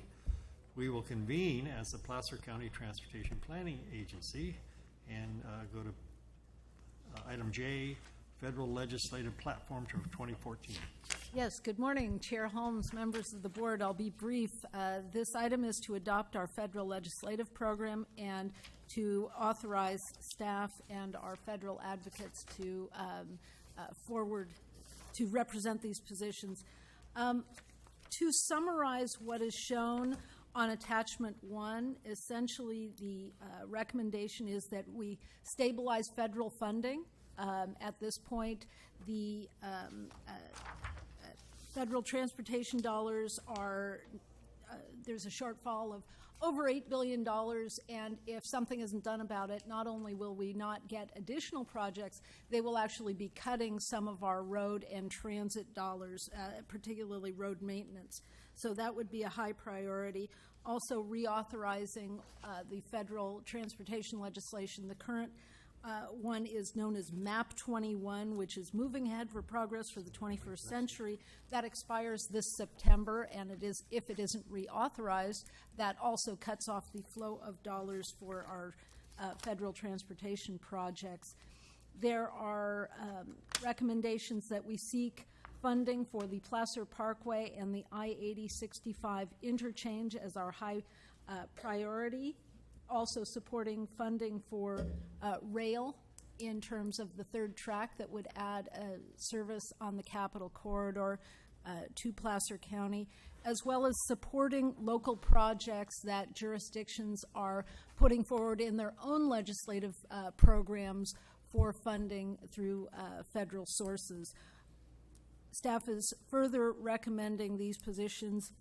S1: we will convene as the Placer County Transportation Planning Agency and go to item J, Federal Legislative Platform for 2014.
S4: Yes, good morning, Chair Holmes, members of the board. I'll be brief. This item is to adopt our federal legislative program and to authorize staff and our federal advocates to to represent these positions. To summarize what is shown on attachment 1, essentially the recommendation is that we stabilize federal funding. At this point, the federal transportation dollars are, there's a shortfall of over $8 billion, and if something isn't done about it, not only will we not get additional projects, they will actually be cutting some of our road and transit dollars, particularly road maintenance. So that would be a high priority. Also reauthorizing the federal transportation legislation. The current one is known as MAP 21, which is Moving Ahead for Progress for the 21st Century. That expires this September, and it is, if it isn't reauthorized, that also cuts off the flow of dollars for our federal transportation projects. There are recommendations that we seek funding for the Placer Parkway and the I-8065 interchange as our high priority. Also supporting funding for rail in terms of the third track that would add a service on the Capitol Corridor to Placer County, as well as supporting local projects that jurisdictions are putting forward in their own legislative programs for funding through federal sources. Staff is further recommending these positions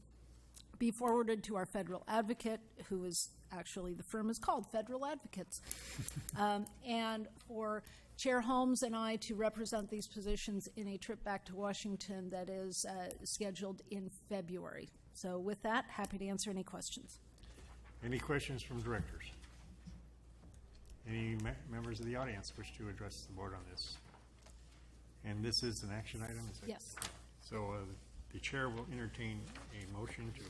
S4: be forwarded to our federal advocate, who is actually, the firm is called Federal Advocates, and for Chair Holmes and I to represent these positions in a trip back to Washington that is scheduled in February. So with that, happy to answer any questions.
S1: Any questions from directors? Any members of the audience wish to address the board on this? And this is an action item, is it?
S4: Yes.
S1: So The chair will entertain a motion to.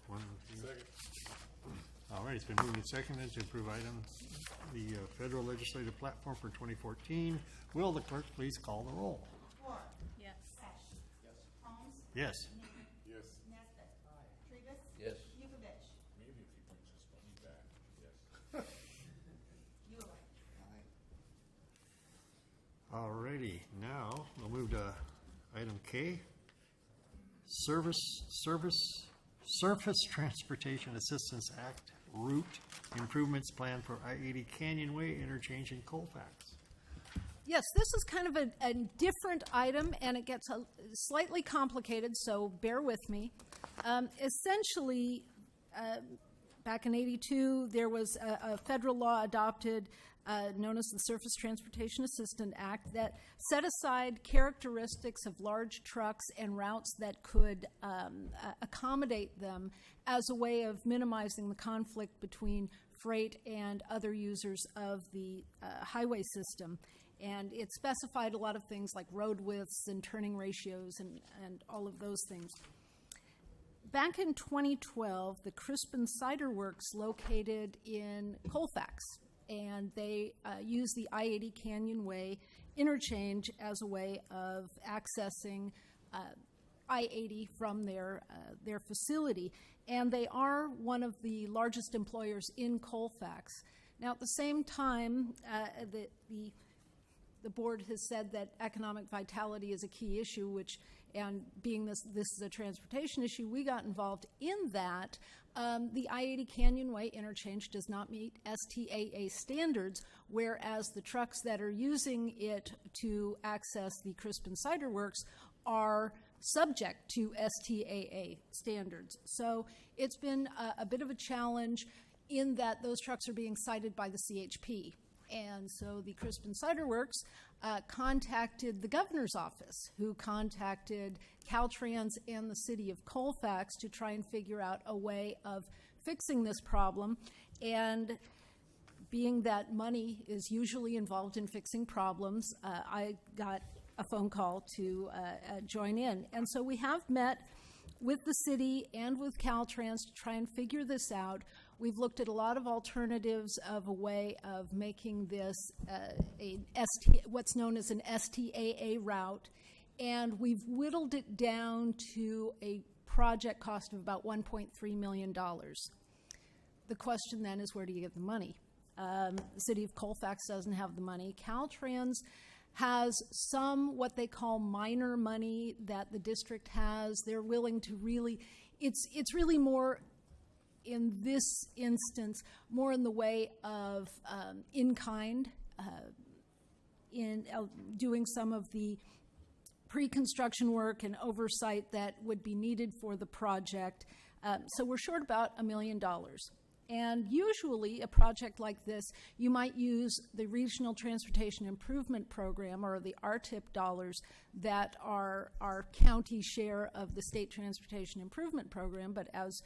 S1: One, two. All right, it's been moved and seconded to approve items, the federal legislative platform for 2014. Will the clerk please call the roll?
S2: Moore.
S20: Yes.
S2: Pesh.
S7: Yes.
S2: Holmes.
S1: Yes.
S2: Neiman.
S18: Yes.
S2: Nesbit. Trivas.
S3: Yes.
S2: Yukovich.
S9: Maybe if he brings his money back, yes.
S2: Euler.
S1: All righty, now we'll move to item K. Surface Transportation Assistance Act Route Improvements Plan for I-80 Canyon Way Interchange in Colfax.
S4: Yes, this is kind of a different item, and it gets slightly complicated, so bear with me. Essentially, back in '82, there was a federal law adopted known as the Surface Transportation Assistance Act that set aside characteristics of large trucks and routes that could accommodate them as a way of minimizing the conflict between freight and other users of the highway system. And it specified a lot of things like road widths and turning ratios and all of those things. Back in 2012, the Crispin Cider Works located in Colfax, and they used the I-80 Canyon Way interchange as a way of accessing I-80 from their facility. And they are one of the largest employers in Colfax. Now, at the same time, the board has said that economic vitality is a key issue, and being this is a transportation issue, we got involved in that. The I-80 Canyon Way interchange does not meet STAA standards, whereas the trucks that are using it to access the Crispin Cider Works are subject to STAA standards. So it's been a bit of a challenge in that those trucks are being cited by the CHP. And so the Crispin Cider Works contacted the governor's office, who contacted Caltrans and the city of Colfax to try and figure out a way of fixing this problem. And being that money is usually involved in fixing problems, I got a phone call to join in. And so we have met with the city and with Caltrans to try and figure this out. We've looked at a lot of alternatives of a way of making this what's known as an STAA route, and we've whittled it down to a project cost of about $1.3 million. The question then is, where do you get the money? The city of Colfax doesn't have the money. Caltrans has some what they call minor money that the district has. They're willing to really, it's really more, in this instance, more in the way of in-kind, in doing some of the pre-construction work and oversight that would be needed for the project. So we're short about $1 million. And usually a project like this, you might use the Regional Transportation Improvement Program, or the RTIP dollars that are our county share of the State Transportation Improvement Program. But as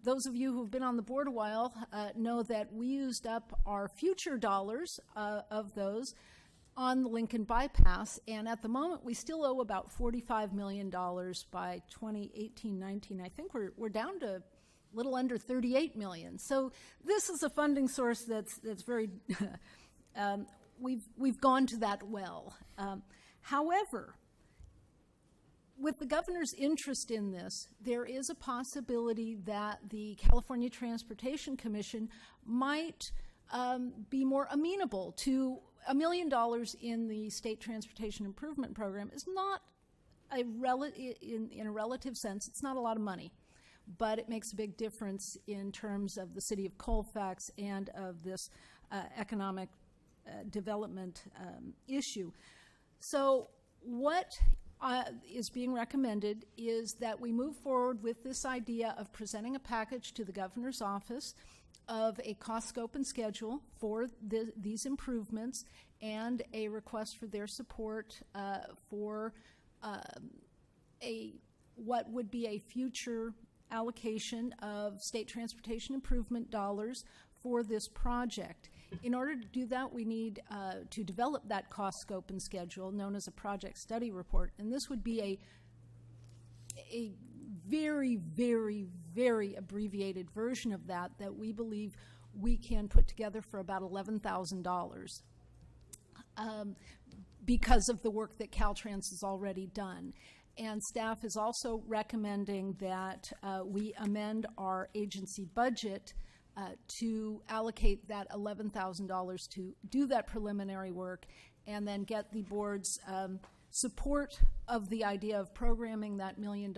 S4: those of you who've been on the board a while know that we used up our future dollars of those on the Lincoln Bypass, and at the moment we still owe about $45 million by 2018-19. I think we're down to a little under $38 million. So this is a funding source that's very we've gone to that well. However, with the governor's interest in this, there is a possibility that the California Transportation Commission might be more amenable to $1 million in the State Transportation Improvement Program. Is not in a relative sense, it's not a lot of money, but it makes a big difference in terms of the city of Colfax and of this economic development issue. So what is being recommended is that we move forward with this idea of presenting a package to the governor's office of a cost, scope, and schedule for these improvements, and a request for their support for what would be a future allocation of state transportation improvement dollars for this project. In order to do that, we need to develop that cost scope and schedule known as a project study report. And this would be a very, very, very abbreviated version of that we believe we can put together for about $11,000 because of the work that Caltrans has already done. And staff is also recommending that we amend our agency budget to allocate that $11,000 to do that preliminary work and then get the board's support of the idea of programming that $1 million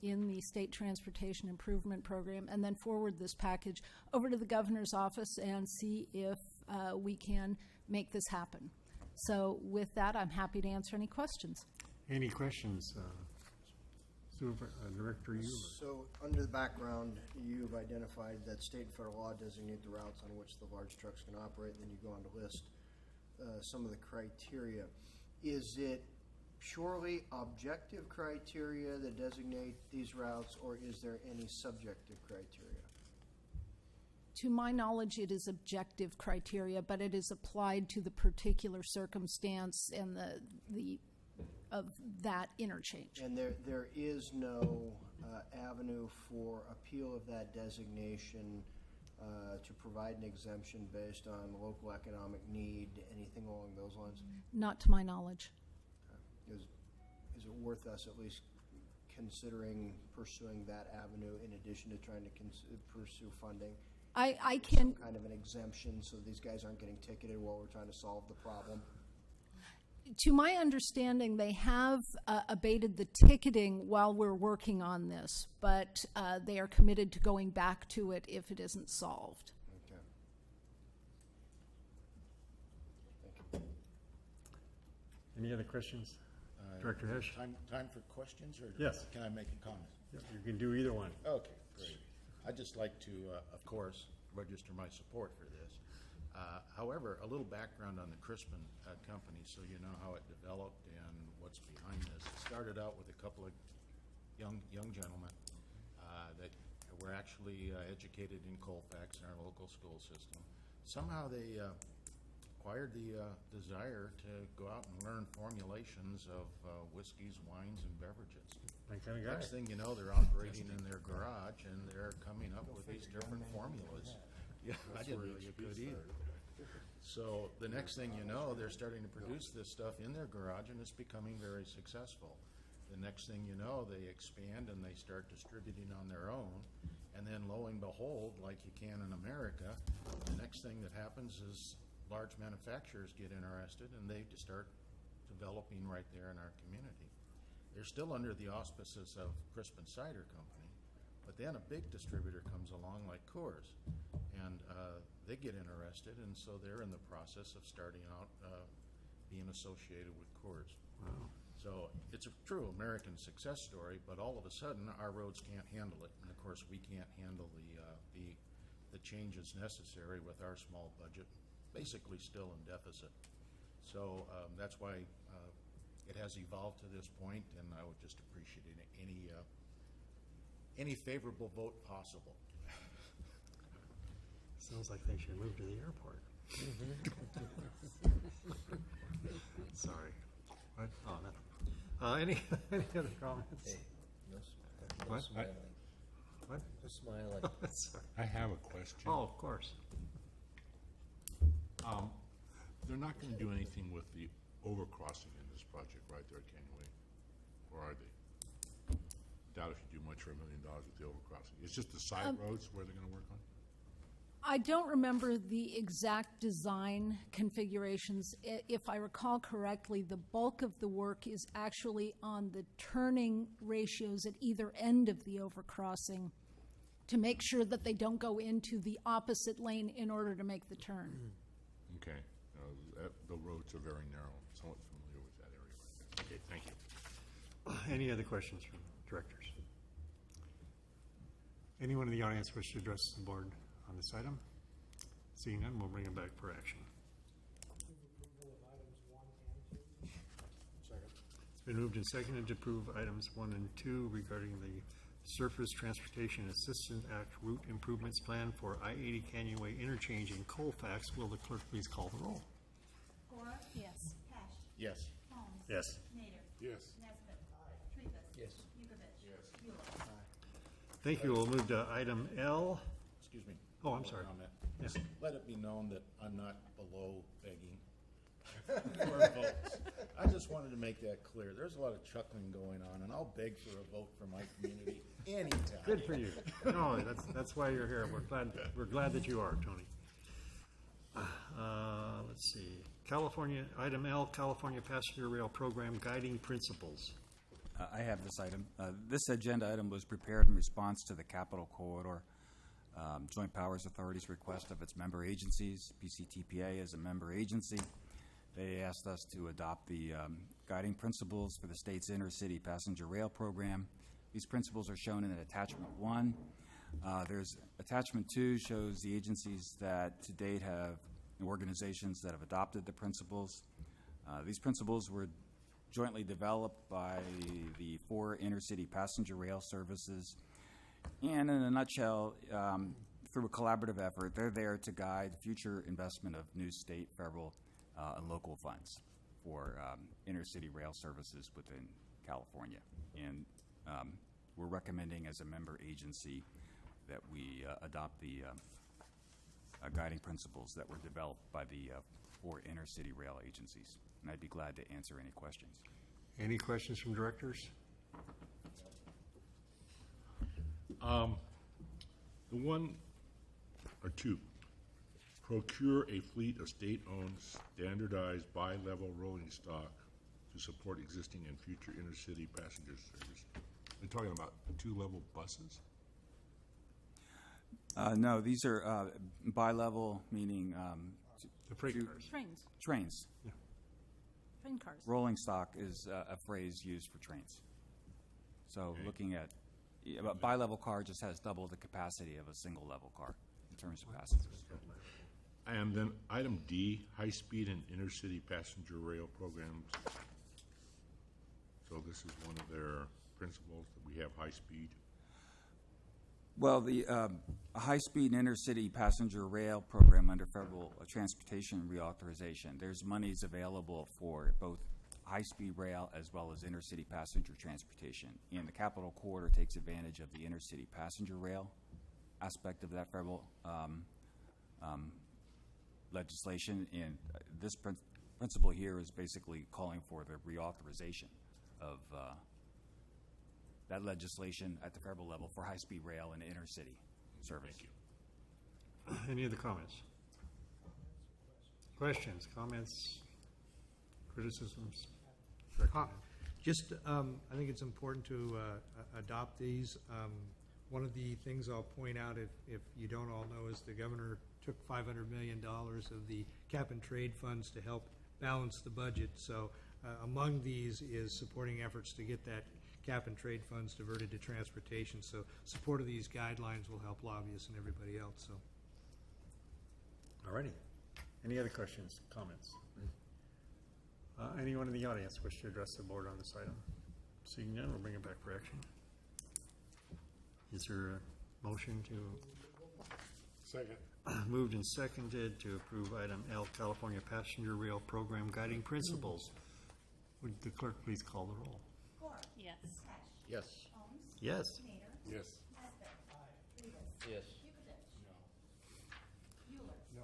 S4: in the State Transportation Improvement Program, and then forward this package over to the governor's office and see if we can make this happen. So with that, I'm happy to answer any questions.
S1: Any questions? Director Euler.
S21: So, under the background, you've identified that state and federal law designate the routes on which the large trucks can operate, and then you go on to list some of the criteria. Is it purely objective criteria that designate these routes, or is there any subjective criteria?
S4: To my knowledge, it is objective criteria, but it is applied to the particular circumstance and the of that interchange.
S21: And there is no avenue for appeal of that designation to provide an exemption based on local economic need, anything along those lines?
S4: Not to my knowledge.
S21: Is it worth us at least considering pursuing that avenue in addition to trying to pursue funding?
S4: I can...
S21: Some kind of an exemption so these guys aren't getting ticketed while we're trying to solve the problem?
S4: To my understanding, they have abated the ticketing while we're working on this, but they are committed to going back to it if it isn't solved.
S21: Okay. Thank you.
S1: Any other questions? Director Hesh?
S7: Time for questions, or
S1: Yes.
S7: can I make a comment?
S1: You can do either one.
S7: Okay, great. I'd just like to, of course, register my support for this. However, a little background on the Crispin company so you know how it developed and what's behind this. It started out with a couple of young gentlemen that were actually educated in Colfax in our local school system. Somehow they acquired the desire to go out and learn formulations of whiskeys, wines, and beverages.
S1: That kind of guy.
S7: Next thing you know, they're operating in their garage and they're coming up with these different formulas. Yeah, I didn't think you could either. So the next thing you know, they're starting to produce this stuff in their garage, and it's becoming very successful. The next thing you know, they expand and they start distributing on their own. And then lo and behold, like you can in America, the next thing that happens is large manufacturers get interested and they just start developing right there in our community. They're still under the auspices of Crispin Cider Company, but then a big distributor comes along like Coors, and they get interested, and so they're in the process of starting out being associated with Coors.
S1: Wow.
S7: So it's a true American success story, but all of a sudden our roads can't handle it, and of course we can't handle the changes necessary with our small budget, basically still in deficit. So that's why it has evolved to this point, and I would just appreciate any favorable vote possible.
S1: Sounds like they should move to the airport. Sorry. What? Oh, no. Any other comments?
S3: Hey, no
S1: What?
S3: smiling.
S1: What?
S3: No smiling.
S1: Sorry.
S9: I have a question.
S1: Oh, of course.
S9: They're not going to do anything with the overcrossing in this project right there at Canyon Way, or are they? Doubt if you do much for $1 million with the overcrossing. It's just the side roads where they're going to work on?
S4: I don't remember the exact design configurations. If I recall correctly, the bulk of the work is actually on the turning ratios at either end of the overcrossing to make sure that they don't go into the opposite lane in order to make the turn.
S9: Okay. The roads are very narrow. I'm somewhat familiar with that area right there. Okay, thank you.
S1: Any other questions from directors? Anyone in the audience wish to address the board on this item? Seeing none, we'll bring it back for action. It's been moved and seconded to approve items 1 and 2 regarding the Surface Transportation Assistance Act Route Improvements Plan for I-80 Canyonway Interchange in Colfax. Will the clerk please call the roll?
S2: Cora?
S20: Yes.
S2: Cash?
S7: Yes.
S2: Holmes?
S1: Yes.
S2: Nader?
S18: Yes.
S2: Nesbit? Trivas?
S3: Yes.
S2: Yukovich? Mueller?
S1: Thank you. We'll move to item L.
S7: Excuse me.
S1: Oh, I'm sorry.
S7: Comment.
S1: Yes.
S7: Just let it be known that I'm not below begging for votes. I just wanted to make that clear. There's a lot of chuckling going on, and I'll beg for a vote for my community anytime.
S1: Good for you. No, that's why you're here. We're glad that you are, Tony. Let's see. Item L, California Passenger Rail Program Guiding Principles.
S6: I have this item. This agenda item was prepared in response to the Capital Corridor Joint Powers Authority's request of its member agencies. PCTPA is a member agency. They asked us to adopt the guiding principles for the state's intercity passenger rail program. These principles are shown in Attachment 1. There's Attachment 2 shows the agencies that to date have organizations that have adopted the principles. These principles were jointly developed by the 4 intercity passenger rail services. And in a nutshell, through a collaborative effort, they're there to guide future investment of new state, federal, and local funds for intercity rail services within California. And we're recommending as a member agency that we adopt the guiding principles that were developed by the 4 intercity rail agencies. And I'd be glad to answer any questions.
S1: Any questions from directors?
S9: The one or two, procure a fleet of state-owned standardized bi-level rolling stock to support existing and future intercity passenger service. We're talking about 2-level buses?
S6: No, these are bi-level, meaning
S1: the freight cars.
S4: Trains.
S6: Trains.
S1: Yeah.
S4: Train cars.
S6: Rolling stock is a phrase used for trains. So looking at a bi-level car just has double the capacity of a single-level car in terms of passengers.
S9: And then item D, high-speed and intercity passenger rail programs. So this is one of their principles, that we have high-speed.
S6: Well, the high-speed and intercity passenger rail program under federal transportation reauthorization, there's monies available for both high-speed rail as well as intercity passenger transportation. And the Capital Corridor takes advantage of the intercity passenger rail aspect of that federal legislation. And this principle here is basically calling for the reauthorization of that legislation at the federal level for high-speed rail and intercity service.
S9: Thank you.
S1: Any other comments? Questions, comments, criticisms?
S5: Just, I think it's important to adopt these. One of the things I'll point out, if you don't all know, is the governor took $500 million of the cap and trade funds to help balance the budget. So among these is supporting efforts to get that cap and trade funds diverted to transportation. So support of these guidelines will help lobbyists and everybody else. So.
S1: All righty. Any other questions, comments? Anyone in the audience wish to address the board on this item? Seeing none, we'll bring it back for action. Is there a motion to?
S18: Second.
S1: Moved and seconded to approve item L, California Passenger Rail Program Guiding Principles. Would the clerk please call the roll?
S2: Cora?
S20: Yes.
S2: Cash?
S7: Yes.
S2: Holmes?
S1: Yes.
S2: Nader?
S18: Yes.
S2: Nesbit? Trivas?
S3: Yes.
S2: Yukovich? Mueller?
S18: No.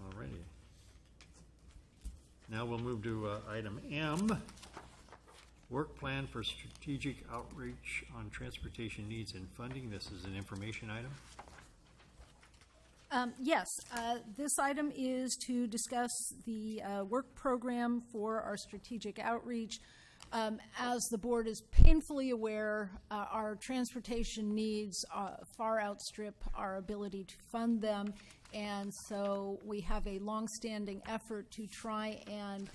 S1: All righty. Now we'll move to item M, work plan for strategic outreach on transportation needs and funding. This is an information item.
S4: Yes, this item is to discuss the work program for our strategic outreach. As the board is painfully aware, our transportation needs far outstrip our ability to fund them, and so we have a longstanding effort to try and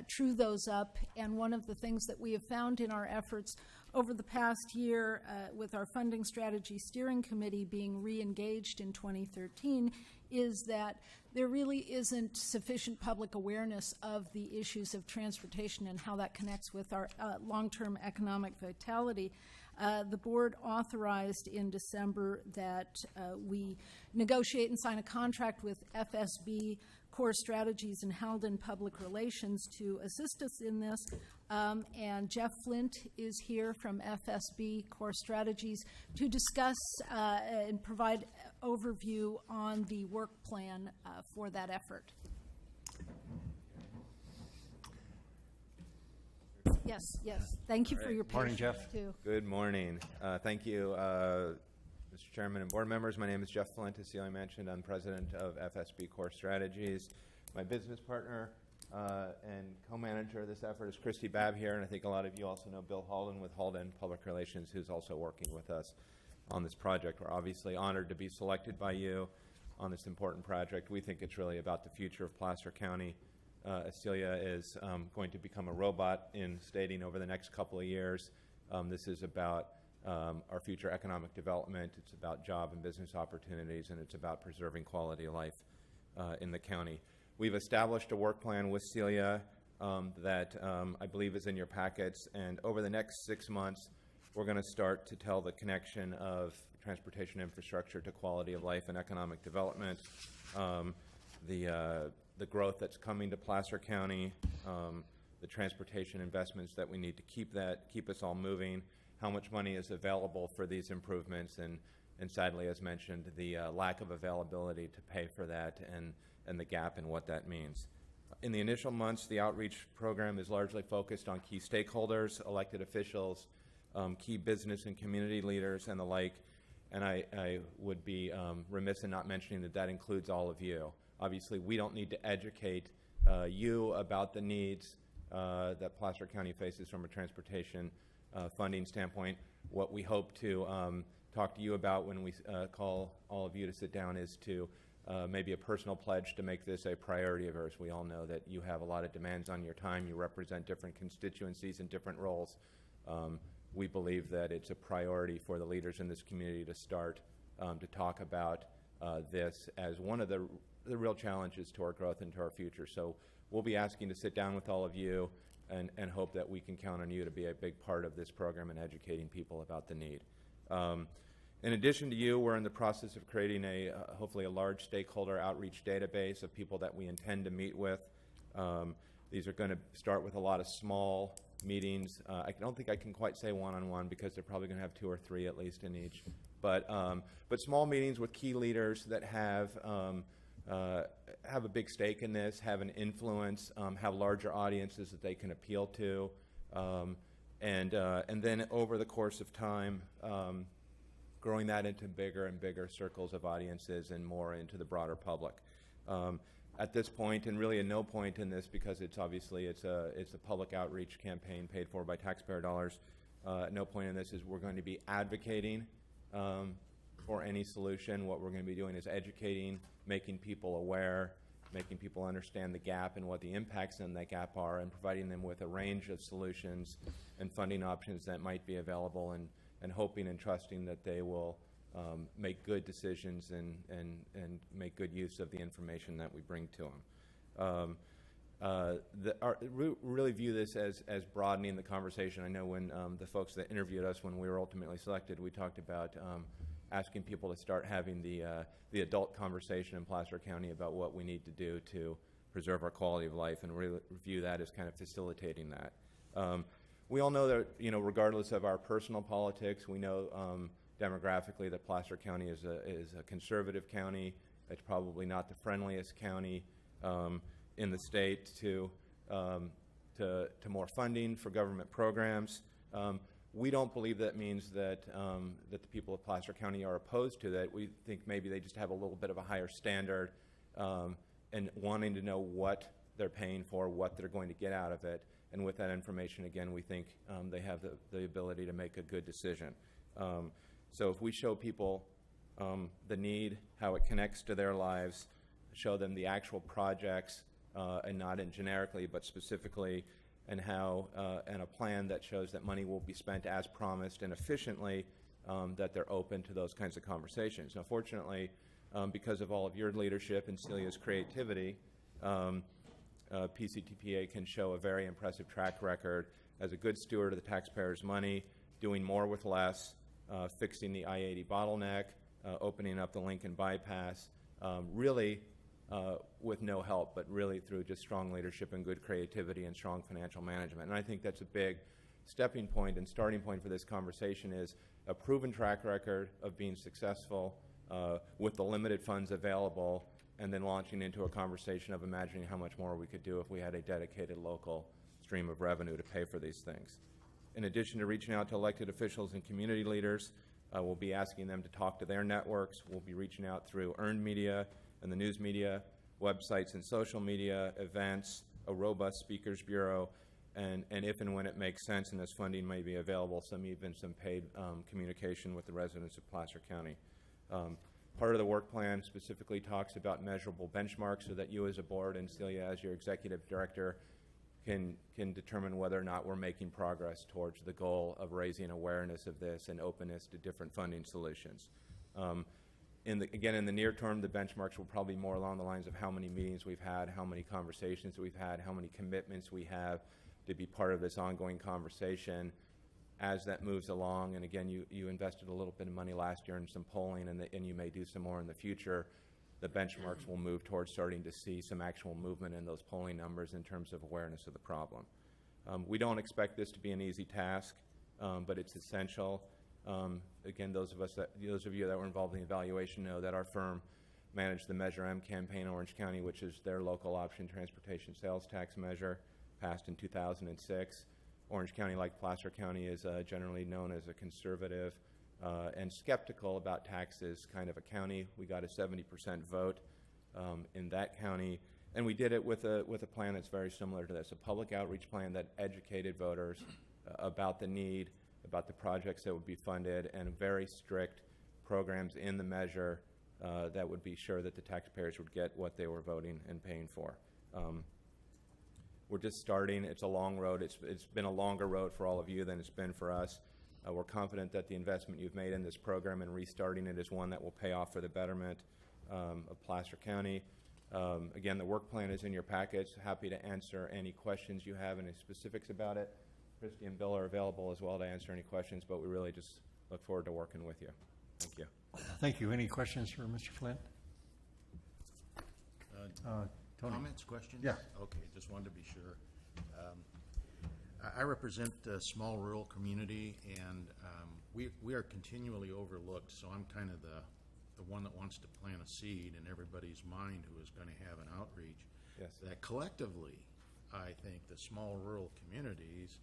S4: true those up. And one of the things that we have found in our efforts over the past year with our funding strategy steering committee being re-engaged in 2013 is that there really isn't sufficient public awareness of the issues of transportation and how that connects with our long-term economic vitality. the board authorized in December that we negotiate and sign a contract with FSB Core Strategies and Halden Public Relations to assist us in this. And Jeff Flint is here from FSB Core Strategies to discuss and provide overview on the work plan for that effort. Yes. Thank you for your patience.
S1: Morning, Jeff.
S4: Too.
S10: Good morning. Thank you, Mr. Chairman and board members. My name is Jeff Flint. As Celia mentioned, I'm president of FSB Core Strategies. My business partner and co-manager of this effort is Christy Babb here, and I think a lot of you also know Bill Halden with Halden Public Relations, who's also working with us on this project. We're obviously honored to be selected by you on this important project. We think it's really about the future of Placer County. Celia is going to become a robot in stating over the next couple of years. This is about our future economic development. It's about job and business opportunities, and it's about preserving quality of life in the county. We've established a work plan with Celia that I believe is in your packets, and over the next 6 months, we're going to start to tell the connection of transportation infrastructure to quality of life and economic development, the growth that's coming to Placer County, the transportation investments that we need to keep us all moving, how much money is available for these improvements, and sadly, as mentioned, the lack of availability to pay for that and the gap in what that means. In the initial months, the outreach program is largely focused on key stakeholders, elected officials, key business and community leaders, and the like, and I would be remiss in not mentioning that that includes all of you. Obviously, we don't need to educate you about the needs that Placer County faces from a transportation funding standpoint. What we hope to talk to you about when we call all of you to sit down is to maybe a personal pledge to make this a priority of ours. We all know that you have a lot of demands on your time. You represent different constituencies and different roles. We believe that it's a priority for the leaders in this community to start to talk about this as one of the real challenges to our growth and to our future. So we'll be asking to sit down with all of you and hope that we can count on you to be a big part of this program and educating people about the need. In addition to you, we're in the process of creating hopefully a large stakeholder outreach database of people that we intend to meet with. These are going to start with a lot of small meetings. I don't think I can quite say one-on-one because they're probably going to have 2 or 3 at least in each. But small meetings with key leaders that have a big stake in this, have an influence, have larger audiences that they can appeal to, and then over the course of time, growing that into bigger and bigger circles of audiences and more into the broader public. At this point, and really at no point in this, because it's a public outreach campaign paid for by taxpayer dollars. At no point in this is we're going to be advocating for any solution. What we're going to be doing is educating, making people aware, making people understand the gap and what the impacts in that gap are, and providing them with a range of solutions and funding options that might be available, and hoping and trusting that they will make good decisions and make good use of the information that we bring to them. Really view this as broadening the conversation. I know when the folks that interviewed us when we were ultimately selected, we talked about asking people to start having the adult conversation in Placer County about what we need to do to preserve our quality of life, and really view that as kind of facilitating that. We all know that, regardless of our personal politics, we know demographically that Placer County is a conservative county. It's probably not the friendliest county in the state to more funding for government programs. We don't believe that means that the people of Placer County are opposed to that. We think maybe they just have a little bit of a higher standard and wanting to know what they're paying for, what they're going to get out of it. And with that information, again, we think they have the ability to make a good decision. So if we show people the need, how it connects to their lives, show them the actual projects, and not in generically, but specifically, and how and a plan that shows that money will be spent as promised and efficiently, that they're open to those kinds of conversations. Now, fortunately, because of all of your leadership and Celia's creativity, PCTPA can show a very impressive track record as a good steward of the taxpayers' money, doing more with less, fixing the I-80 bottleneck, opening up the Lincoln bypass, really with no help, but really through just strong leadership and good creativity and strong financial management. And I think that's a big stepping point and starting point for this conversation is a proven track record of being successful with the limited funds available, and then launching into a conversation of imagining how much more we could do if we had a dedicated local stream of revenue to pay for these things. In addition to reaching out to elected officials and community leaders, we'll be asking them to talk to their networks. We'll be reaching out through earned media and the news media, websites and social media, events, a robust speakers bureau, and if and when it makes sense and as funding may be available, even some paid communication with the residents of Placer County. Part of the work plan specifically talks about measurable benchmarks so that you as a board and Celia as your executive director can determine whether or not we're making progress towards the goal of raising awareness of this and openness to different funding solutions. Again, in the near term, the benchmarks will probably be more along the lines of how many meetings we've had, how many conversations we've had, how many commitments we have to be part of this ongoing conversation as that moves along. And again, you invested a little bit of money last year in some polling, and you may do some more in the future. The benchmarks will move towards starting to see some actual movement in those polling numbers in terms of awareness of the problem. We don't expect this to be an easy task, but it's essential. Again, those of you that were involved in the evaluation know that our firm managed the Measure M campaign in Orange County, which is their local option transportation sales tax measure, passed in 2006. Orange County, like Placer County, is generally known as a conservative and skeptical about taxes kind of a county. We got a 70% vote in that county, and we did it with a plan that's very similar to this, a public outreach plan that educated voters about the need, about the projects that would be funded, and very strict programs in the measure that would be sure that the taxpayers would get what they were voting and paying for. We're just starting. It's a long road. It's been a longer road for all of you than it's been for us. We're confident that the investment you've made in this program and restarting it is one that will pay off for the betterment of Placer County. Again, the work plan is in your packets. Happy to answer any questions you have, any specifics about it. Christy and Bill are available as well to answer any questions, but we really just look forward to working with you. Thank you.
S1: Thank you. Any questions for Mr. Flint? Tony.
S7: Comments, questions?
S1: Yeah.
S7: Okay, just wanted to be sure. I represent a small rural community, and we are continually overlooked, so I'm kind of the one that wants to plant a seed in everybody's mind who is going to have an outreach.
S10: Yes.
S7: That collectively, I think the small rural communities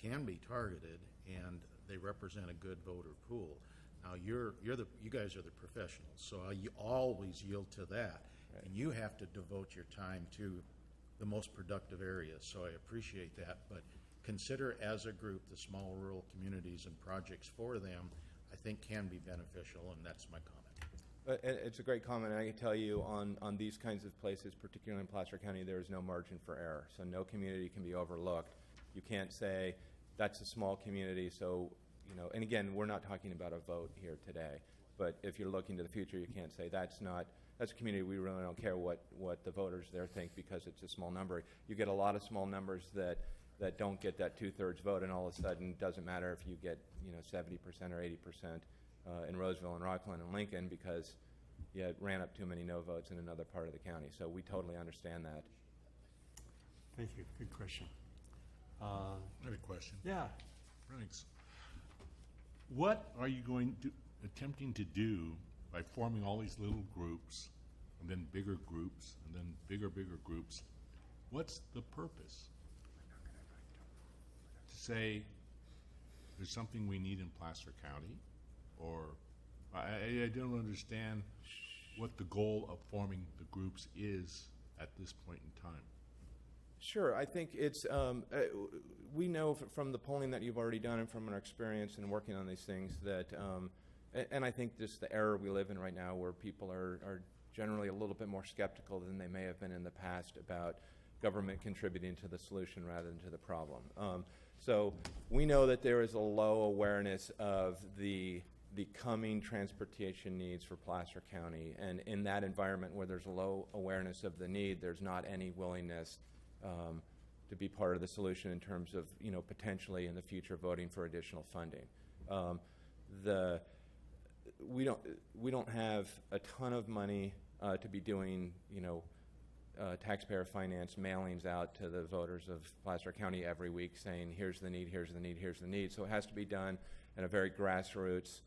S7: can be targeted, and they represent a good voter pool. Now, you guys are the professionals, so you always yield to that. Right. And you have to devote your time to the most productive areas, so I appreciate that. But consider as a group the small rural communities and projects for them, I think can be beneficial, and that's my comment.
S10: It's a great comment, and I can tell you on these kinds of places, particularly in Placer County, there is no margin for error. So no community can be overlooked. You can't say that's a small community, so, and again, we're not talking about a vote here today, but if you're looking to the future, you can't say that's a community we really don't care what the voters there think because it's a small number. You get a lot of small numbers that don't get that 2/3 vote, and all of a sudden it doesn't matter if you get 70% or 80% in Roseville and Rockland and Lincoln because you ran up too many no votes in another part of the county. So we totally understand that.
S1: Thank you. Good question.
S9: I have a question.
S1: Yeah.
S9: Thanks. What are you attempting to do by forming all these little groups and then bigger groups and then bigger groups? What's the purpose? To say there's something we need in Placer County? Or I don't understand what the goal of forming the groups is at this point in time.
S10: Sure. I think it's, we know from the polling that you've already done and from our experience in working on these things that, and I think just the era we live in right now where people are generally a little bit more skeptical than they may have been in the past about government contributing to the solution rather than to the problem. So we know that there is a low awareness of the coming transportation needs for Placer County, and in that environment where there's a low awareness of the need, there's not any willingness to be part of the solution in terms of, potentially in the future voting for additional funding. We don't have a ton of money to be doing, taxpayer finance mailings out to the voters of Placer County every week saying, here's the need, here's the need, here's the need. So it has to be done in a very grassroots,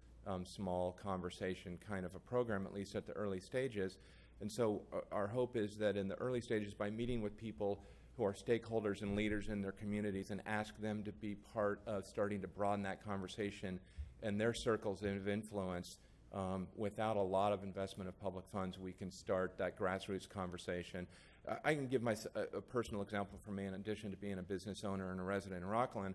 S10: small conversation kind of a program, at least at the early stages. And so our hope is that in the early stages, by meeting with people who are stakeholders and leaders in their communities and ask them to be part of starting to broaden that conversation and their circles of influence, without a lot of investment of public funds, we can start that grassroots conversation. I can give a personal example for me. In addition to being a business owner and a resident in Rockland,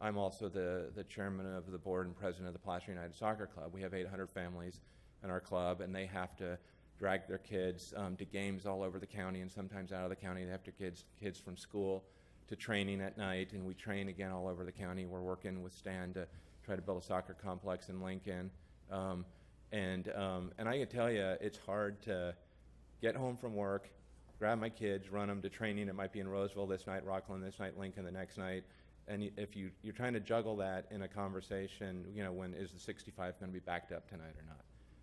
S10: I'm also the chairman of the board and president of the Placer United Soccer Club. We have 800 families in our club, and they have to drag their kids to games all over the county and sometimes out of the county. They have to kids from school to training at night, and we train again all over the county. We're working with Stan to try to build a soccer complex in Lincoln. And I can tell you, it's hard to get home from work, grab my kids, run them to training. It might be in Roseville this night, Rockland this night, Lincoln the next night. And if you're trying to juggle that in a conversation, when is the 65 going to be backed up tonight or not?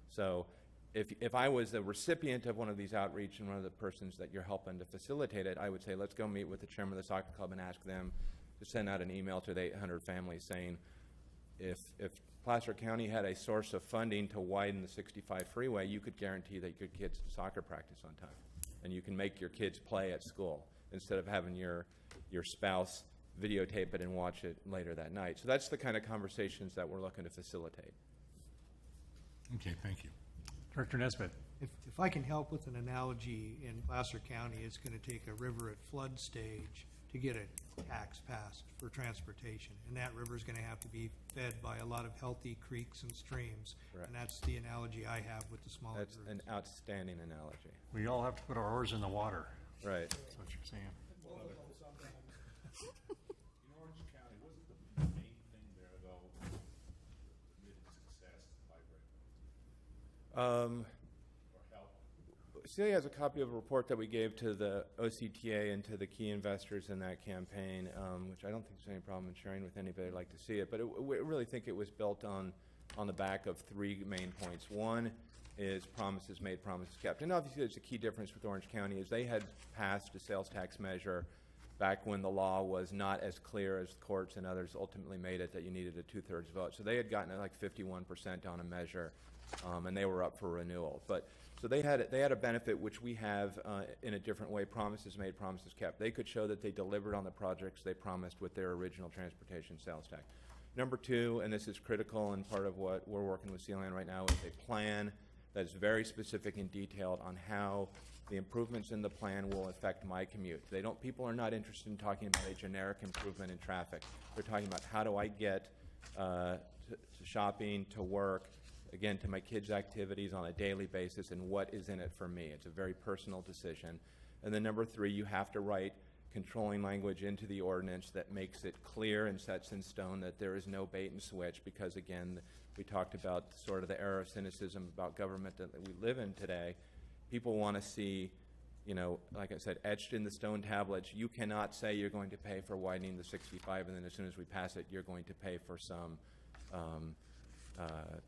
S10: So if I was the recipient of one of these outreach and one of the persons that you're helping to facilitate it, I would say, let's go meet with the chairman of the soccer club and ask them to send out an email to the 800 families saying, if Placer County had a source of funding to widen the 65 freeway, you could guarantee that your kids to soccer practice on time. And you can make your kids play at school instead of having your spouse videotape it and watch it later that night. So that's the kind of conversations that we're looking to facilitate.
S18: Okay, thank you.
S1: Director Nesbitt.
S5: If I can help with an analogy, in Placer County, it's going to take a river at flood stage to get a tax passed for transportation. And that river is going to have to be fed by a lot of healthy creeks and streams.
S10: Right.
S5: And that's the analogy I have with the smaller
S10: That's
S5: groups.
S10: an outstanding analogy.
S1: We all have to put our oars in the water.
S10: Right.
S1: That's what you're saying.
S9: In Orange County, wasn't the main thing there, though, committed success library? Or help?
S10: Celia has a copy of a report that we gave to the OCTA and to the key investors in that campaign, which I don't think there's any problem in sharing with anybody who'd like to see it. But we really think it was built on the back of three main points. One is promises made, promises kept. And obviously there's a key difference with Orange County is they had passed a sales tax measure back when the law was not as clear as the courts and others ultimately made it that you needed a 2/3 vote. So they had gotten like 51% on a measure, and they were up for renewal. So they had a benefit which we have in a different way, promises made, promises kept. They could show that they delivered on the projects they promised with their original transportation sales tax. Number two, and this is critical and part of what we're working with Sealand right now, is a plan that is very specific and detailed on how the improvements in the plan will affect my commute. People are not interested in talking about a generic improvement in traffic. They're talking about how do I get to shopping, to work, again, to my kids' activities on a daily basis, and what is in it for me. It's a very personal decision. And then number three, you have to write controlling language into the ordinance that makes it clear and sets in stone that there is no bait and switch, because again, we talked about sort of the era of cynicism about government that we live in today. People want to see, like I said, etched in the stone tablets, you cannot say you're going to pay for widening the 65, and then as soon as we pass it, you're going to pay for some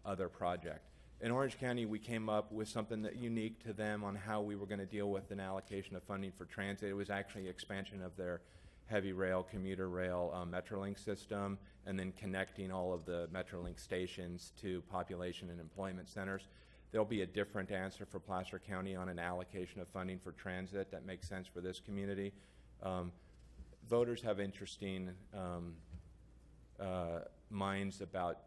S10: other project. In Orange County, we came up with something that unique to them on how we were going to deal with an allocation of funding for transit. It was actually expansion of their heavy rail, commuter rail, Metrolink system, and then connecting all of the Metrolink stations to population and employment centers. There'll be a different answer for Placer County on an allocation of funding for transit that makes sense for this community. Voters have interesting minds about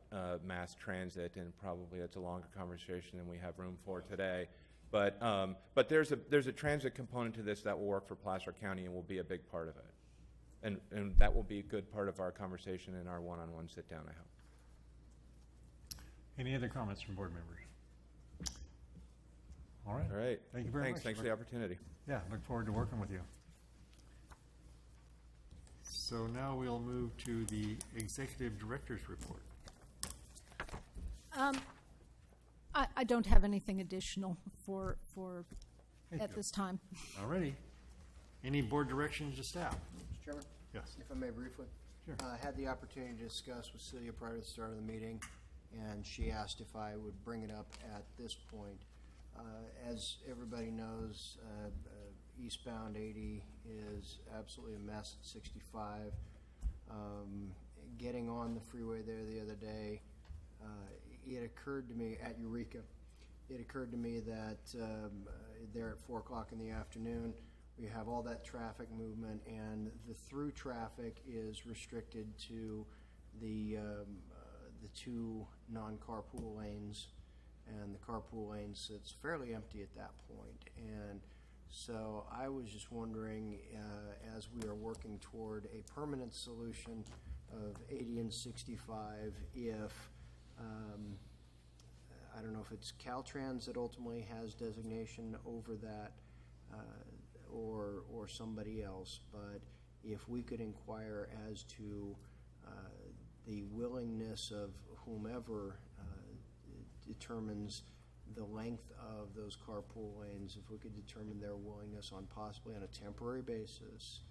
S10: mass transit, and probably it's a longer conversation than we have room for today. But there's a transit component to this that will work for Placer County and will be a big part of it. And that will be a good part of our conversation in our one-on-one sit-down, I hope.
S1: Any other comments from board members? All right.
S10: All right.
S1: Thank you very much.
S10: Thanks for the opportunity.
S1: Yeah, look forward to working with you. So now we'll move to the executive director's report.
S4: I don't have anything additional for at this time.
S1: All righty. Any board directions to staff?
S21: Mr. Chairman?
S1: Yes.
S21: If I may briefly?
S1: Sure.
S21: I had the opportunity to discuss with Celia prior to the start of the meeting, and she asked if I would bring it up at this point. As everybody knows, eastbound 80 is absolutely a mess at 65. Getting on the freeway there the other day, it occurred to me at Eureka, it occurred to me that there at 4 o'clock in the afternoon, we have all that traffic movement, and the through traffic is restricted to the 2 non-carpool lanes, and the carpool lane sits fairly empty at that point. And so I was just wondering, as we are working toward a permanent solution of 80 and 65, if I don't know if it's Caltrans that ultimately has designation over that, or somebody else, but if we could inquire as to the willingness of whomever determines the length of those carpool lanes, if we could determine their willingness on possibly on a temporary basis,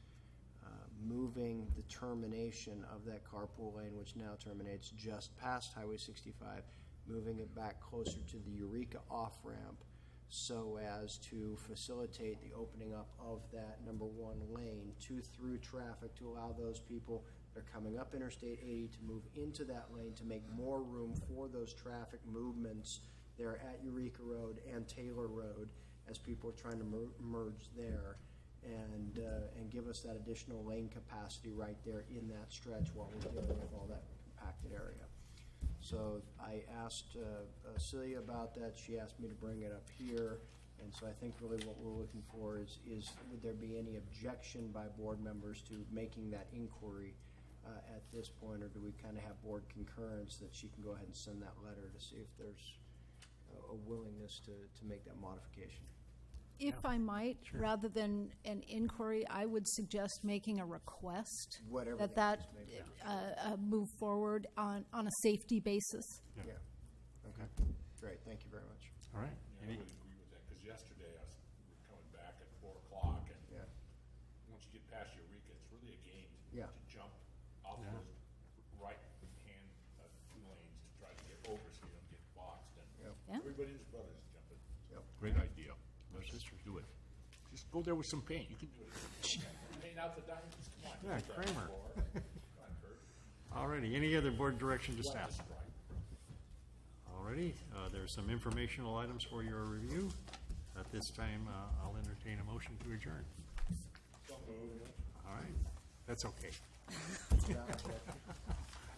S21: moving the termination of that carpool lane, which now terminates just past Highway 65, moving it back closer to the Eureka off-ramp, so as to facilitate the opening up of that number 1 lane to through traffic, to allow those people that are coming up Interstate 80 to move into that lane, to make more room for those traffic movements there at Eureka Road and Taylor Road as people are trying to merge there, and give us that additional lane capacity right there in that stretch while we're dealing with all that compacted area. So I asked Celia about that. She asked me to bring it up here. And so I think really what we're looking for is would there be any objection by board members to making that inquiry at this point, or do we kind of have board concurrence that she can go ahead and send that letter to see if there's a willingness to make that modification?
S4: If I might, rather than an inquiry, I would suggest making a request
S21: Whatever
S4: that move forward on a safety basis.
S21: Yeah. Okay. Great. Thank you very much.
S1: All right.
S9: I would agree with that, because yesterday we were coming back at 4 o'clock, and once you get past Eureka, it's really a game to jump off those right-hand 2 lanes to try to get over so you don't get boxed. And everybody and his brother is jumping. Great idea. Let's just do it. Just go there with some paint. You can do it. Paint out the diamonds. Come on.
S1: Yeah,
S9: Come
S1: Kramer.
S9: on, Kurt.
S1: All righty. Any other board direction to staff? All righty. There's some informational items for your review. At this time, I'll entertain a motion to adjourn. All right. That's okay.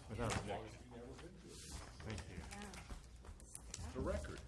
S1: Without objection. Thank you.
S9: The record.